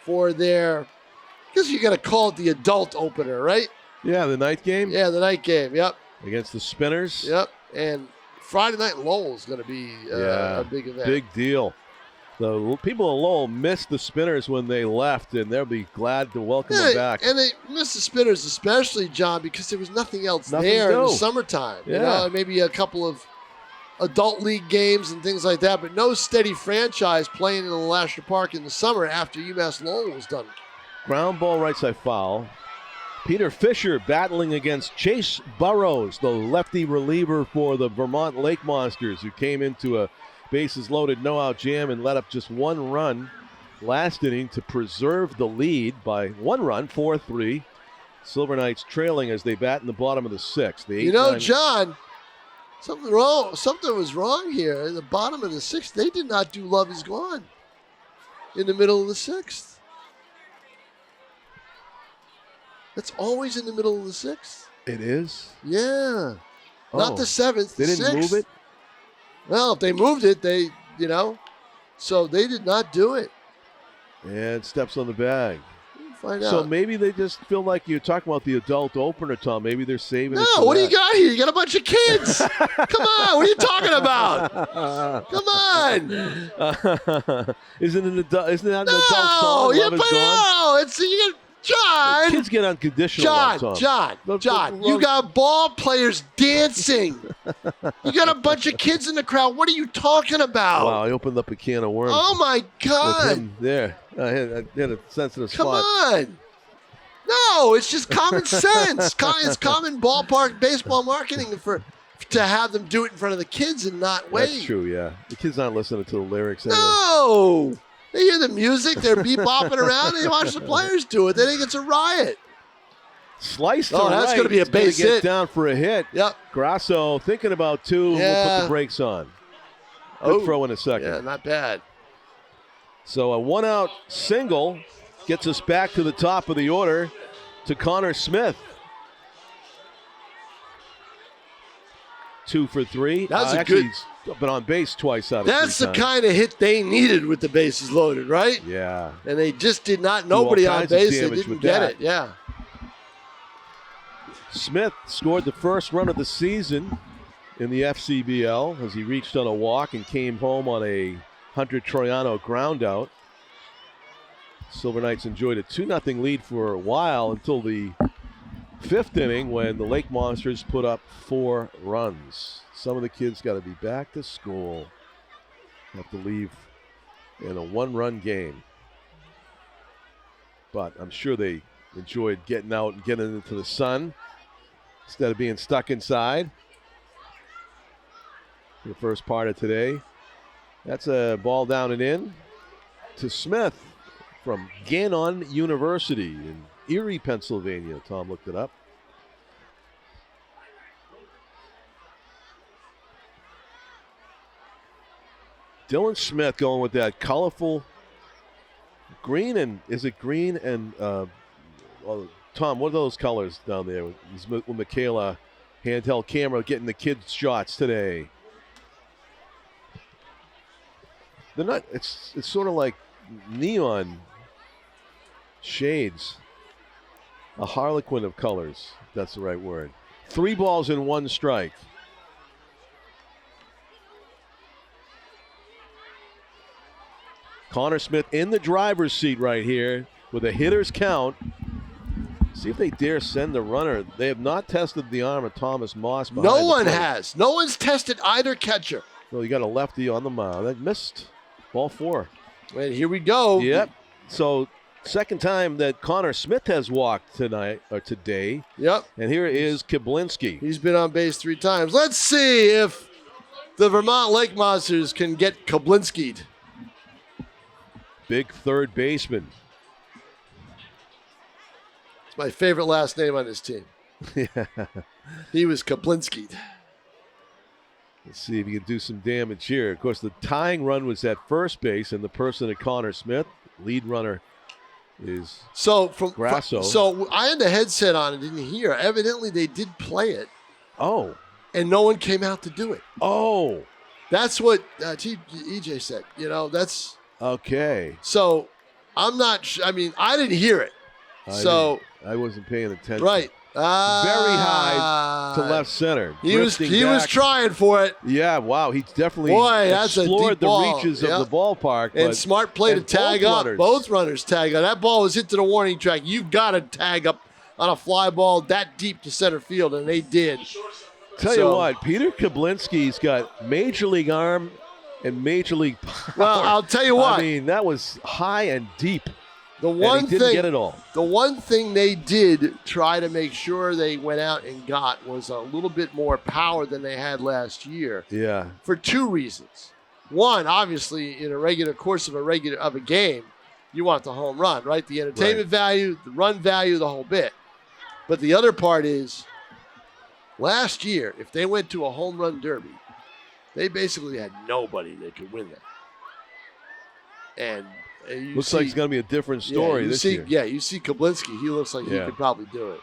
for their, I guess you got to call it the adult opener, right? Yeah, the night game? Yeah, the night game, yep. Against the Spinners? Yep, and Friday night Lowell is going to be a big event. Big deal. The people in Lowell missed the Spinners when they left, and they'll be glad to welcome them back. And they missed the Spinners especially, John, because there was nothing else there in the summertime. Yeah. Maybe a couple of adult league games and things like that, but no steady franchise playing in the Nashua Park in the summer after UMass Lowell was done. Ground ball, right side foul. Peter Fisher battling against Chase Burrows, the lefty reliever for the Vermont Lake Monsters, who came into a bases loaded, no-out jam and let up just one run last inning to preserve the lead by one run, 4-3. Silver Knights trailing as they bat in the bottom of the sixth. John, something was wrong here. In the bottom of the sixth, they did not do Love Is Gone in the middle of the sixth. That's always in the middle of the sixth. It is? Yeah. Not the seventh, They didn't move it? Well, if they moved it, so they did not do it. And steps on the bag. We'll find out. So maybe they just feel like you're talking about the adult opener, Tom. Maybe they're saving it. No, what do you got here? You got a bunch of kids. Come on, what are you talking about? Come on. Isn't that an adult song? No, it's John. Kids get unconditional. John, you got ball players dancing. You got a bunch of kids in the crowd. What are you talking about? Wow, I opened up a can of worms. Oh, my God. With him there. I had a sensitive spot. Come on. No, it's just common sense. It's common ballpark baseball marketing to have them do it in front of the kids and not wait. That's true, yeah. The kids aren't listening to the lyrics anyway. No. They hear the music, they're bopping around, and they watch the players do it. They think it's a riot. Slice to that's right. going to be a base hit. hit. Down for a hit. Yep. Grasso thinking about two. Yeah. We'll put the brakes on. Good throw in a second. Yeah, not bad. So a one-out single gets us back to the top of the order to Connor Smith. 2 for 3. That's He's been on base twice out of That's three the times. kind of hit they needed with the bases loaded, right? Yeah. And they just did not. Nobody on base. They didn't get it. Yeah. Smith scored the first run of the season in the FCBL as he reached on a walk and came home on a Hunter Troiano ground out. Silver Knights enjoyed a 2-0 lead for a while until the fifth inning when the Lake Monsters put up 4 runs. Some of the kids got to be back to school. Have to leave in a 1-run game. But I'm sure they enjoyed getting out and getting into the sun instead of being stuck inside for the first part of today. That's a ball down and in to Smith from Gannon University in Erie, Pennsylvania. Tom looked it up. Dylan Smith going with that colorful green and is it green and Tom, what are those colors down there with Michaela handheld camera getting the kids shots today? They're not. It's sort of like neon shades, a harlequin of colors. If that's the right word. 3 balls and 1 strike. Connor Smith in the driver's seat right here with a hitter's count. See if they dare send the runner. They have not tested the arm of Thomas Moss. No one has. No one's tested either catcher. Well, you got a lefty on the mound. That missed. Ball 4. And here we go. Yep. So second time that Connor Smith has walked today. Yep. And here is Kablinski. He's been on base 3 times. Let's see if the Vermont Lake Monsters can get Kablinski'd. Big third baseman. It's my favorite last name on this team. He was Kablinski'd. Let's see if he can do some damage here. Of course, the tying run was at first base, and the person at Connor Smith, lead runner, is Grasso. So I had the headset on and didn't hear. Evidently, they did play it. Oh. And no one came out to do it. Oh. That's what EJ said. That's... Okay. So I'm not I mean, I didn't hear it. I wasn't paying attention. Right. Very high to left center. He was trying for it. Yeah, wow. He definitely that's explored the ball. reaches of the ballpark. And smart play to tag up. Both runners tag up. That ball was hit to the warning track. You've got to tag up on a fly ball that deep to center field, and they did. Tell you what, Peter Kablinski's got major league arm and major league power. Well, I'll tell you what. I mean, that was high and deep. The one thing, didn't get it all. The one thing they did try to make sure they went out and got was a little bit more power than they had last year. Yeah. For 2 reasons. One, obviously, in a regular course of a game, you want the home run, right? The entertainment value, the run value, the whole bit. But the other part is, last year, if they went to a home run derby, they basically had nobody that could win that. And looks like it's going to be a different story this year. Yeah, you see Kablinski. He looks like he could probably do it.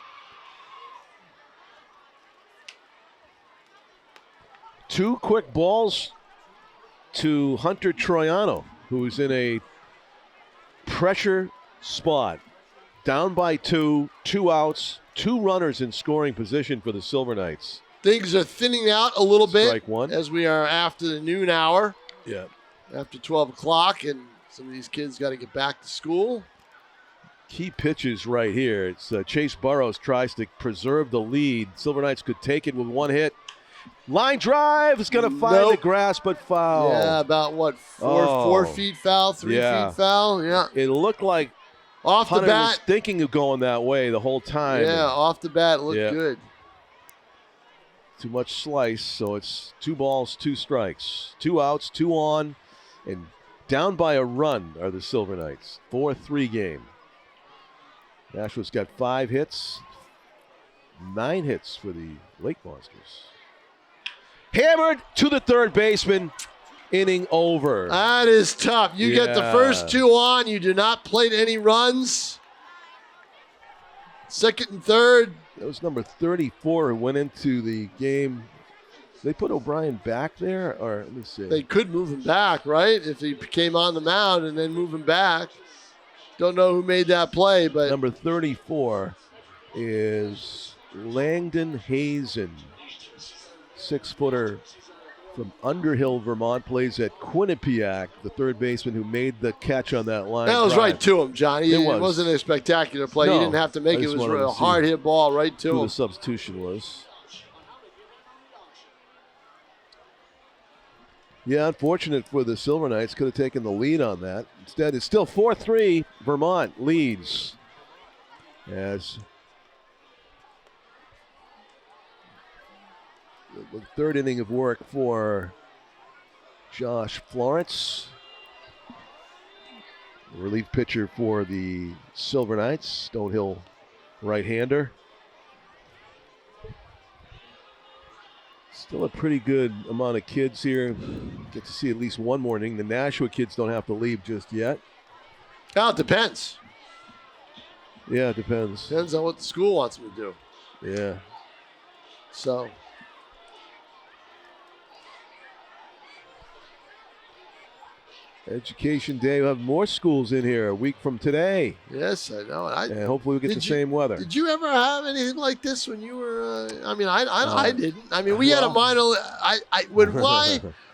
2 quick balls to Hunter Troiano, who's in a pressure spot. Down by 2, 2 outs, 2 runners in scoring position for the Silver Knights. Things are thinning out a little bit. Strike 1. As we are after the noon hour. Yeah. After 12 o'clock, and some of these kids got to get back to school. Key pitches right here. It's Chase Burrows tries to preserve the lead. Silver Knights could take it with 1 hit. Line drive is going to find the grass, but foul. Yeah, about what, 4 feet foul, 3 feet foul? Yeah. It looked like off Hunter the bat was thinking of going that way the whole time. Yeah, off the bat it looked good. Too much slice, so it's 2 balls, 2 strikes. 2 outs, 2 on, and down by a run are the Silver Knights. 4-3 game. Nashua's got 5 hits, 9 hits for the Lake Monsters. Hammered to the third baseman. Inning over. That is tough. You get the first 2 on. You do not plate any runs. Second and third. That was number 34 who went into the game. They put O'Brien back there, or let me see. They could move him back, right? If he came on the mound and then move him back. Don't know who made that play, but number 34 is Langdon Hazen, 6-footer from Underhill, Vermont, plays at Quinnipiac, the third baseman who made the catch on that line. That was right to him, Johnny. It wasn't a spectacular play. He didn't have to make it. It was a hard hit ball right to him. Who the substitution was. Yeah, unfortunate for the Silver Knights. Could have taken the lead on that. Instead, it's still 4-3. Vermont leads as the third inning of work for Josh Florence. Relief pitcher for the Silver Knights, Stonehill right-hander. Still a pretty good amount of kids here. Get to see at least one more inning. The Nashua kids don't have to leave just yet. Oh, it depends. Yeah, it depends. Depends on what the school wants them to do. Yeah. So. Education Day. We'll have more schools in here a week from today. Yes, I know. And hopefully we get the same weather. Did you ever have anything like this when you were? I didn't. I mean, we had a minor.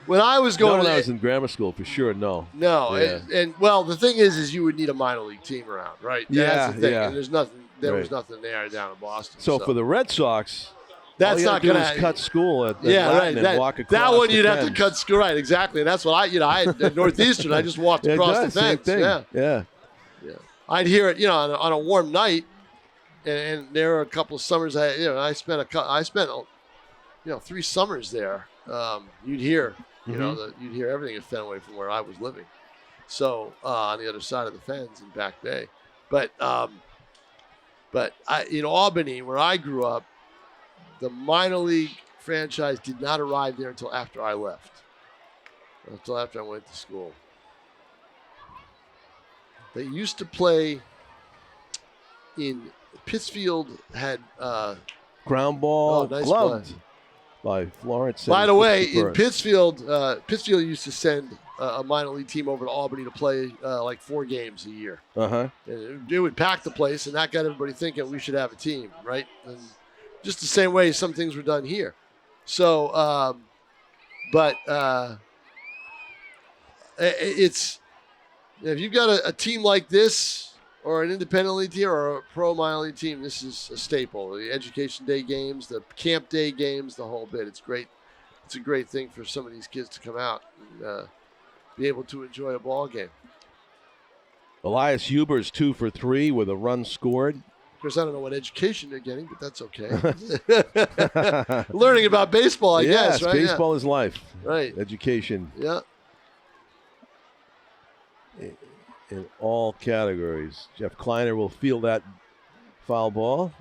When I was going. When I was in grammar school, for sure. No. No, Yeah. and well, the thing is you would need a minor league team around, right? Yeah, That's the thing. yeah. And there's nothing. There Right. was nothing there down in Boston. So for the Red Sox, that's all you not going going to cut school at yeah, Latin right. and walk across that one the you'd have to fence. cut school, right? Exactly. And that's what I at Northeastern. I just walked Yeah, it across does, the same fence. thing. Yeah. I'd hear it, on a warm night, and there were a couple of summers. I spent 3 summers there. You'd hear, you'd hear everything at Fenway from where I was living. So on the other side of the fence in Back Bay, but in Albany, where I grew up, the minor league franchise did not arrive there until after I left. Until after I went to school. They used to play in Pittsfield, had ground ball nice gloved by Florence. By the way, in Pittsfield used to send a minor league team over to Albany to play like 4 games a year. Uh-huh. And it would pack the place, and that got everybody thinking we should have a team, right? And just the same way some things were done here. So, it's if you've got a team like this, or an independent league team, or a pro minor league team, this is a staple. The Education Day games, the Camp Day games, the whole bit. It's great. It's a great thing for some of these kids to come out and be able to enjoy a ball game. Elias Huber's 2 for 3 with a run scored. Of course, I don't know what education they're getting, but that's okay. Learning about baseball, I guess, right? Baseball is life. Right. Education. Yeah. In all categories. Jeff Kleiner will field that foul ball.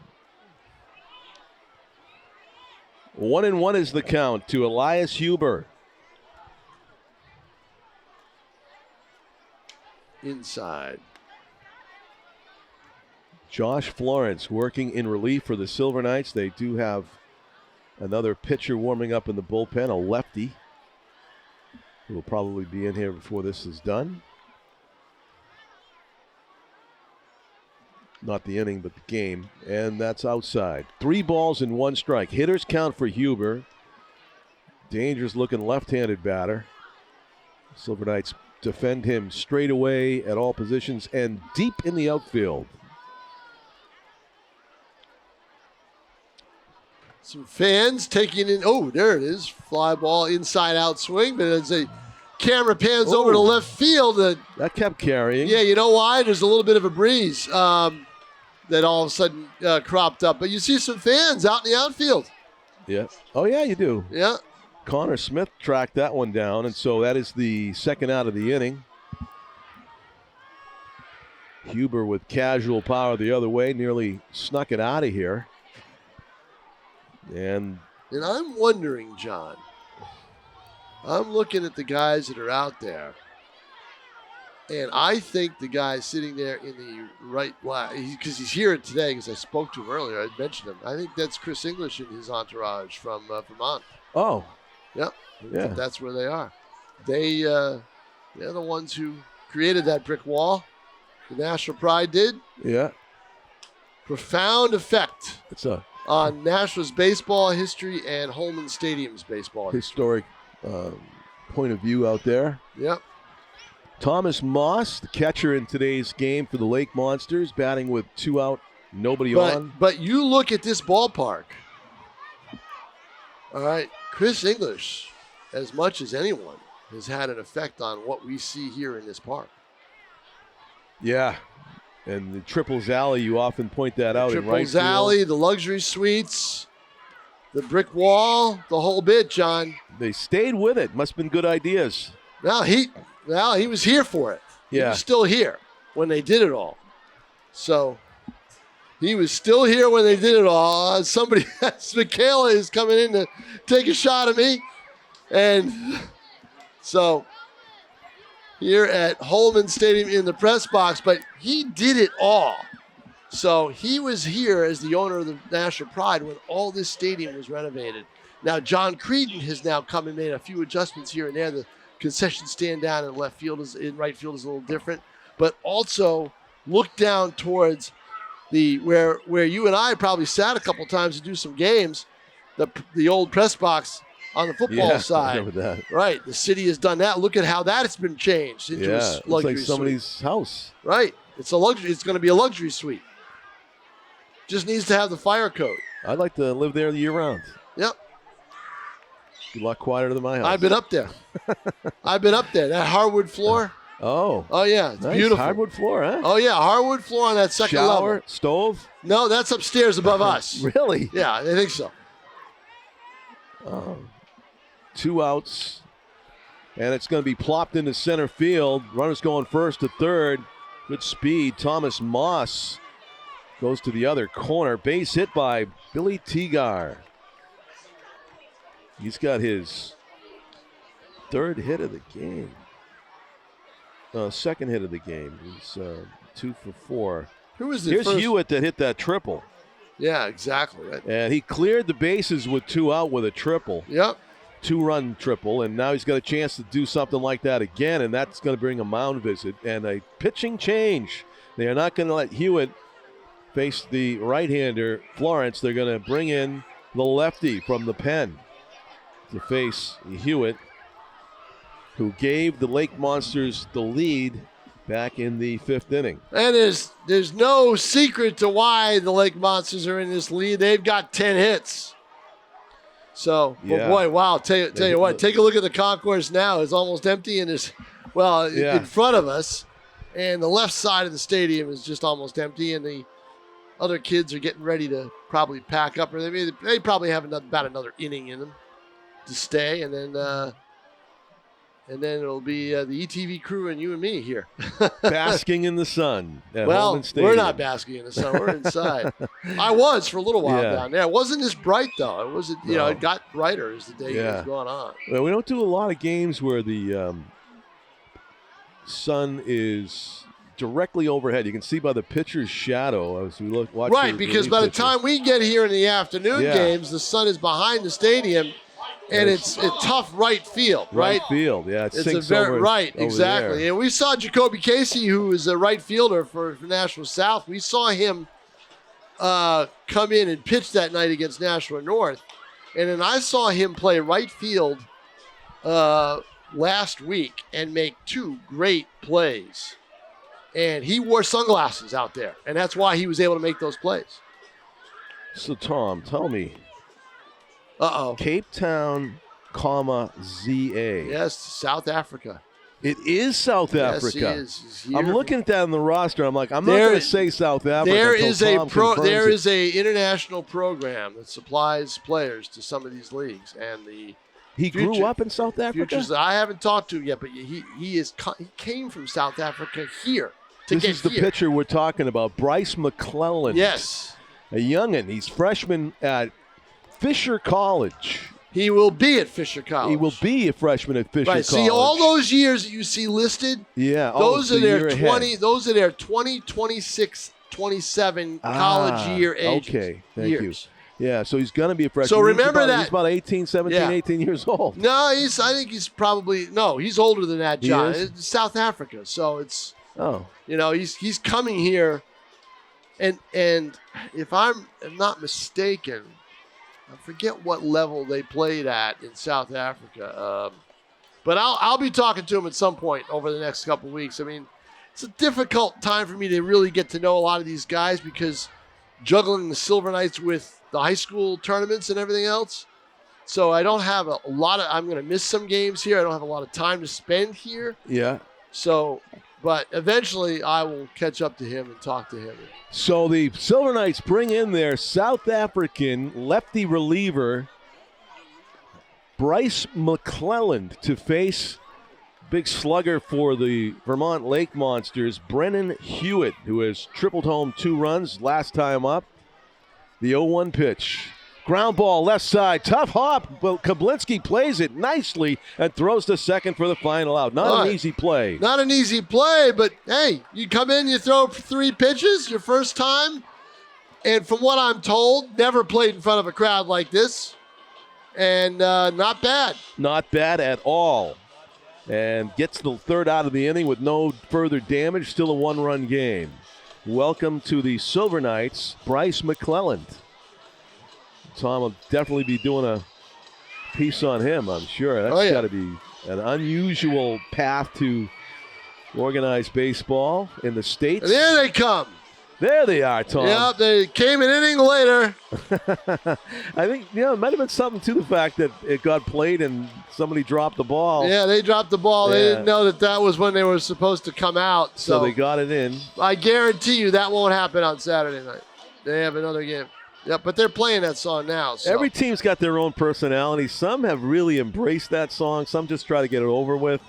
1-1 is the count to Elias Huber. Inside. Josh Florence working in relief for the Silver Knights. They do have another pitcher warming up in the bullpen, a lefty, who will probably be in here before this is done. Not the inning, but the game. And that's outside. 3 balls and 1 strike. Hitters count for Huber. Dangerous looking left-handed batter. Silver Knights defend him straight away at all positions and deep in the outfield. Some fans taking in. Oh, there it is. Fly ball, inside out swing. But as a camera pans over to left field. That kept carrying. Yeah, you know why? There's a little bit of a breeze that all of a sudden cropped up. But you see some fans out in the outfield. Yeah. Oh, yeah, you do. Yeah. Connor Smith tracked that one down, and so that is the second out of the inning. Huber with casual power the other way, nearly snuck it out of here. And I'm wondering, John, I'm looking at the guys that are out there, and I think the guy sitting there in the right black, because he's here today, because I spoke to him earlier, I mentioned him. I think that's Chris English and his entourage from Vermont. Oh. Yep. Yeah. That's where they are. They're the ones who created that brick wall. The National Pride did. Yeah. Profound effect. It's a on Nashua's baseball history and Holman Stadium's baseball historic point of view out there. Yep. Thomas Moss, the catcher in today's game for the Lake Monsters, batting with 2 out, nobody on. But you look at this ballpark. All right, Chris English, as much as anyone, has had an effect on what we see here in this park. Yeah. And the Triples Alley, you often point that out in right field. Triples Alley, the luxury suites, the brick wall, the whole bit, John. They stayed with it. Must have been good ideas. He was here for it. Yeah. He was still here when they did it all. So, He was still here when they did it all. Somebody, Michaela, is coming in to take a shot at me. And so here at Holman Stadium in the press box, but he did it all. So he was here as the owner of the Nashua Pride when all this stadium was renovated. Now, John Creedon has now come and made a few adjustments here and there. The concession stand down in right field is a little different. But also look down towards where you and I probably sat a couple times to do some games, the old press box on the football side. I remember that. Right. The city has done that. Luck at how that's been changed into a luxury it's like somebody's house. Right. It's a luxury. It's going to be a luxury suite. Just needs to have the fire code. I'd like to live there year round. Yep. Be a lot quieter than my house. I've been up there. That hardwood floor. Oh, yeah. It's nice. beautiful. Hardwood floor, huh? Oh, yeah. Hardwood floor on that second Shower, level. stove? No, that's upstairs above us. Really? Yeah, I think so. 2 outs. And it's going to be plopped into center field. Runners going first to third. Good speed. Thomas Moss goes to the other corner. Base hit by Billy Tegar. He's got his third hit of the game. Second hit of the game. He's 2 for 4. Who was the Here's first? Hewitt that hit that triple. Yeah, exactly. And he cleared the bases with 2 out with a triple. Yep. 2-run triple, and now he's got a chance to do something like that again, and that's going to bring a mound visit and a pitching change. They are not going to let Hewitt face the right-hander, Florence. They're going to bring in the lefty from the pen to face Hewitt, who gave the Lake Monsters the lead back in the 5th inning. And there's no secret to why the Lake Monsters are in this lead. They've got 10 hits. So, boy, wow. Tell you what, take a look at the concourse now. It's almost empty and in front of us. And the left side of the stadium is just almost empty. And the other kids are getting ready to probably pack up. Or they probably have about another inning in them to stay. And then it'll be the ETV crew and you and me here. Basking in the sun at well, Holman Stadium. We're not basking in the sun. We're inside. I was for a little while down there. It wasn't as bright, though. It wasn't, it got brighter as the day was going on. Well, we don't do a lot of games where the sun is directly overhead. You can see by the pitcher's shadow as we watch. Right, because by the time we get here in the afternoon games, the sun is behind the stadium. And it's a tough right field, right? Right field, yeah. It's a very exactly. There. And we saw Jacoby Casey, who is a right fielder for Nashua South. We saw him come in and pitch that night against Nashua North, and then I saw him play right field last week and make 2 great plays. And he wore sunglasses out there, and that's why he was able to make those plays. So, Tom, tell me. Cape Town, ZA. Yes, South Africa. It is South Africa. Yes, he is. I'm looking at that on the roster. I'm like, I'm not going to say South Africa. There is a international program that supplies players to some of these leagues, and he grew up in South Africa. I haven't talked to yet, but he came from South Africa here to this get is the here. pitcher we're talking about, Bryce McClellan. Yes, a youngin'. He's freshman at Fisher College. He will be at Fisher College. He will be a freshman at Fisher College. See, all those years that you see listed, those are their 20, those are their 20, 26, 27 college year age. Okay, thank years. you. Yeah, so he's going to be a freshman. So remember he's about 18 years old. No, I think he's probably, he's older than that, John. It's South Africa, so it's, he's coming here, and if I'm not mistaken, I forget what level they played at in South Africa. But I'll be talking to him at some point over the next couple of weeks. I mean, it's a difficult time for me to really get to know a lot of these guys because juggling the Silver Knights with the high school tournaments and everything else. So I don't have a lot of – I'm going to miss some games here. I don't have a lot of time to spend here. Yeah. So – but eventually I will catch up to him and talk to him. So the Silver Knights bring in their South African lefty reliever, Bryce McClellan, to face Big slugger for the Vermont Lake Monsters, Brennan Hewitt, who has tripled home 2 runs last time up. The 0-1 pitch. Ground ball, left side, tough hop, but Kablinski plays it nicely and throws to second for the final out. Not an easy play. Not an easy play, but hey, you come in, you throw 3 pitches, your first time, and from what I'm told, never played in front of a crowd like this, and not bad. Not bad at all. And gets the 3rd out of the inning with no further damage, still a 1-run game. Welcome to the Silver Knights, Bryce McClelland. Tom will definitely be doing a piece on him, I'm sure. That's got to be an unusual path to organized baseball in the States. And there they come. There they are, Tom. Yeah, they came an inning later. I think, it might have been something to the fact that it got played and somebody dropped the ball. Yeah, they dropped the ball. They didn't know that was when they were supposed to come out. So they got it in. I guarantee you that won't happen on Saturday night. They have another game. Yeah, but they're playing that song now. So. Every team's got their own personality. Some have really embraced that song. Some just try to get it over with.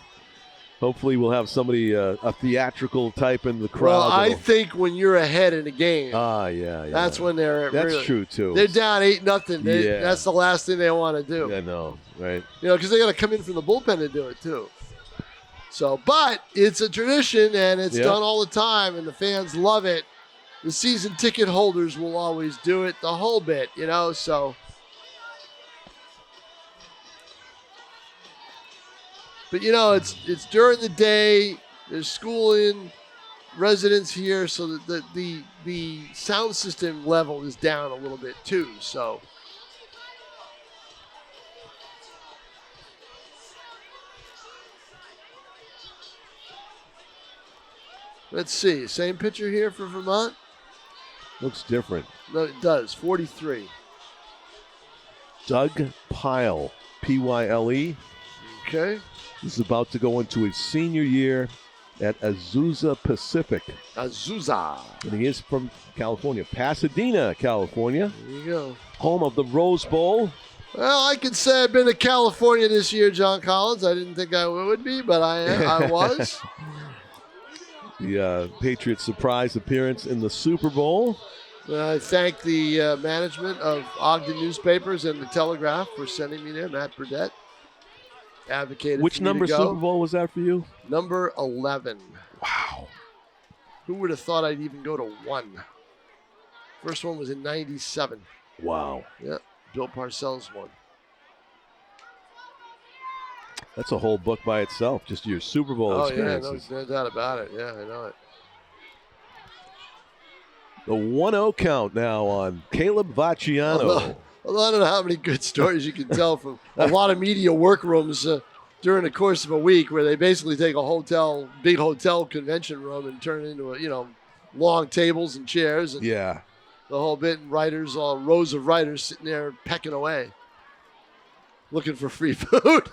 Hopefully we'll have somebody, a theatrical type in the crowd. Well, I think when you're ahead in the game. Yeah. That's when they're That's really, true, too. They're down 8-0. That's the last thing they want to do. I know, right? Because they got to come in from the bullpen to do it, too. So, but it's a tradition, and it's done all the time, and the fans love it. The season ticket holders will always do it the whole bit, so. But, it's during the day. There's schooling, residents here, so that the sound system level is down a little bit, too, so. Let's see. Same pitcher here for Vermont? Looks different. No, it does. 43. Doug Pyle, Pyle. Okay. He's about to go into his senior year at Azusa Pacific. Azusa. And he is from California, Pasadena, California. There you go. Home of the Rose Bowl. Well, I could say I've been to California this year, John Collins. I didn't think I would be, but I was. The Patriots' surprise appearance in the Super Bowl. I thank the management of Ogden Newspapers and the Telegraph for sending me there. Matt Burdett advocated. Which number Super Bowl was that for you? Number 11. Wow. Who would have thought I'd even go to 1? First one was in 97. Wow. Yeah, Bill Parcells won. That's a whole book by itself, just your Super Bowl experiences. Yeah, no doubt about it. Yeah, I know it. The 1-0 count now on Caleb Vacciano. Although I don't know how many good stories you can tell from a lot of media workrooms during the course of a week where they basically take a big hotel convention room and turn it into long tables and chairs and the whole bit, and rows of writers sitting there pecking away. Looking for free food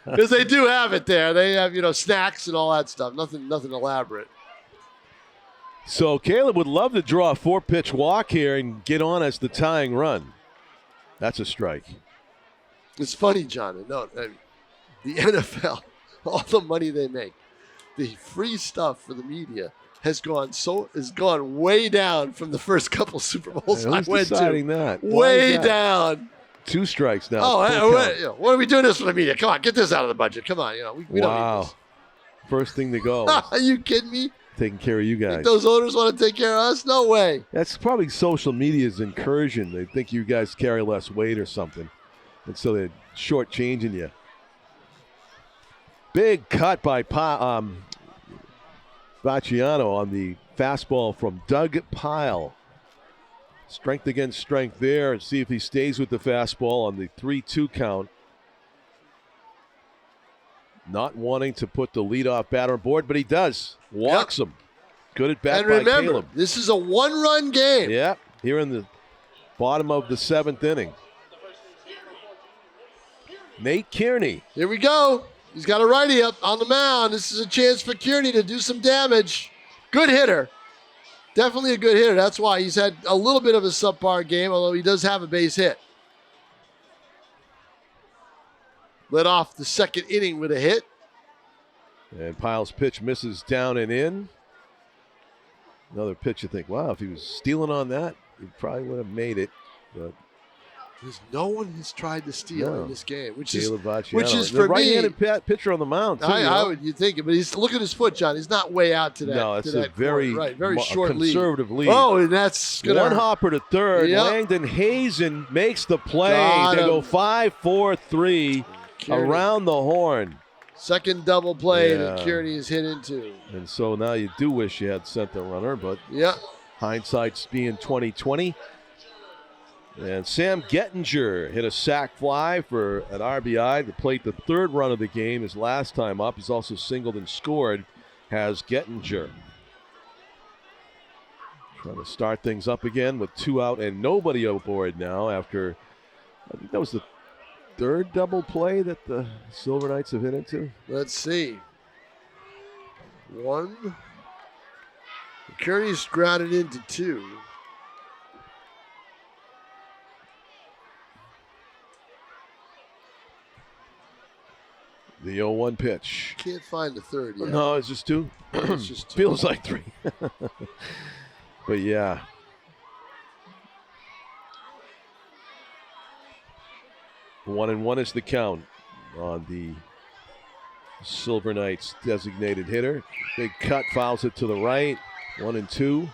because they do have it there. They have snacks and all that stuff. Nothing elaborate. So Caleb would love to draw a 4-pitch walk here and get on as the tying run. That's a strike. It's funny, John. No, the NFL, all the money they make, the free stuff for the media has gone way down from the first couple Super Bowls I went to. That? Way down. 2 strikes now. What are we doing this for the media? Come on, get this out of the budget. Come on, we don't need this. First thing to go. Are you kidding me? Taking care of you guys. Think those owners want to take care of us? No way. That's probably social media's incursion. They think you guys carry less weight or something, and so they're shortchanging you. Big cut by Vacciano on the fastball from Doug Pyle. Strength against strength there, and see if he stays with the fastball on the 3-2 count. Not wanting to put the leadoff batter on board, but he does. Walks him. Good at bat by remember, Caleb. This is a 1-run game. Yeah, here in the bottom of the 7th inning. Nate Kearney. Here we go. He's got a righty up on the mound. This is a chance for Kearney to do some damage. Good hitter. Definitely a good hitter. That's why he's had a little bit of a subpar game, although he does have a base hit. Led off the 2nd inning with a hit. And Pyle's pitch misses down and in. Another pitch, you think, wow, if he was stealing on that, he probably would have made it. But no one has tried to steal in this game, which is the for right-handed pitcher on the mound. Too, I would think it, but look at his foot, John. He's not way out to that. No, it's a very short conservative lead. Oh, and that's gonna one hopper to third. Yep. Langdon Hazen makes the play. Got they him. go 5-4-3 around the horn. Second double play that Kearney is hit into. And so now you do wish you had sent the runner, but hindsight's being 20/20. And Sam Gettinger hit a sac fly for an RBI to plate the third run of the game his last time up. He's also singled and scored, has Gettinger. Trying to start things up again with 2 out and nobody aboard now after, I think that was the third double play that the Silver Knights have hit into. Let's see. 1. Kearney's grounded into 2. The 0-1 pitch. Can't find the third yet. No, it's just 2. It's just 2. Feels like 3. But yeah. One and one is the count on the Silver Knights designated hitter. Big cut, fouls it to the right. 1-2.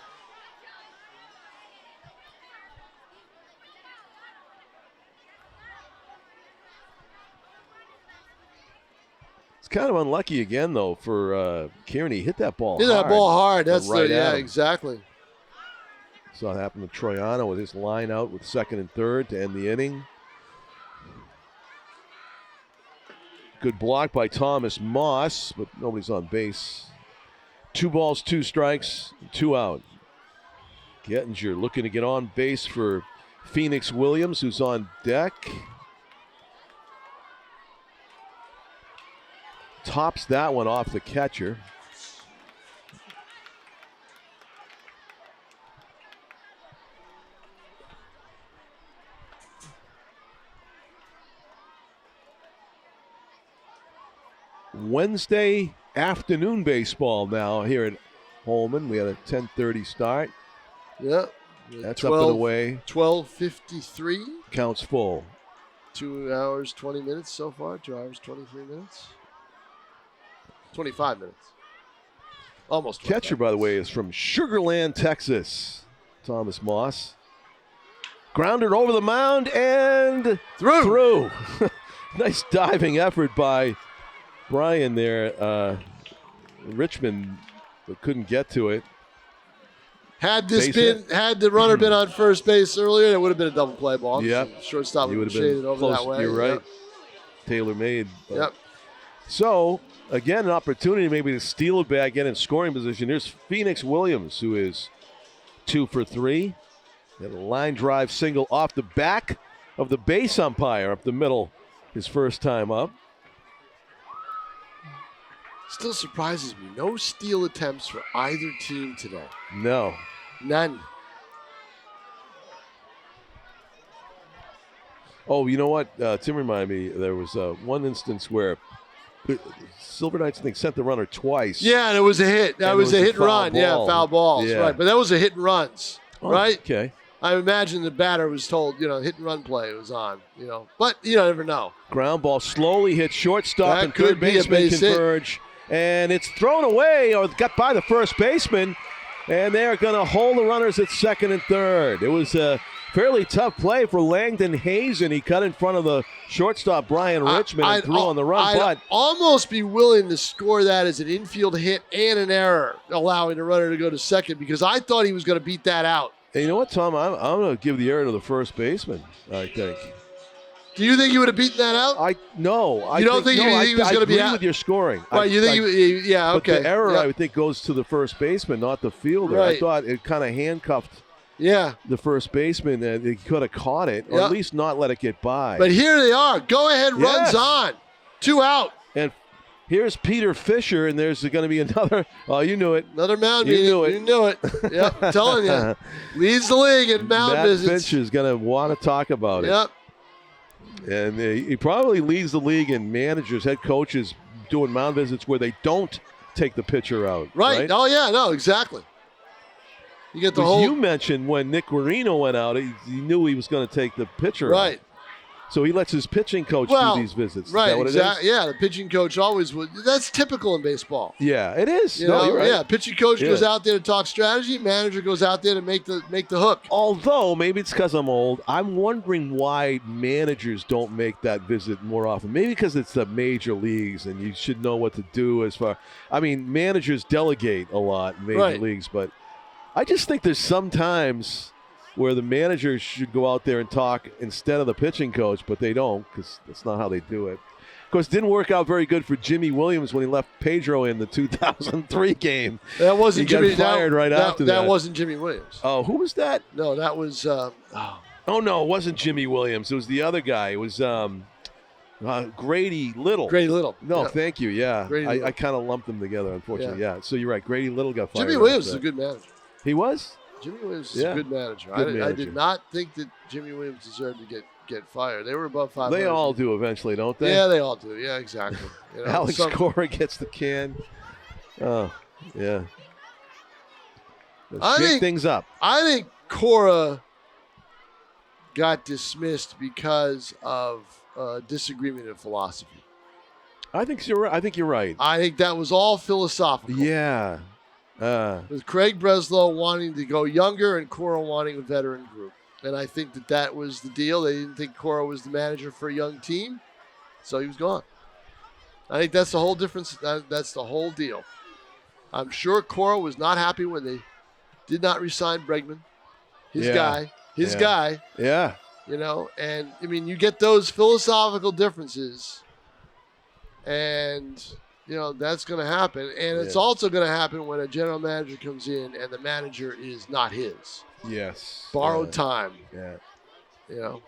Kind of unlucky again, though, for Kearney. Hit that ball hard. Hit that ball hard. That's right exactly. Saw it happen to Troiano with his line out with second and third to end the inning. Good block by Thomas Moss, but nobody's on base. 2 balls, 2 strikes, 2 out. Gettinger looking to get on base for Phoenix Williams, who's on deck. Tops that one off the catcher. Wednesday afternoon baseball now here at Holman. We had a 10:30 start. Yeah. That's 12, up and away. 12:53. Counts full. 2 hours, 20 minutes so far. 2 hours, 23 minutes. 25 minutes. Almost. Catcher, by the way, is from Sugar Land, Texas. Thomas Moss. Grounded over the mound and through. Nice diving effort by Brian there. Richmond but couldn't get to it. Had the runner been on first base earlier, it would have been a double play ball. Yeah. Shortstop would have been shaded over close. that way. You're right. Yep. Tailor made. Yep. So, again, an opportunity maybe to steal it back, get in scoring position. Here's Phoenix Williams, who is 2 for 3. Had a line drive single off the back of the base umpire up the middle his first time up. Still surprises me. No steal attempts for either team today. No. None. Oh, you know what? Tim reminded me, there was one instance where Silver Knights, I think, sent the runner twice. Yeah, and it was a hit. That was a hit and run. Ball. Yeah, foul balls. Yeah. Right, but that was a hit and runs. Right? Okay. I imagine the batter was told, hit and run play was on, But you never know. Ground ball slowly hits shortstop That and third baseman converge. And it's thrown away or got by the first baseman. And they're going to hold the runners at second and third. It was a fairly tough play for Langdon Hazen. He cut in front of the shortstop, Brian Richmond, and threw on the run. I'd almost be willing to score that as an infield hit and an error, allowing the runner to go to second, because I thought he was going to beat that out. And you know what, Tom? I'm going to give the error to the first baseman, I think. Do you think he would have beaten that out? No. You don't think he was going to be out? With your scoring. Right, you think okay. But the error, I would think, goes to the first baseman, not the fielder. Right. I thought it kind of handcuffed the first baseman, and he could have caught it, or at least not let it get by. But here they are. Go ahead, runs on. 2 out. And here's Peter Fisher, and there's going to be another. Oh, you knew it. Another mound meeting. You knew it. Yep, I'm telling you. Leads the league in mound visits. Matt Finch is going to want to talk about it. Yep. And he probably leads the league in managers, head coaches doing mound visits where they don't take the pitcher out. Right. Oh, yeah, no, exactly. You get the whole. You mentioned when Nick Guarino went out, he knew he was going to take the pitcher out. Right. So he lets his pitching coach do these visits. Right, is that what exactly. it is? Yeah, the pitching coach always would. That's typical in baseball. Yeah, it is. You're right. Yeah, pitching coach goes Yeah. out there to talk strategy. Manager goes out there to make the hook. Although, maybe it's because I'm old, I'm wondering why managers don't make that visit more often. Maybe because it's the major leagues and you should know what to do as far. I mean, managers delegate a lot in major leagues, but I just think there's sometimes where the managers should go out there and talk instead of the pitching coach, but they don't because that's not how they do it. Of course, it didn't work out very good for Jimmy Williams when he left Pedro in the 2003 game. That wasn't he Jimmy. Got fired right after that. That wasn't Jimmy Williams. Oh, who was that? No, that was. Oh no, it wasn't Jimmy Williams. It was the other guy. It was Grady Little. Grady Little. No, thank you. Yeah, I kind of lumped them together, unfortunately. Yeah. So you're right. Grady Little got fired. Jimmy Williams is a good manager. He was. Jimmy Williams is a good manager. I did not think that Jimmy Williams deserved to get fired. They were above 500. They all do eventually, don't they? Yeah, they all do. Yeah, exactly. You know, Alex Cora gets the can. Oh, yeah. Let's shake things up. I think Cora got dismissed because of disagreement in philosophy. I think you're right. I think that was all philosophical. Yeah. With Craig Breslow wanting to go younger and Cora wanting a veteran group. And I think that was the deal. They didn't think Cora was the manager for a young team, so he was gone. I think that's the whole difference. That's the whole deal. I'm sure Cora was not happy when they did not re-sign Bregman. His guy. Yeah. You know, and, I mean, you get those philosophical differences, and you know, that's going to happen. And it's also going to happen when a general manager comes in and the manager is not his. Yes. Borrowed time. Yeah. You know,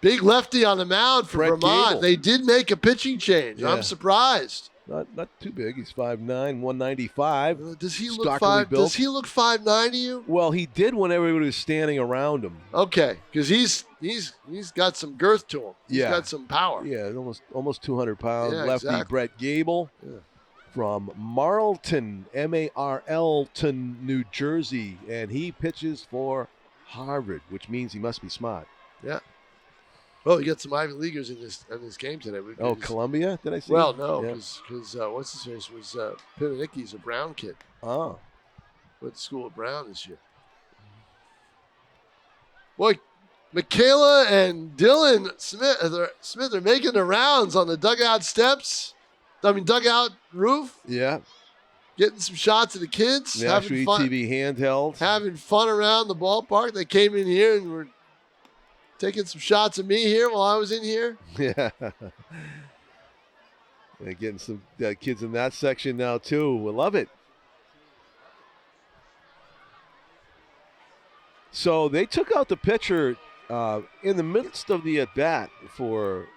big lefty on the mound for Vermont. Gable. They did make a pitching change. Yeah. I'm surprised. Not too big. He's 5'9", 195. Does he look 5'9" to you? Well, he did when everybody was standing around him. Okay, because he's got some girth to him. He's got some power. Yeah, almost 200 pounds. Yeah, Lefty exactly. Brett Gable from Marlton, Marlton, New Jersey, and he pitches for Harvard, which means he must be smart. Yeah. Well, you got some Ivy Leaguers in this game today. Columbia? Did I see? Well, no, because what's his face was Pimanicki's a Brown kid. Oh. Went to school at Brown this year. Boy, Michaela and Dylan Smith are making the rounds on the dugout roof. Yeah. Getting some shots of the kids. Nashua TV handheld. Having fun around the ballpark. They came in here and were taking some shots of me here while I was in here. Yeah. They're getting some kids in that section now, too. We love it. So they took out the pitcher in the midst of the at-bat for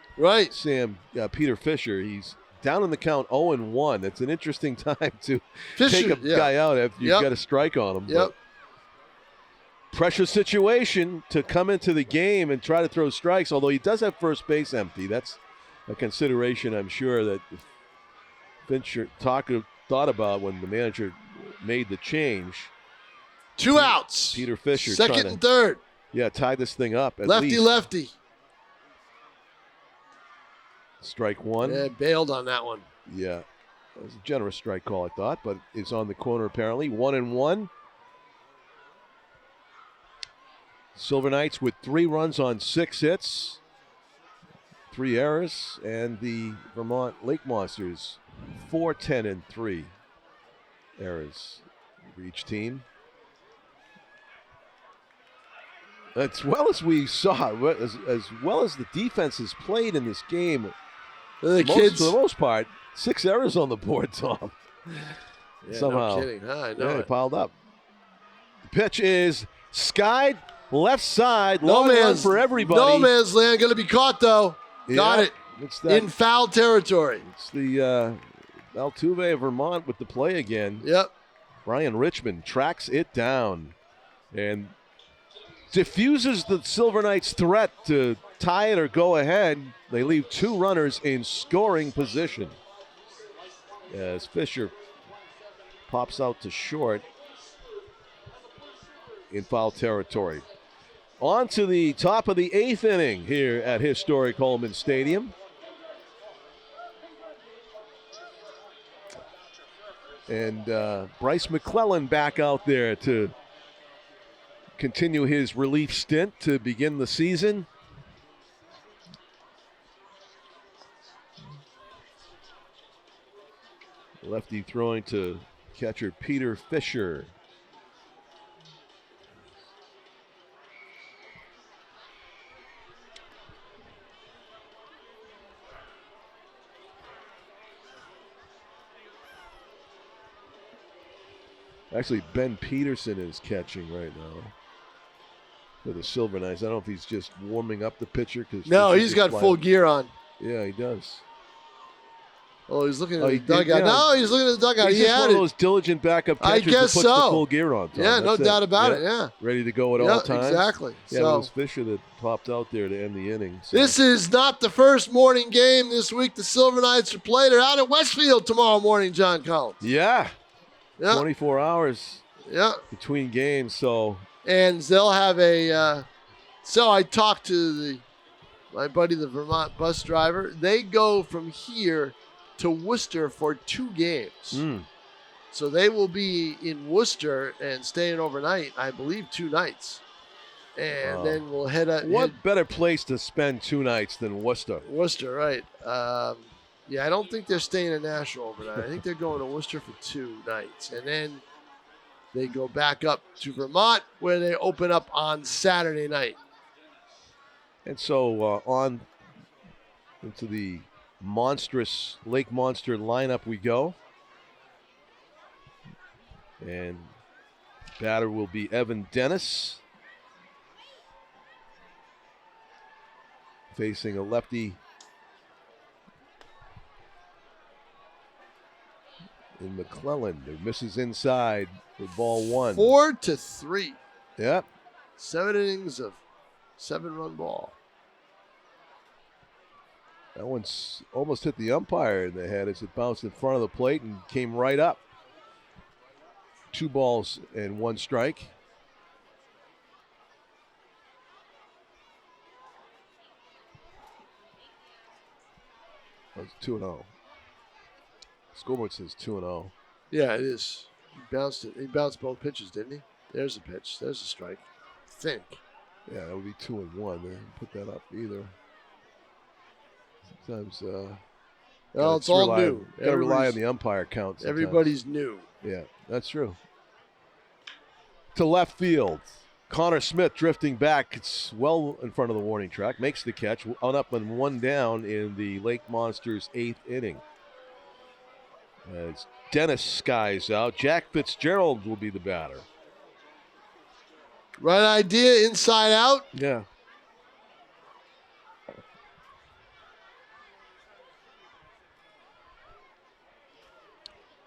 Sam Peter Fisher. He's down in the count 0-1. It's an interesting time to take a guy out after you've got a strike on him. Yep. Pressure situation to come into the game and try to throw strikes, although he does have first base empty. That's a consideration, I'm sure, that Fincher thought about when the manager made the change. 2 outs. Peter Fisher. Second and third. Yeah, tie this thing up at least. Lefty. Strike one. Yeah, bailed on that one. Yeah. It was a generous strike call, I thought, but it's on the corner apparently. 1-1. Silver Knights with 3 runs on 6 hits, 3 errors, and the Vermont Lake Monsters 4-10-3 errors for each team. As well as we saw, as well as the defense has played in this game, for the most part, 6 errors on the board, Tom. Yeah, somehow. No kidding. I know it piled up. The pitch is skied. Left side, long run for everybody. No man's land, going to be caught though. Got it. It's that, in foul territory. It's the Altuve of Vermont with the play again. Yep. Brian Richmond tracks it down and diffuses the Silver Knights' threat to tie it or go ahead. They leave 2 runners in scoring position. as Fisher pops out to short in foul territory. On to the top of the 8th inning here at historic Holman Stadium. And Bryce McClellan back out there to continue his relief stint to begin the season. Lefty throwing to catcher Peter Fisher. Actually, Ben Peterson is catching right now for the Silver Knights. I don't know if he's just warming up the pitcher. No, he's got full gear on. Yeah, he does. Oh, he's looking at the dugout. No, he's looking at the dugout. He's just one of those diligent backup catchers I guess that puts the full gear on. Tom. Yeah, no doubt about it. Yeah, ready to go at all times. Exactly. Yeah, it was Fisher that popped out there to end the inning. So. This is not the first morning game this week. The Silver Knights are played. They're out at Westfield tomorrow morning, John Collins. Yeah. 24 hours between games. So and they'll have a. So I talked to my buddy, the Vermont bus driver. They go from here to Worcester for 2 games. So they will be in Worcester and staying overnight, I believe 2 nights. And then we'll head up. What better place to spend 2 nights than Worcester? Worcester, right. Yeah, I don't think they're staying in Nashua overnight. I think they're going to Worcester for 2 nights. And then they go back up to Vermont where they open up on Saturday night. And so on into the monstrous Lake Monster lineup we go. And batter will be Evan Dennis. Facing a lefty in McClellan, who misses inside with ball 1. 4-3. Yep. 7 innings of 7-run ball. That one's almost hit the umpire in the head as it bounced in front of the plate and came right up. 2 balls and 1 strike. That's 2-0. Scoreboard says 2-0. Yeah, it is. He bounced it. He bounced both pitches, didn't he? There's a pitch. There's a strike. I think. Yeah, that would be 2-1. They didn't put that up either. Sometimes, well, it's all new. Got to rely on the umpire count. Sometimes. Everybody's new. Yeah, that's true. To left field, Connor Smith drifting back. It's well in front of the warning track. Makes the catch. On up and 1 down in the Lake Monsters' 8th inning. As Dennis skies out, Jack Fitzgerald will be the batter. Right idea, inside out. Yeah.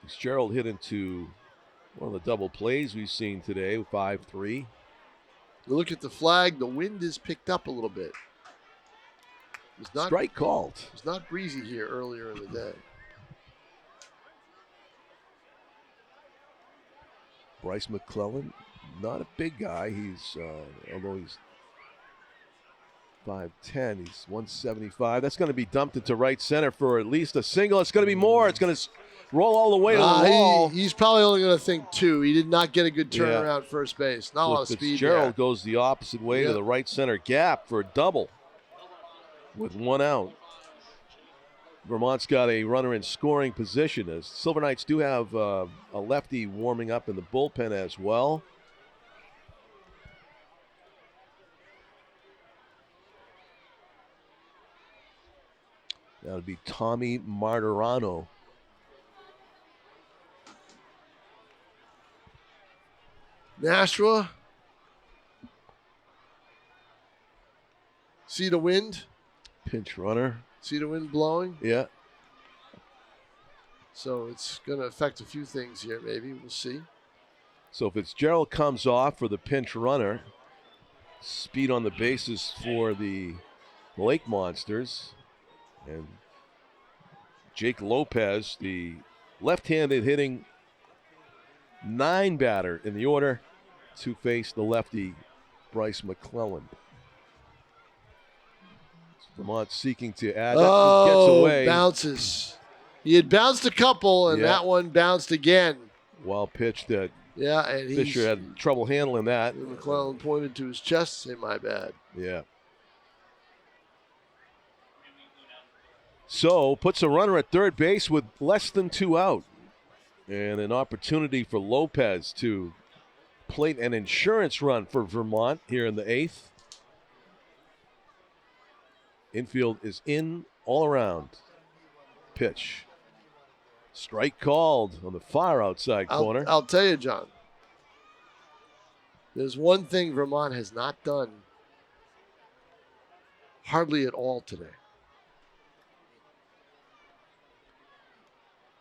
Fitzgerald hit into one of the double plays we've seen today, 5-3. You look at the flag, the wind is picked up a little bit. It's not strike called. It's not breezy here earlier in the day. Bryce McClellan, not a big guy. He's, although he's 5'10", he's 175. That's going to be dumped into right center for at least a single. It's going to be more. It's going to roll all the way to the wall. He's probably only going to think 2. He did not get a good turnaround first base. Not a lot of speed there. Fitzgerald goes the opposite way to the right center gap for a double with 1 out. Vermont's got a runner in scoring position. As Silver Knights do have a lefty warming up in the bullpen as well. That would be Tommy Martirano. Nashua. See the wind? Pinch runner. See the wind blowing? Yeah. So it's going to affect a few things here, maybe. We'll see. So Fitzgerald comes off for the pinch runner. Speed on the bases for the Lake Monsters. And Jake Lopez, the left-handed hitting 9 batter in the order to face the lefty Bryce McClellan. Vermont seeking to add. That gets away. Bounces. He had bounced a couple, and that one bounced again. Well pitched that. Yeah, and Fisher had trouble handling that. McClellan pointed to his chest and said, my bad. Yeah. So puts a runner at third base with less than 2 out. And an opportunity for Lopez to plate an insurance run for Vermont here in the 8th. Infield is in all around. Pitch. Strike called on the far outside corner. I'll tell you, John. There's one thing Vermont has not done hardly at all today.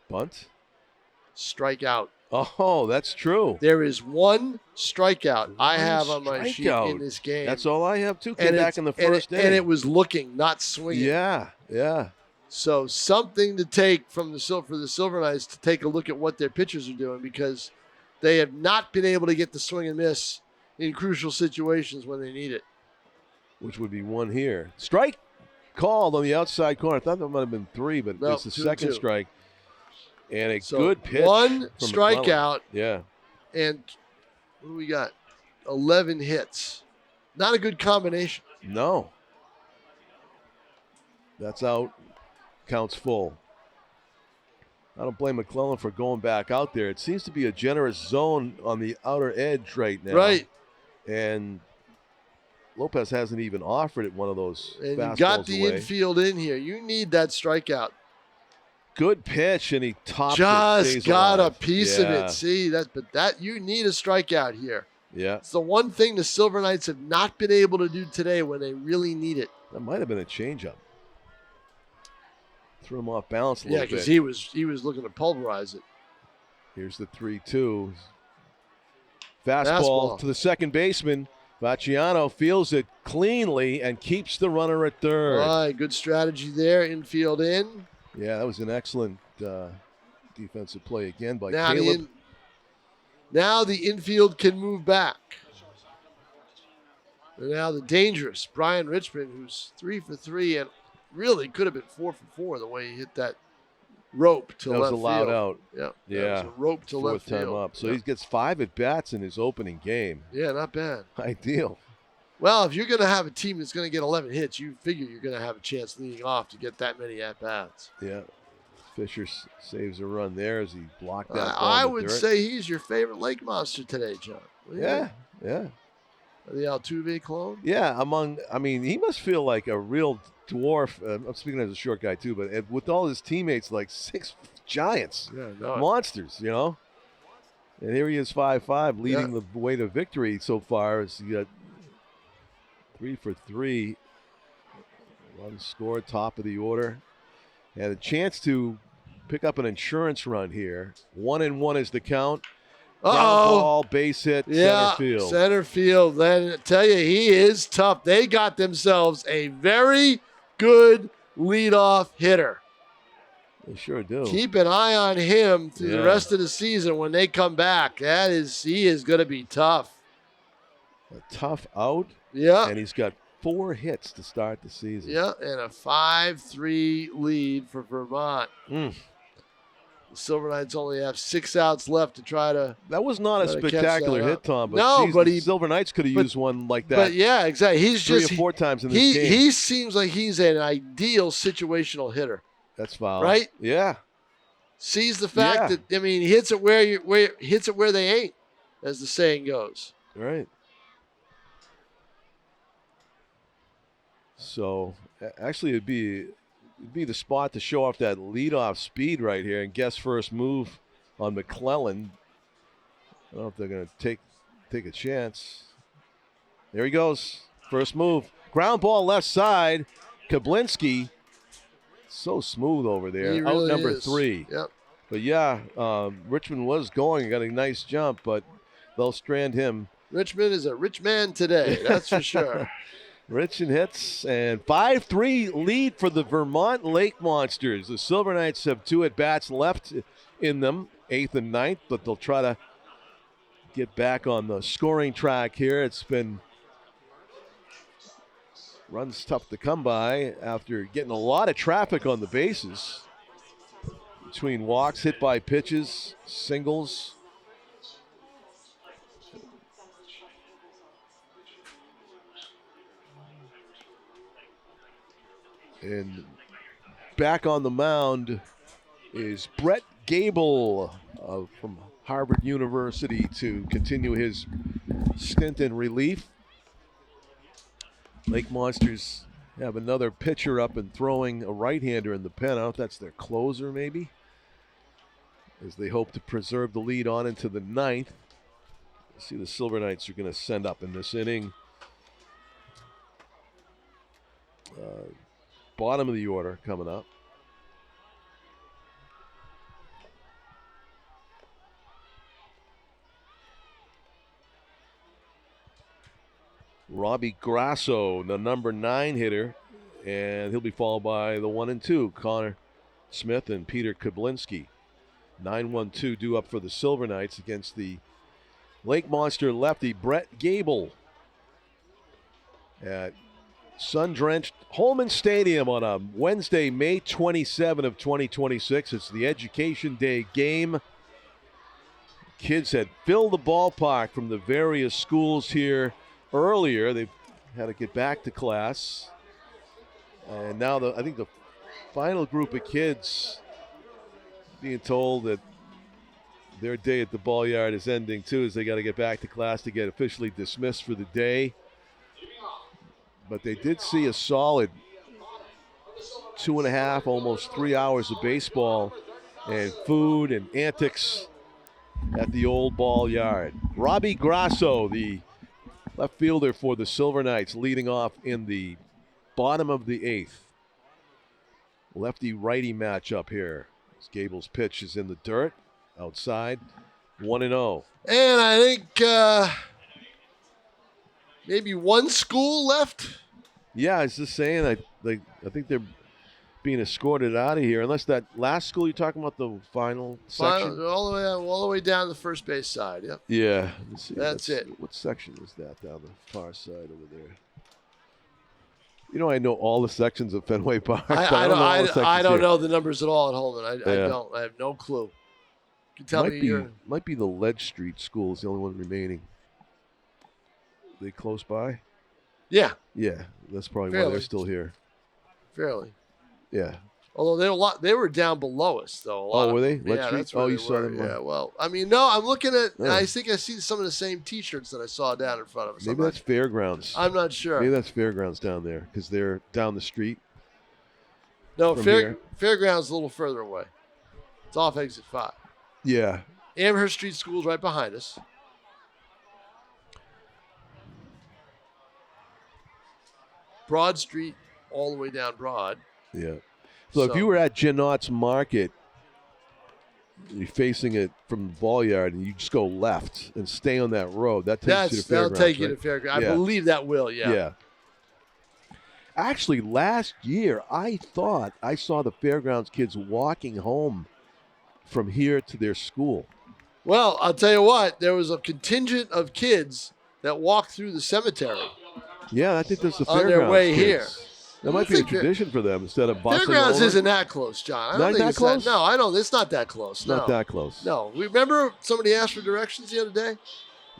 Bunt. Strike out. Oh, that's true. There is one strikeout I have on my sheet in this game. That's all I have, too. Came back in the first inning. And it was looking, not swinging. Yeah. So something to take from the Silver Knights to take a look at what their pitchers are doing, because they have not been able to get the swing and miss in crucial situations when they need it. Which would be one here. Strike called on the outside corner. I thought that might have been 3, but it's the second strike. And a good pitch. One from strikeout. McClellan. Yeah. And what do we got? 11 hits. Not a good combination. No. That's out. Counts full. I don't blame McClellan for going back out there. It seems to be a generous zone on the outer edge right now. Right. And Lopez hasn't even offered it one of those fastballs away. And you got the infield in here. You need that strikeout. Good pitch, and he topped it. Just got a piece of it. See, that you need a strikeout here. Yeah. It's the one thing the Silver Knights have not been able to do today when they really need it. That might have been a changeup. Threw him off balance a little bit. Yeah, because he was looking to pulverize it. Here's the 3-2. Fastball to the second baseman. Vacciano feels it cleanly and keeps the runner at third. All right, good strategy there. Infield in. Yeah, that was an excellent defensive play again by Caleb. Now the infield can move back. And now the dangerous Brian Richmond, who's 3 for 3 and really could have been 4 for 4 the way he hit that rope to left field. That was allowed out. Yeah. Yeah. That was a rope to left field. Fourth time up. So he gets 5 at-bats in his opening game. Yeah, not bad. Ideal. Well, if you're going to have a team that's going to get 11 hits, you figure you're going to have a chance leading off to get that many at-bats. Yeah. Fisher saves a run there as he blocked that ball. I would say he's your favorite Lake Monster today, John. Yeah. The Altuve clone? Yeah, he must feel like a real dwarf. I'm speaking as a short guy, too, but with all his teammates, like 6 giants, monsters, you know? And here he is, 5-5, leading the way to victory so far. As he got 3 for 3. Run scored, top of the order. Had a chance to pick up an insurance run here. 1-1 is the count. Ground ball, base hit, center field. Center field. Then I tell you, he is tough. They got themselves a very good leadoff hitter. They sure do. Keep an eye on him through the rest of the season when they come back. He is going to be tough. A tough out. Yeah. And he's got 4 hits to start the season. Yeah, and a 5-3 lead for Vermont. The Silver Knights only have 6 outs left to try to. That was not a spectacular hit, Tom. But the Silver Knights could have used one like that. But yeah, exactly. He's 3 or 4 times in this game. He seems like he's an ideal situational hitter. That's foul, right? Yeah. Sees the fact that he hits it where they ain't, as the saying goes. Right. So actually, it'd be the spot to show off that leadoff speed right here and guess first move on McClellan. I don't know if they're going to take a chance. There he goes. First move. Ground ball left side. Kablinski. So smooth over there. He really out number is. 3. Yep. But Richmond was going. Got a nice jump, but they'll strand him. Richmond is a rich man today. That's for sure. Rich in hits, and 5-3 lead for the Vermont Lake Monsters. The Silver Knights have 2 at-bats left in them, 8th and 9th, but they'll try to get back on the scoring track here. It's been runs tough to come by after getting a lot of traffic on the bases between walks, hit by pitches, singles. And back on the mound is Brett Gable from Harvard University to continue his stint in relief. Lake Monsters have another pitcher up and throwing a right-hander in the pen. I don't know if that's their closer maybe, as they hope to preserve the lead on into the 9th. Let's see, the Silver Knights are going to send up in this inning. Bottom of the order coming up. Robbie Grasso, the number 9 hitter, and he'll be followed by the 1 and 2, Connor Smith and Peter Kablinski. 9-1-2 due up for the Silver Knights against the Lake Monster lefty Brett Gable at sun-drenched Holman Stadium on a Wednesday, May 27 of 2026. It's the Education Day game. Kids had filled the ballpark from the various schools here earlier. They've had to get back to class. And now I think the final group of kids being told that their day at the ball yard is ending too, as they got to get back to class to get officially dismissed for the day. But they did see a solid 2.5, almost 3 hours of baseball and food and antics at the old ball yard. Robbie Grasso, the left fielder for the Silver Knights, leading off in the bottom of the 8th. Lefty-righty matchup here. As Gable's pitch is in the dirt, outside, 1-0. And I think maybe one school left. Yeah, I was just saying, I think they're being escorted out of here. Unless that last school you're talking about, the final section? All the way down the first base side, yep. Yeah. Let's see. That's it. What section is that down the far side over there? You know, I know all the sections of Fenway Park. I don't know the numbers at all at Holman. I don't. I have no clue. You can tell me. Might be the Ledge Street School is the only one remaining. They close by? Yeah. Yeah, that's probably why they're still here. Fairly. Yeah. Although they were down below us though. Were they? Yeah, that's where you saw them. Yeah. Well, I mean, no. I'm looking at. Oh. I think I see some of the same T-shirts that I saw down in front of us. Maybe that's Fairgrounds. I'm not sure. Maybe that's Fairgrounds down there because they're down the street. No, Fairgrounds is a little further away. It's off exit 5. Yeah. Amherst Street School's right behind us. Broad Street, all the way down Broad. Yeah. So if you were at Genott's Market, you're facing it from the ball yard, and you just go left and stay on that road, that takes you to Fairgrounds. That'll take you to Fairgrounds. I believe that will, yeah. Yeah. Actually, last year, I thought I saw the Fairgrounds kids walking home from here to their school. Well, I'll tell you what, there was a contingent of kids that walked through the cemetery. Yeah, I think that's the Fairgrounds on their way kids. Here. That might be a tradition for them instead of busing Fairgrounds over. isn't that close, John. I don't not think that it's close? No, I don't. It's not that close. Not that close. No. Remember somebody asked for directions the other day?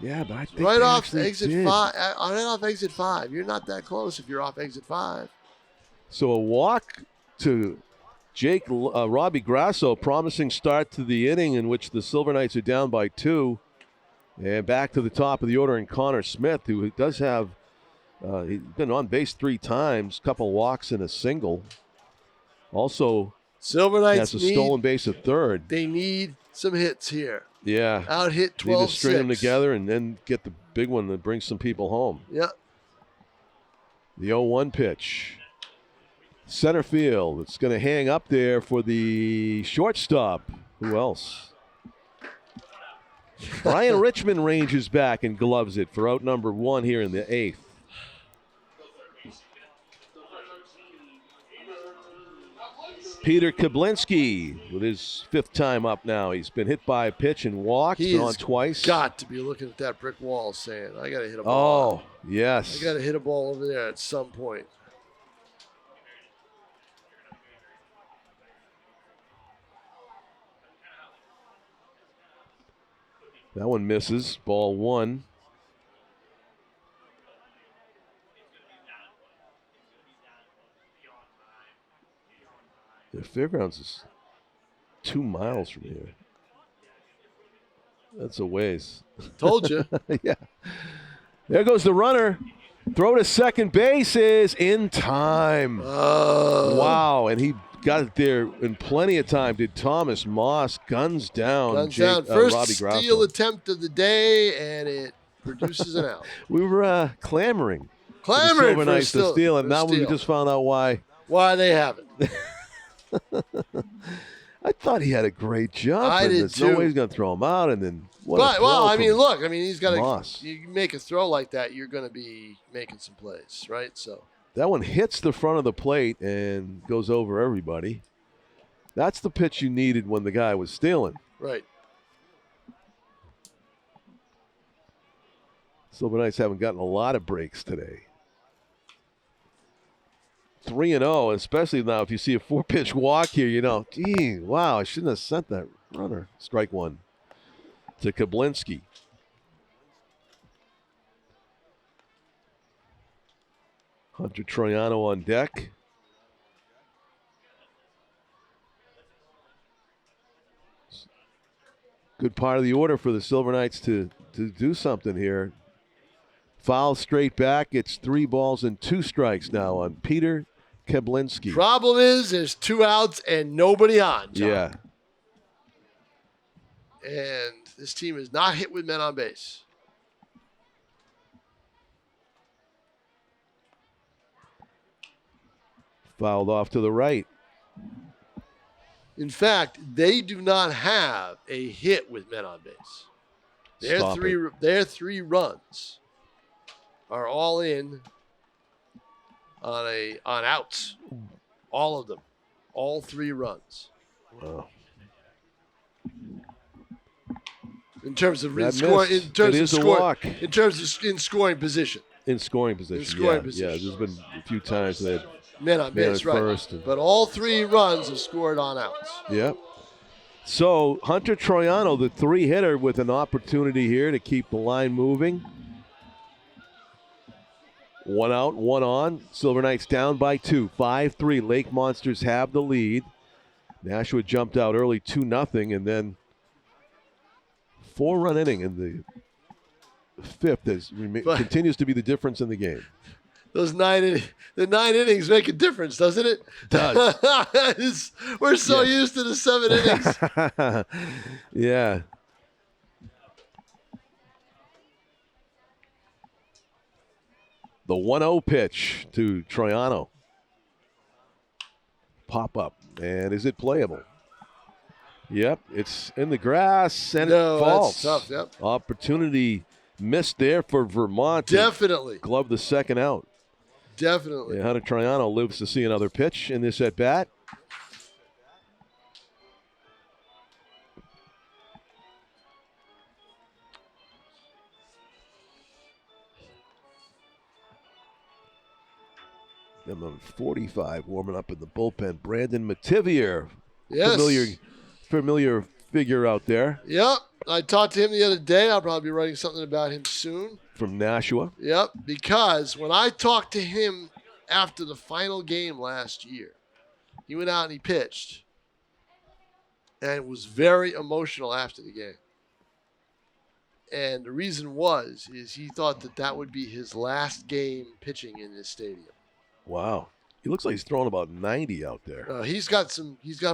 Yeah, but I think right off exit did. 5. Right off exit 5. You're not that close if you're off exit 5. So a walk to Robbie Grasso, promising start to the inning in which the Silver Knights are down by 2. And back to the top of the order in Connor Smith, who does have he's been on base 3 times, couple walks and a single. Also, Silver Knights has a stolen base at third. They need some hits here. Yeah. Out hit 12-6. Need to string them together and then get the big one that brings some people home. Yeah. The 0-1 pitch. Center field. It's going to hang up there for the shortstop. Who else? Brian Richmond ranges back and gloves it for out number 1 here in the 8th. Peter Kablinski with his 5th time up now. He's been hit by a pitch and walked. He's been on twice. Got to be looking at that brick wall saying, I got to hit a ball. Oh, yes. I got to hit a ball over there at some point. That one misses. Ball 1. The fairgrounds is 2 miles from here. That's a ways. Told you. Yeah. There goes the runner. Throw to second base is in time. Wow. And he got it there in plenty of time. Did Thomas Moss. Guns down. First Robbie steal Grosso. attempt of the day, and it produces an out. We were clamoring. Clamoring for for to steal, and now we just found out why. Why they haven't. I thought he had a great jump. I did There's too. no way he's going to throw him out, and then he's got Moss. You make a throw like that, you're going to be making some plays, right? So that one hits the front of the plate and goes over everybody. That's the pitch you needed when the guy was stealing. Right. Silver Knights haven't gotten a lot of breaks today. 3-0, especially now if you see a 4-pitch walk here, gee, wow, I shouldn't have sent that runner. Strike 1 to Kablinski. Hunter Troiano on deck. Good part of the order for the Silver Knights to do something here. Foul straight back. It's 3 balls and 2 strikes now on Peter Kablinski. Problem is there's 2 outs and nobody on, John. Yeah. And this team is not hit with men on base. Fouled off to the right. In fact, they do not have a hit with men on base. Their 3 runs are all in on outs. All of them. All 3 runs. Wow. In terms of That scoring, missed. in terms It of is a scoring, walk. in terms of in scoring position. In scoring position. Yeah, there's been a few times they had Men on base, right. first. But all 3 runs have scored on outs. Yep. So Hunter Troiano, the 3-hitter, with an opportunity here to keep the line moving. 1 out, 1 on. Silver Knights down by 2. 5-3. Lake Monsters have the lead. Nashua jumped out early 2-0, and then 4-run inning in the 5th continues to be the difference in the game. Those 9 innings make a difference, doesn't it? Does. We're so used to the 7 innings. Yeah. The 1-0 pitch to Troiano. Pop up. And is it playable? Yep, it's in the grass and it falls. That's tough, yep. Opportunity missed there for Vermont. Definitely. Glove the second out. Definitely. Yeah, Hunter Troiano lives to see another pitch in this at-bat. Number 45 warming up in the bullpen. Brandon Mativier. Yes. Familiar figure out there. Yep. I talked to him the other day. I'll probably be writing something about him soon. From Nashua. Yep. Because when I talked to him after the final game last year, he went out and he pitched. And was very emotional after the game. And the reason is he thought that would be his last game pitching in this stadium. Wow. He looks like he's throwing about 90 out there. He's got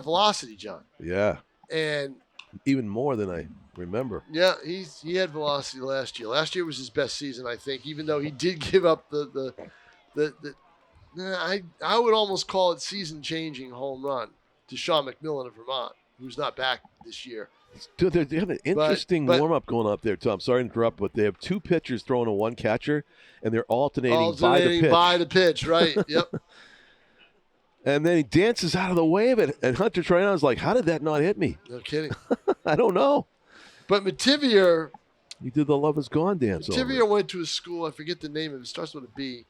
velocity, John. Yeah. And even more than I remember. Yeah, he had velocity last year. Last year was his best season, I think, even though he did give up I would almost call it season-changing home run to Sean McMillan of Vermont, who's not back this year. Dude, they have an interesting warm-up going up there, Tom. Sorry to interrupt, but they have 2 pitchers throwing to 1 catcher, and they're alternating by the pitch. By the pitch, right. Yep. And then he dances out of the way of it. And Hunter Trayan's like, how did that not hit me? No kidding. I don't know. But Mativier He did the Love Is Gone dance. Mativier went to a school, I forget the name of it, starts with a B.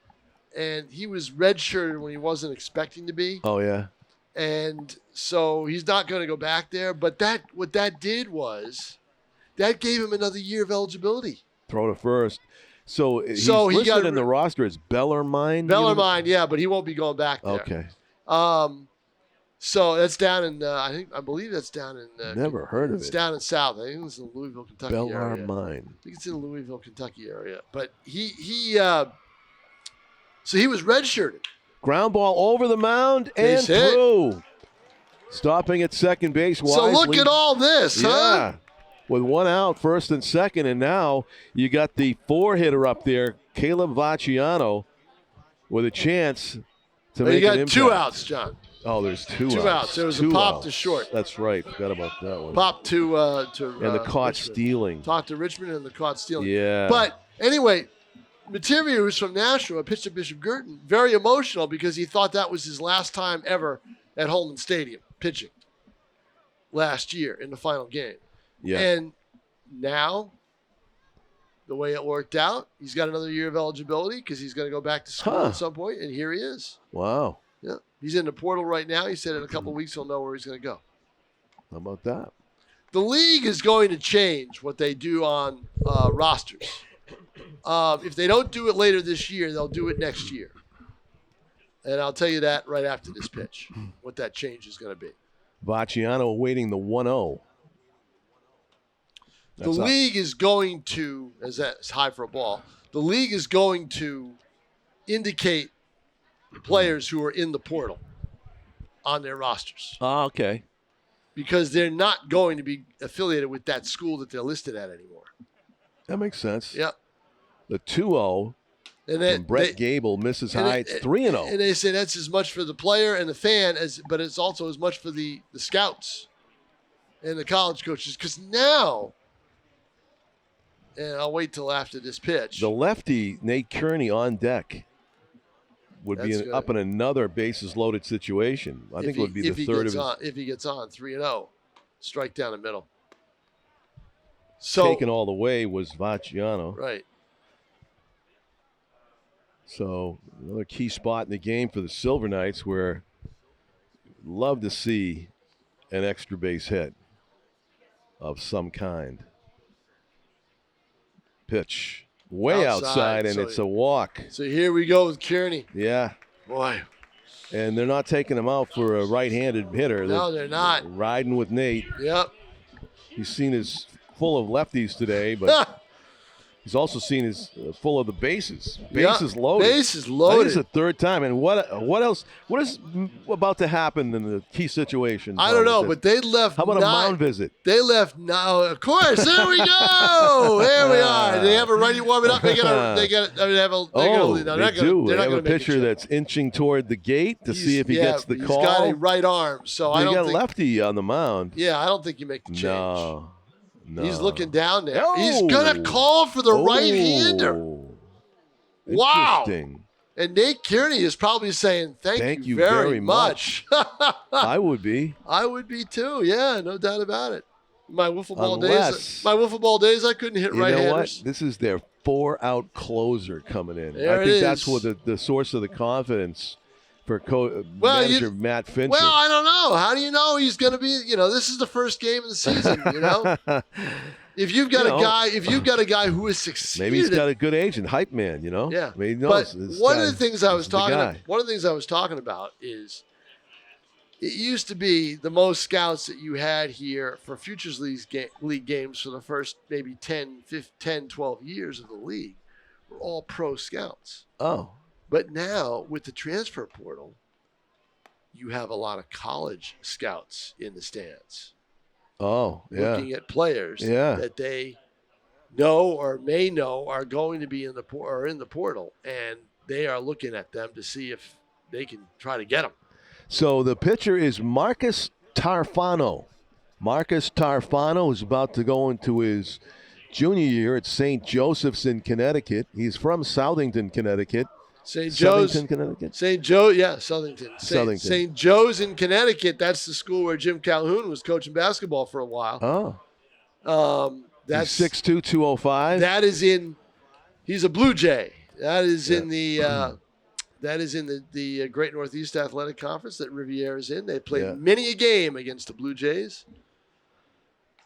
And he was redshirted when he wasn't expecting to be. Oh, yeah. And so he's not going to go back there. But what that did was that gave him another year of eligibility. Throw to first. So he's he listed got in the roster as Bellarmine. Bellarmine, yeah, but he won't be going back there. Okay. So that's down in I believe that's down in Never heard of it's it. down in South. I think it's in the Louisville, Kentucky area. Bellarmine. I think it's in the Louisville, Kentucky area. But so he was redshirted. Ground ball over the mound and Base hit. through. Stopping at second base wisely. So look at all this, huh? Yeah. With one out, first and second, and now you got the 4-hitter up there, Caleb Vacciano, with a chance to make You an got impact. 2 outs, John. Oh, there's two outs. 2 outs. There was Two a pop outs. to short. That's right. Forgot about that one. Pop to and the caught Richmond. stealing. Talked to Richmond and the caught stealing. Yeah. But anyway, Mativier, who's from Nashua, pitched at Bishop Girton, very emotional because he thought that was his last time ever at Holman Stadium pitching last year in the final game. Yeah. And now, the way it worked out, he's got another year of eligibility because he's going to go back to school at some point, and here he is. Wow. Yeah, he's in the portal right now. He said in a couple of weeks he'll know where he's going to go. How about that? The league is going to change what they do on rosters. If they don't do it later this year, they'll do it next year. And I'll tell you that right after this pitch, what that change is going to be. Vacciano awaiting the 1-0. The league is going to, as that's high for a ball, the league is going to indicate players who are in the portal on their rosters Oh, okay. because they're not going to be affiliated with that school that they're listed at anymore. That makes sense. Yep. The 2-0 and Brett Gable misses high. It's 3-0. And they say that's as much for the player and the fan, but it's also as much for the scouts and the college coaches because now, and I'll wait till after this pitch. The lefty, Nate Kearney, on deck would That's be good. up in another bases-loaded situation. I think it would be the third of his. If he gets on 3-0, strike down the middle. So Taken all the way was Vacciano. right. So another key spot in the game for the Silver Knights where love to see an extra base hit of some kind. Pitch way outside and so- it's a walk. So here we go with Kearney. Yeah. Boy, And they're not taking him out for a right-handed hitter. no, they're not. Riding with Nate. Yep. He's seen his full of lefties today, but he's also seen his full of the bases. Bases loaded. Bases I think loaded. it's the third time. And what else? What is about to happen in the key situation? I don't know, but they left. How about a mound visit? They left now. Of course, there we go. There we are. They have a righty warming up. They got. They have a. Oh, they're they do. They not have a gonna make pitcher change. that's inching toward the gate to see if he gets the call. He's got a right arm, so I They don't got a think. lefty on the mound. Yeah, I don't think you make the change. No. He's looking down there. No. He's gonna call for the right-hander. Oh. Wow. Interesting. And Nate Kearney is probably saying, "Thank you very much." I would be. I would be too. Yeah, no doubt about it. My wiffle ball Unless- days, I couldn't hit You know what? right-handers. This is their 4-out closer coming in. There I it think that's is. what the source of the confidence for Well, manager Matt Fincher. Well, I don't know. How do you know he's going to be? This is the first game of the season. If you've got a guy who has succeeded, Maybe he's got a good agent, hype man. Yeah. I mean, he But knows this one guy of the things I was is the guy. talking about is it used to be the most scouts that you had here for Futures League games for the first maybe 10, 12 years of the league were all pro scouts. Oh, But now with the transfer portal, you have a lot of college scouts in the stands. yeah. Looking at players Yeah. that they know or may know are going to be in the portal, and they are looking at them to see if they can try to get them. So the pitcher is Marcus Tarfano. Marcus Tarfano is about to go into his junior year at St. Joseph's in Connecticut. He's from Southington, Connecticut. St. Joe's, Southington, Connecticut. St. Joe, yeah, Southington. Southington. St. Joe's in Connecticut. That's the school where Jim Calhoun was coaching basketball for a while. Oh. That's 6'2", 205. That is in. He's a Blue Jay. That is in the. That is in the Great Northeast Athletic Conference that Riviera's in. They played many a game against the Blue Jays.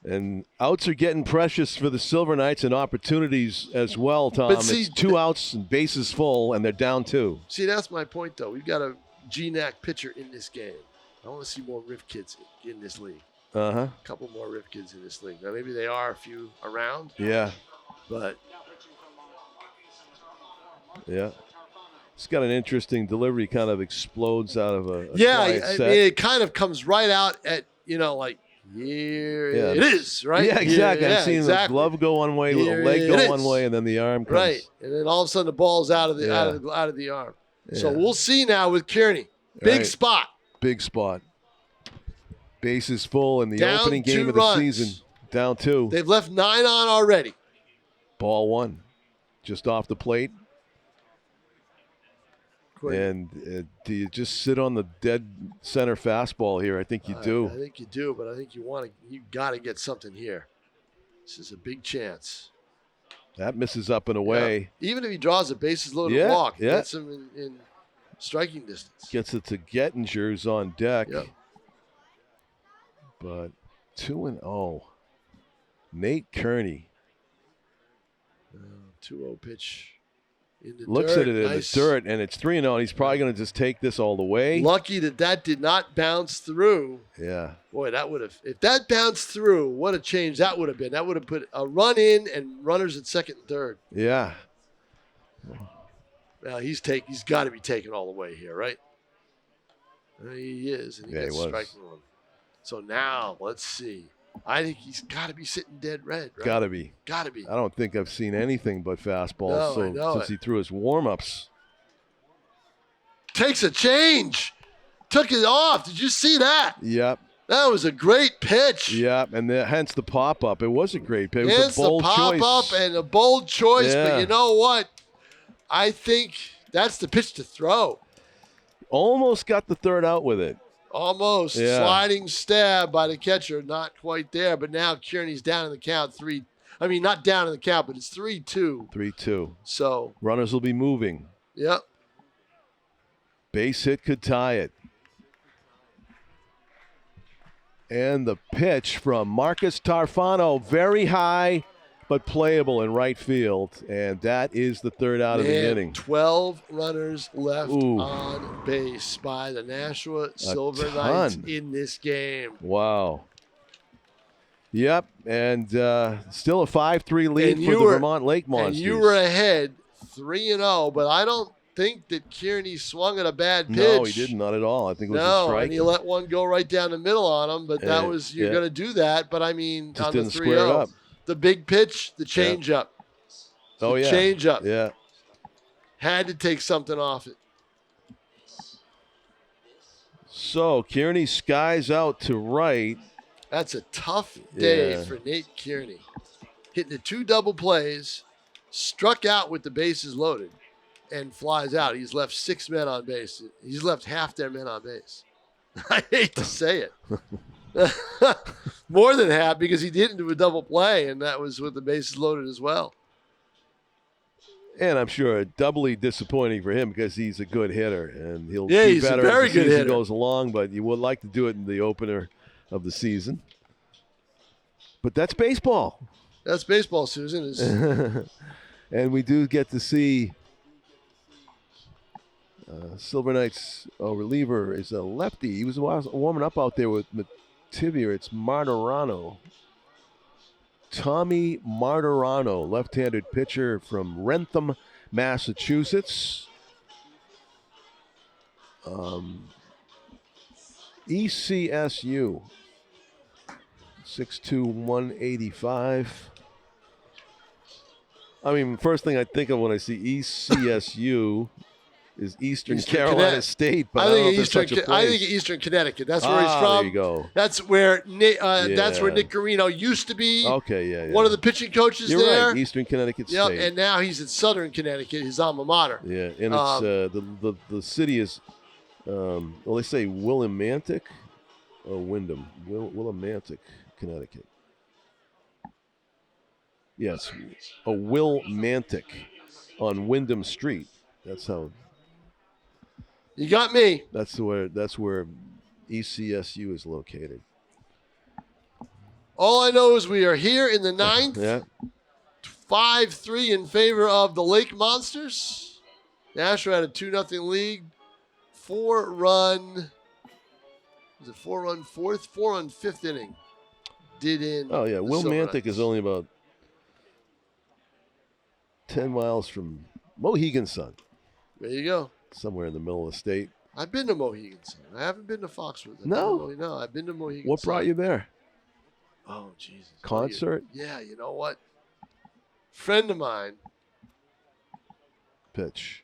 And outs are getting precious for the Silver Knights and opportunities as well, Tom. But see, it's 2 outs and bases full, and they're down 2. See, that's my point, though. We've got a GNAC pitcher in this game. I want to see more Riv kids in this league. Uh-huh. A couple more Riv kids in this league. Now, maybe they are a few around. Yeah. But. Yeah. It's got an interesting delivery, kind of explodes out of a I set. mean, it kind of comes right out at, like, here it is, right? Yeah, exactly. Here, I'm seeing the glove go one way, the leg go one way, and then the arm comes. Right, and then all of a sudden the ball's out of the out of the arm. Yeah. So we'll see now with Kearney. Big spot. Big spot. Bases full in the down opening game of the season. Down 2. They've left 9 on already. Ball 1. Just off the plate. And do you just sit on the dead center fastball here? I think you do. I think you do, but I think you got to get something here. This is a big chance. That misses up and away. Yeah. Even if he draws a bases loaded walk, gets him in striking distance. Gets it to Gettinger's on deck. Yep. But 2-0. Nate Kearney. 2-0 pitch. Looks at it in the dirt, and it's 3-0, and he's probably going to just take this all the way. Lucky that did not bounce through. Yeah. Boy, that would have – if that bounced through, what a change that would have been. That would have put a run in and runners at second and third. Yeah. Now, he's got to be taken all the way here, right? He is, and he gets striking one. So now, let's see. I think he's got to be sitting dead red, right? Got to be. Got to be. I don't think I've seen anything but fastballs since he threw his warm-ups. Takes a change. Took it off. Did you see that? Yep. That was a great pitch. Yep, and hence the pop-up. It was a great pitch. It was hence a bold the pop-up choice. And a bold choice, Yeah. But you know what? I think that's the pitch to throw. Almost got the third out with it. Almost. Yeah. Sliding stab by the catcher. Not quite there, but now Kearney's down in the count. Not down in the count, but it's 3-2. 3-2. So. Runners will be moving. Yep. Base hit could tie it. And the pitch from Marcus Tarfano, very high, but playable in right field. And that is the third out of the inning. 12 runners left on base by the Nashua Silver Knights in this game. Wow. Yep, and still a 5-3 lead for the Vermont Lake Monsters. And you were ahead 3-0, but I don't think that Kearney swung at a bad pitch. No, he didn't, not at all. I think it was a strike. And he let one go right down the middle on him, but you're going to do that. But I mean, just on the didn't square it 3-0, up. the big pitch, the changeup. Oh, yeah. Changeup. Yeah. Had to take something off it. So Kearney skies out to right. That's a tough day for Nate Kearney. Hitting the 2 double plays, struck out with the bases loaded, and flies out. He's left 6 men on base. He's left half their men on base. I hate to say it. More than half, because he didn't do a double play, and that was with the bases loaded as well. And I'm sure doubly disappointing for him because he's a good hitter, and he'll Yeah, be he's a better very as the good season hitter. goes along, but you would like to do it in the opener of the season. But that's baseball. That's baseball, Susan. And we do get to see Silver Knights reliever is a lefty. He was warming up out there with Mativier. It's Martirano. Tommy Martirano, left-handed pitcher from Wrentham, Massachusetts. ECSU, 6'2", 185. I mean, first thing I think of when I see ECSU is Eastern Carolina State, but I think Eastern Connecticut. That's where he's from. There you go. That's where Nick Carino used to be. Okay, yeah. One of the pitching coaches You're there. Right, Eastern Connecticut State. Yep, and now he's at Southern Connecticut, his alma mater. Yeah, and it's the city is, they say Willimantic or Wyndham. Willimantic, Connecticut. Yes, a Willimantic on Wyndham Street. That's how. You got me. That's where ECSU is located. All I know is we are here in the ninth. Yeah. 5-3 in favor of the Lake Monsters. Nashua had a 2-0 lead. 4-run fifth inning. Did in. Oh yeah, Willimantic is only about 10 miles from Mohegan Sun. There you go. Somewhere in the middle of the state. I've been to Mohegan Sun. I haven't been to Foxwoods. No, I've been to Mohegan Sun. What brought you there? Oh, Jesus. Concert? Yeah, you know what? Friend of mine. Pitch.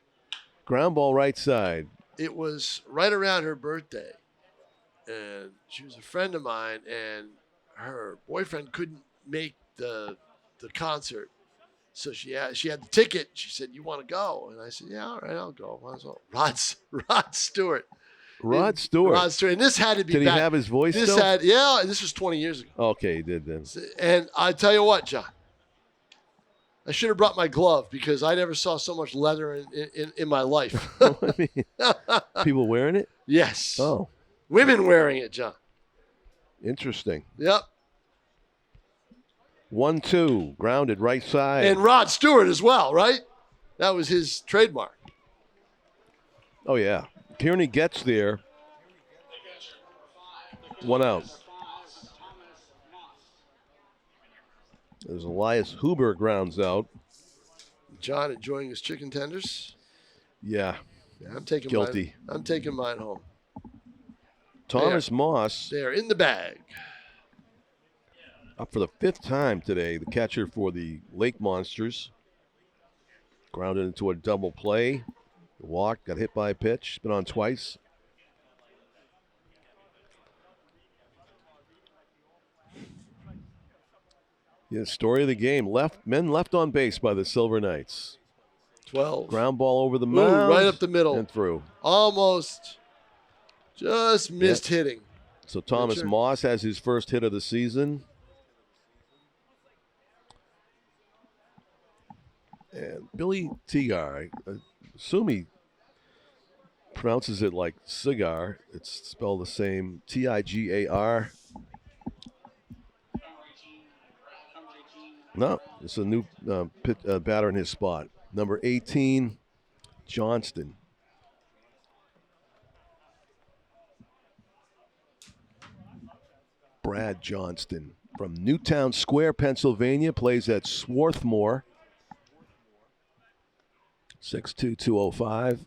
Ground ball right side. It was right around her birthday. And she was a friend of mine, and her boyfriend couldn't make the concert. So she had the ticket. She said, "You want to go?" And I said, "Yeah, all right, I'll go." Rod Stewart. Rod Stewart. And this had to be. Did he have his voice still? This was 20 years ago. Okay, he did then. And I tell you what, John, I should have brought my glove because I never saw so much leather in my life. I mean, people wearing it? Yes. Oh. Women wearing it, John. Interesting. Yep. 1-2, grounded right side. And Rod Stewart as well, right? That was his trademark. Oh, yeah. Kearney gets there. 1 out. There's Elias Huber grounds out. John enjoying his chicken tenders. Yeah. I'm taking guilty. I'm taking mine home. Thomas Moss. They're in the bag. Up for the 5th time today, the catcher for the Lake Monsters. Grounded into a double play. Walked, got hit by a pitch. Been on twice. Yeah, story of the game. Men left on base by the Silver Knights. 12. Ground ball over the mound. Right up the middle. And through. Almost. Just missed hitting. So Thomas Moss has his first hit of the season. And Billy Tigar, I assume he pronounces it like cigar. It's spelled the same, Tigar. No, it's a new batter in his spot. Number 18, Johnston. Brad Johnston from Newtown Square, Pennsylvania, plays at Swarthmore. 6'2", 205.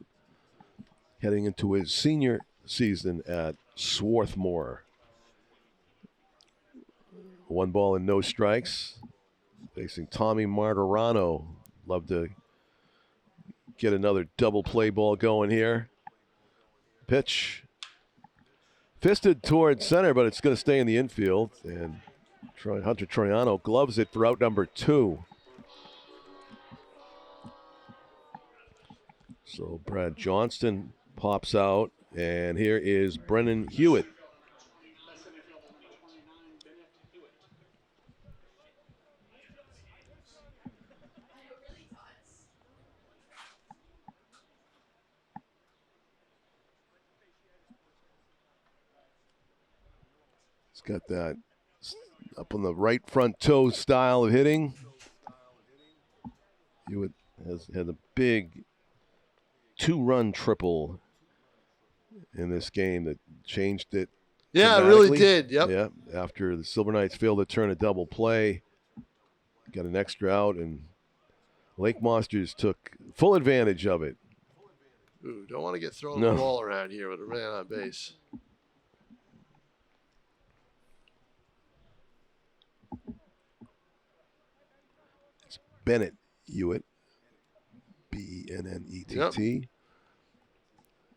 Heading into his senior season at Swarthmore. 1 ball and no strikes. Facing Tommy Martirano. Love to get another double play ball going here. Pitch. Fisted towards center, but it's going to stay in the infield. And Hunter Troiano gloves it for out number 2. So Brad Johnston pops out, and here is Brennan Hewitt. He's got that up on the right front toe style of hitting. Hewitt has had a big 2-run triple in this game that changed it. Yeah, it really did. Yep. Yeah. After the Silver Knights failed to turn a double play, got an extra out, and Lake Monsters took full advantage of it. Ooh, don't want to get thrown the ball around here with a man on base. It's Bennett Hewitt, Bennett. Yep.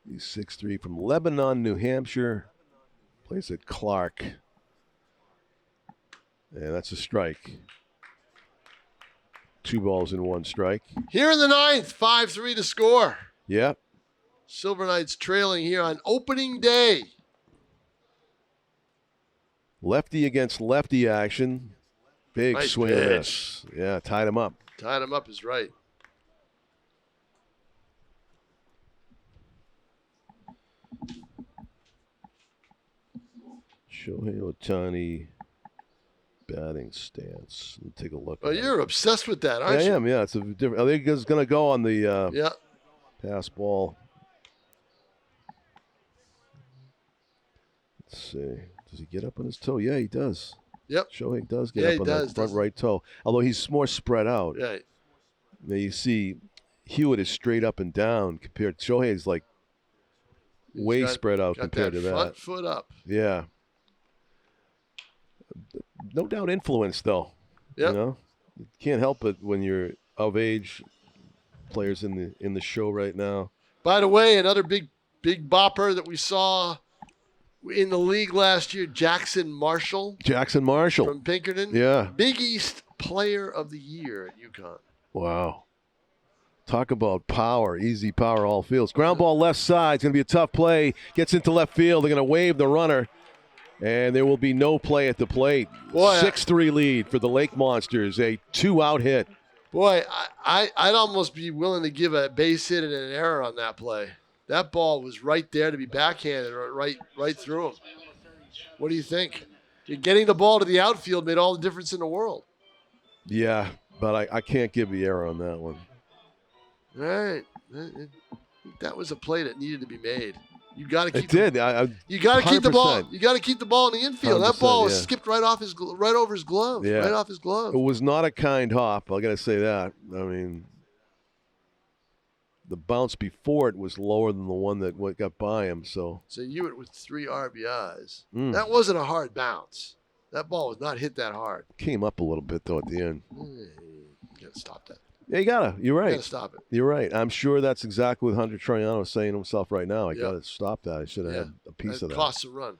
He's 6'3", from Lebanon, New Hampshire. Plays at Clark. And that's a strike. 2 balls and 1 strike. Here in the 9th, 5-3 to score. Yeah. Silver Knights trailing here on opening day. Lefty against lefty action. Big Nice swing and pitch. miss. Yeah, tied him up. Tied him up is right. Shohei Ohtani batting stance. Let me take a look. Oh, you're obsessed with that, aren't I you? am, yeah. It's a different. I think it's going to go on the Yeah. pass ball. Let's see. Does he get up on his toe? Yeah, he does. Yep. Shohei does get up on that front right toe. Although he's more spread out. Right. Now you see Hewitt is straight up and down compared to Shohei's like way spread out compared to that. Front foot up. Yeah. No doubt influence, though. Yep. You know, you can't help it when you're of age. Players in the show right now. By the way, another big bopper that we saw in the league last year, Jackson Marshall. Jackson Marshall from Pinkerton. Yeah. Big East Player of the Year at UConn. Wow. Talk about power, easy power, all fields. Ground ball left side. It's going to be a tough play. Gets into left field. They're going to wave the runner. And there will be no play at the plate. 6-3 lead for the Lake Monsters. A 2-out hit. Boy, I'd almost be willing to give a base hit and an error on that play. That ball was right there to be backhanded, right through him. What do you think? Getting the ball to the outfield made all the difference in the world. Yeah, but I can't give the error on that one. All right. That was a play that needed to be made. You got to keep. It did. You got to keep the ball. 100%. You got to keep the ball in the infield. That ball was skipped right over his glove. Yeah. Right off his glove. It was not a kind hop. I got to say that. I mean, the bounce before it was lower than the one that got by him. So Hewitt with 3 RBIs. That wasn't a hard bounce. That ball was not hit that hard. Came up a little bit though at the end. You got to stop that. Yeah, you gotta. You're right. You got to stop it. You're right. I'm sure that's exactly what Hunter Troiano is saying to himself right now. I got to stop that. I should have had a piece of that. Costs a run.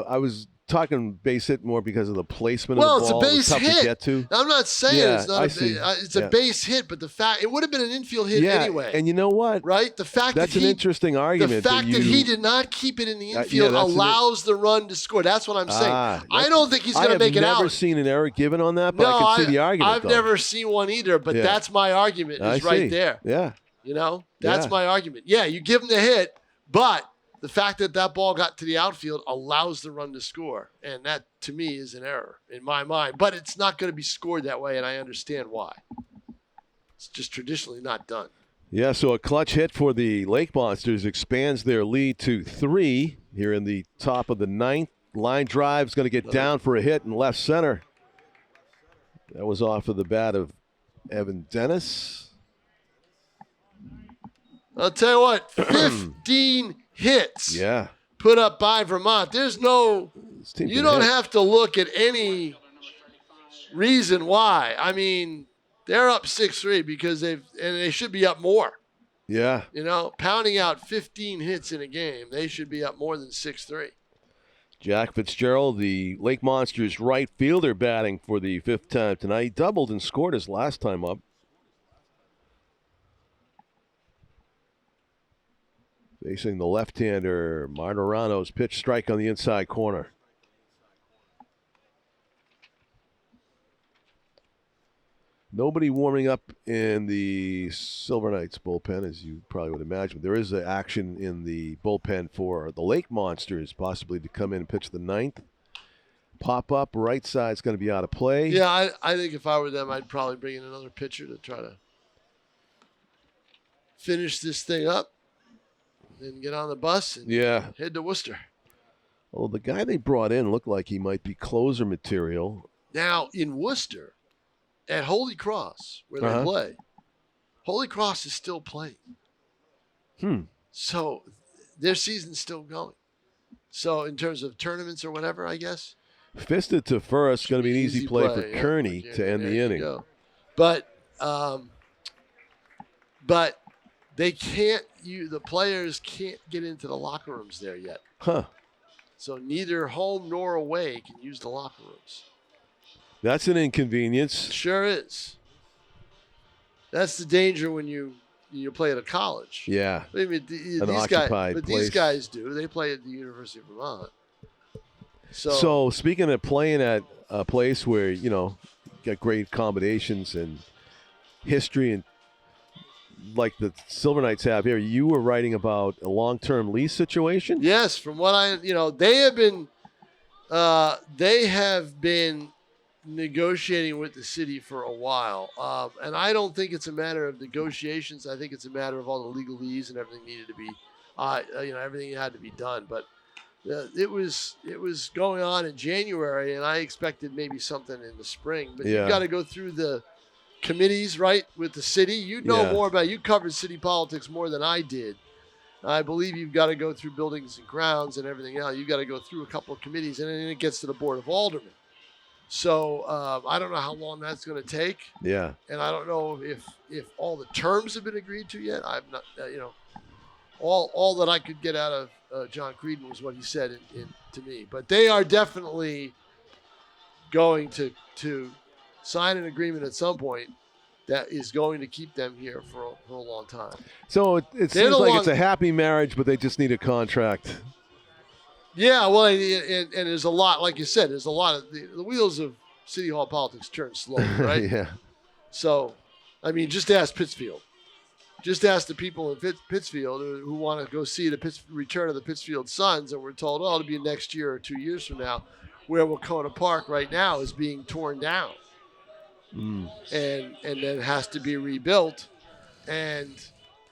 I was talking base hit more because of the placement of the ball. Well, it's a base hit. To get to. I'm not saying it's not it's a Yeah. base hit, but the fact it would have been an infield hit anyway. And you know what? Right? The fact that's an interesting argument. The fact that he did not keep it in the infield allows the run to score. That's what I'm saying. I don't think he's going to make it out. I've never seen an error given on that, but I can see the argument. I've never seen one either, but that's my argument is right there. Yeah. You know? That's my argument. Yeah, you give him the hit, but the fact that ball got to the outfield allows the run to score. And that, to me, is an error in my mind. But it's not going to be scored that way, and I understand why. It's just traditionally not done. Yeah, so a clutch hit for the Lake Monsters expands their lead to 3 here in the top of the 9th. Line drive is going to get down for a hit in left center. That was off of the bat of Evan Dennis. I'll tell you what, 15 hits put up by Vermont. There's no, you don't have to look at any reason why. I mean, they're up 6-3 because they should be up more. Yeah. You know, pounding out 15 hits in a game, they should be up more than 6-3. Jack Fitzgerald, the Lake Monsters right fielder, batting for the 5th time tonight. He doubled and scored his last time up. Facing the left-hander, Martirano's pitch strike on the inside corner. Nobody warming up in the Silver Knights bullpen, as you probably would imagine. There is action in the bullpen for the Lake Monsters, possibly to come in and pitch the 9th. Pop up, right side's going to be out of play. Yeah, I think if I were them, I'd probably bring in another pitcher to try to finish this thing up. Then get on the bus and head to Worcester. Well, the guy they brought in looked like he might be closer material. Now, in Worcester, at Holy Cross, where they play, Holy Cross is still playing. So their season's still going. So in terms of tournaments or whatever, I guess. Fisted to first, going to be an easy play for Kearney to end the inning. But the players can't get into the locker rooms there yet. Huh. So neither home nor away can use the locker rooms. That's an inconvenience. Sure is. That's the danger when you play at a college. Yeah. I mean, these guys do. They play at the University of Vermont. So speaking of playing at a place where, got great accommodations and history and like the Silver Knights have here, you were writing about a long-term lease situation? Yes, from what they have been negotiating with the city for a while. And I don't think it's a matter of negotiations. I think it's a matter of all the legalese and everything needed to be, everything had to be done. But it was going on in January, and I expected maybe something in the spring. But you've got to go through the committees, right, with the city. You know more about it. You covered city politics more than I did. I believe you've got to go through buildings and grounds and everything else. You've got to go through a couple of committees, and then it gets to the Board of Aldermen. So I don't know how long that's going to take. Yeah. And I don't know if all the terms have been agreed to yet. I've not, all that I could get out of John Creedon was what he said to me. But they are definitely going to sign an agreement at some point that is going to keep them here for a long time. So it seems like it's a happy marriage, but they just need a contract. Yeah, well, and there's a lot, like you said, there's a lot of the wheels of City Hall politics turn slowly, right? Yeah. So, I mean, just ask Pittsfield. Just ask the people in Pittsfield who want to go see the return of the Pittsfield Suns, and we're told, it'll be next year or 2 years from now, where Wacona Park right now is being torn down. And then has to be rebuilt. And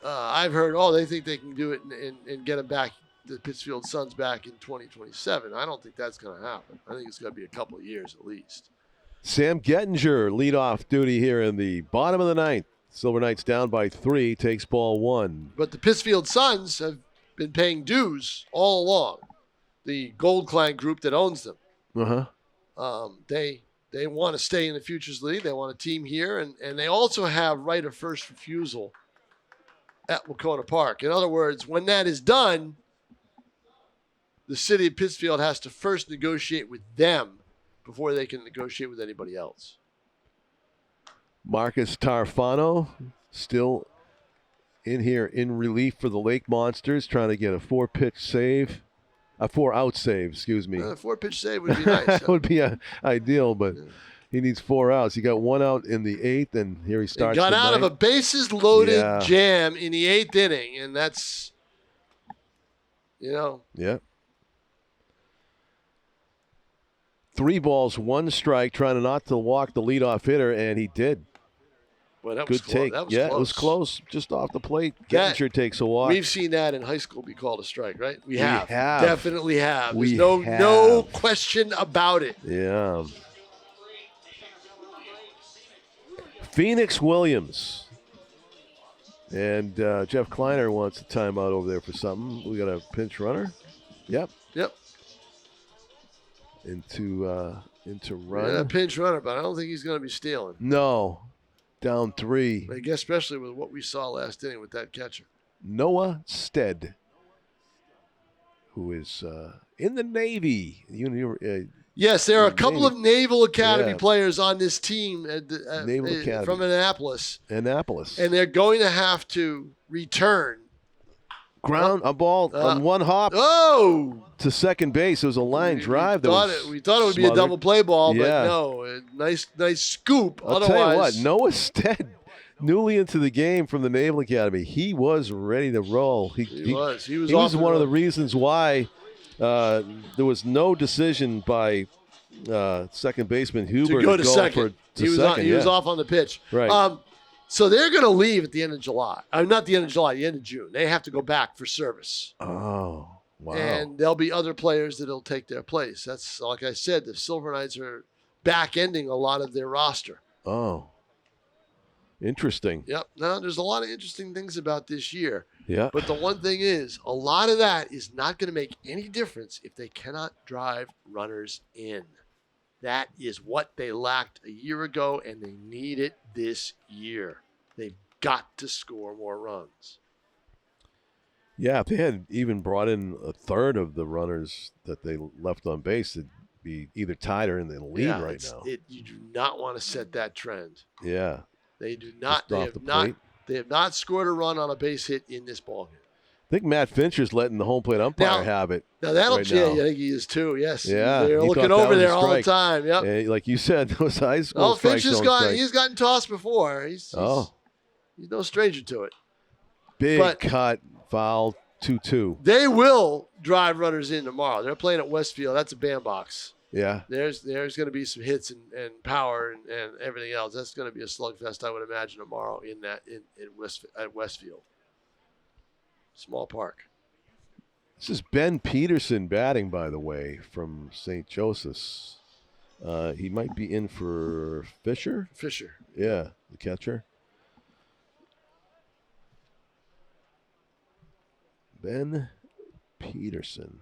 I've heard, they think they can do it and get them back, the Pittsfield Suns back in 2027. I don't think that's going to happen. I think it's going to be a couple of years at least. Sam Gettinger, leadoff duty here in the bottom of the ninth. Silver Knights down by 3, takes ball 1. But the Pittsfield Suns have been paying dues all along. The Gold Clan group that owns them. They want to stay in the Futures League. They want a team here, and they also have right of first refusal at Wacona Park. In other words, when that is done, the city of Pittsfield has to first negotiate with them before they can negotiate with anybody else. Marcus Tarfano still in here in relief for the Lake Monsters, trying to get a 4-pitch save. A 4-out save, excuse me. A 4-pitch save would be nice. That would be ideal, but he needs 4 outs. He got 1 out in the 8th, and here he starts. He got out of a bases-loaded jam in the 8th inning, and that's, Yeah. 3 balls, 1 strike, trying not to walk the leadoff hitter, and he did. Well, that Good was take. That was close. It was close, just off the plate. Gettinger takes a walk. We've seen that in high school be called a strike, right? We have. Definitely have. There's no question about it. Yeah. Phoenix Williams. And Jeff Kleiner wants a timeout over there for something. We got a pinch runner. Yep. Into run. Yeah, a pinch runner, but I don't think he's going to be stealing. No. Down 3. I guess especially with what we saw last inning with that catcher. Noah Stead, who is in the Navy. Yes, there are a couple of Naval Academy players on this team Naval Academy from Annapolis. And they're going to have to return. A ball on 1 hop to second base. It was a line drive. We thought it would be a double play ball, but no. Nice scoop. I'll tell you what, Noah Stead, newly into the game from the Naval Academy, he was ready to roll. He was one of the reasons why there was no decision by second baseman Huber to go to second. He was off on the pitch. Right. So they're going to leave at the end of July. Not the end of July, the end of June. They have to go back for service. Oh, wow. And there'll be other players that'll take their place. That's, like I said, the Silver Knights are back-ending a lot of their roster. Oh, interesting. Yep. Now, there's a lot of interesting things about this year. Yeah. But the one thing is, a lot of that is not going to make any difference if they cannot drive runners in. That is what they lacked a year ago, and they need it this year. They've got to score more runs. Yeah, if they had even brought in a third of the runners that they left on base, it'd be either tied or in the lead right now. You do not want to set that trend. Yeah. They do not. Just They have not scored a run on a base hit in this ballgame. I think Matt Fincher's letting the home plate umpire have it. Now that'll change. I think he is too. Yes. Yeah. They're looking over there all the time. Yep. Yeah, like you said, those high school strikes. Fincher's he's gotten tossed before. He's no stranger to it. Big cut, foul, 2-2. They will drive runners in tomorrow. They're playing at Westfield. That's a bandbox. Yeah. There's going to be some hits and power and everything else. That's going to be a slugfest, I would imagine, tomorrow at Westfield. Small park. This is Ben Peterson batting, by the way, from St. Joseph's. He might be in for Fisher. Yeah, the catcher. Ben Peterson.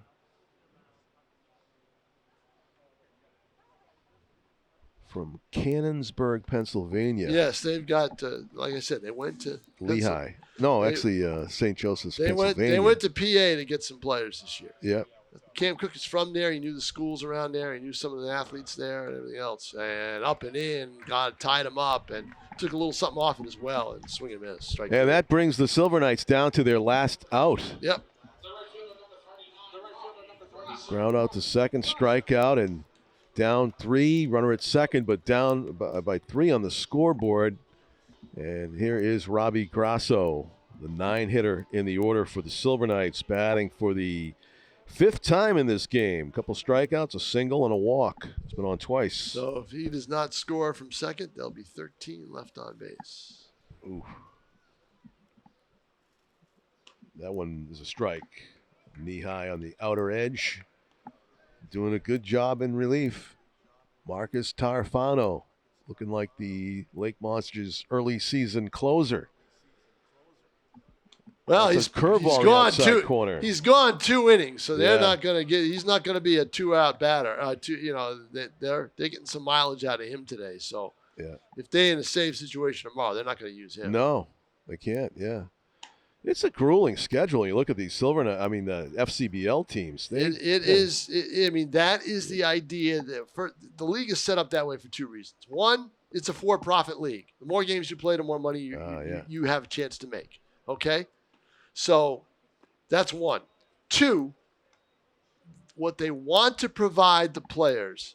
From Cannonsburg, Pennsylvania. Yes, they've got, like I said, they went to Lehigh. No, actually, St. Joseph's, Pennsylvania. They went to PA to get some players this year. Yep. Cam Cook is from there. He knew the schools around there. He knew some of the athletes there and everything else. And up and in, God tied him up and took a little something off it as well and swing and miss. Strike and that brings the Silver Knights down to their last out. Yep. Ground out to second, strikeout, and down 3, runner at second, but down by 3 on the scoreboard. And here is Robbie Grasso, the 9-hitter in the order for the Silver Knights, batting for the 5th time in this game. A couple strikeouts, a single, and a walk. It's been on twice. So if he does not score from second, there'll be 13 left on base. Ooh. That one is a strike. Knee high on the outer edge. Doing a good job in relief. Marcus Tarfano, looking like the Lake Monsters' early season closer. Well, he's gone 2. He's gone 2 innings, so they're not going to get. He's not going to be a 2-out batter. They're getting some mileage out of him today. So if they're in a safe situation tomorrow, they're not going to use him. No, they can't. Yeah. It's a grueling schedule. You look at these the FCBL teams. That is the idea that the league is set up that way for 2 reasons. One, it's a for-profit league. The more games you play, the more money you have a chance to make. Okay? So that's 1. 2, what they want to provide the players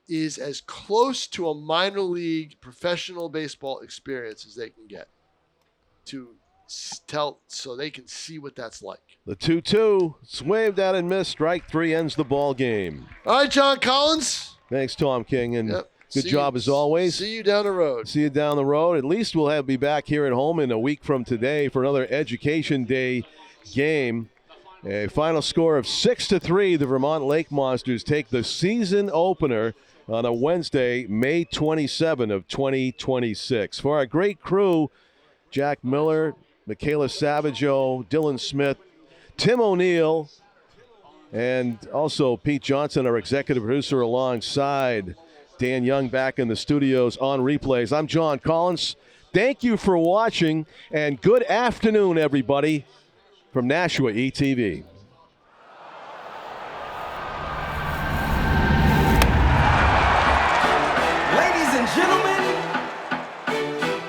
is as close to a minor league professional baseball experience as they can get so they can see what that's like. The 2-2, swaved out and missed. Strike 3 ends the ball game. All right, John Collins. Thanks, Tom King, and good job as always. See you down the road. See you down the road. At least we'll be back here at home in a week from today for another Education Day game. A final score of 6-3. The Vermont Lake Monsters take the season opener on a Wednesday, May 27 of 2026. For our great crew, Jack Miller, Michaela Savaggio, Dylan Smith, Tim O'Neill, and also Pete Johnson, our executive producer, alongside Dan Young back in the studios on replays. I'm John Collins. Thank you for watching, and good afternoon, everybody, from Nashua ETV. Ladies and gentlemen,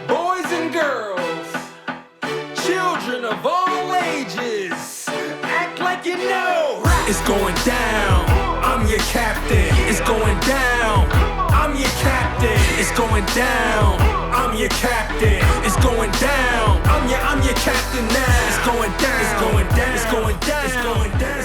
boys and girls, children of all ages, act like you know. It's going down. I'm your captain. It's going down. I'm your captain. It's going down. I'm your captain. It's going down. I'm your captain now. It's going down. It's going down. It's going down. It's going down.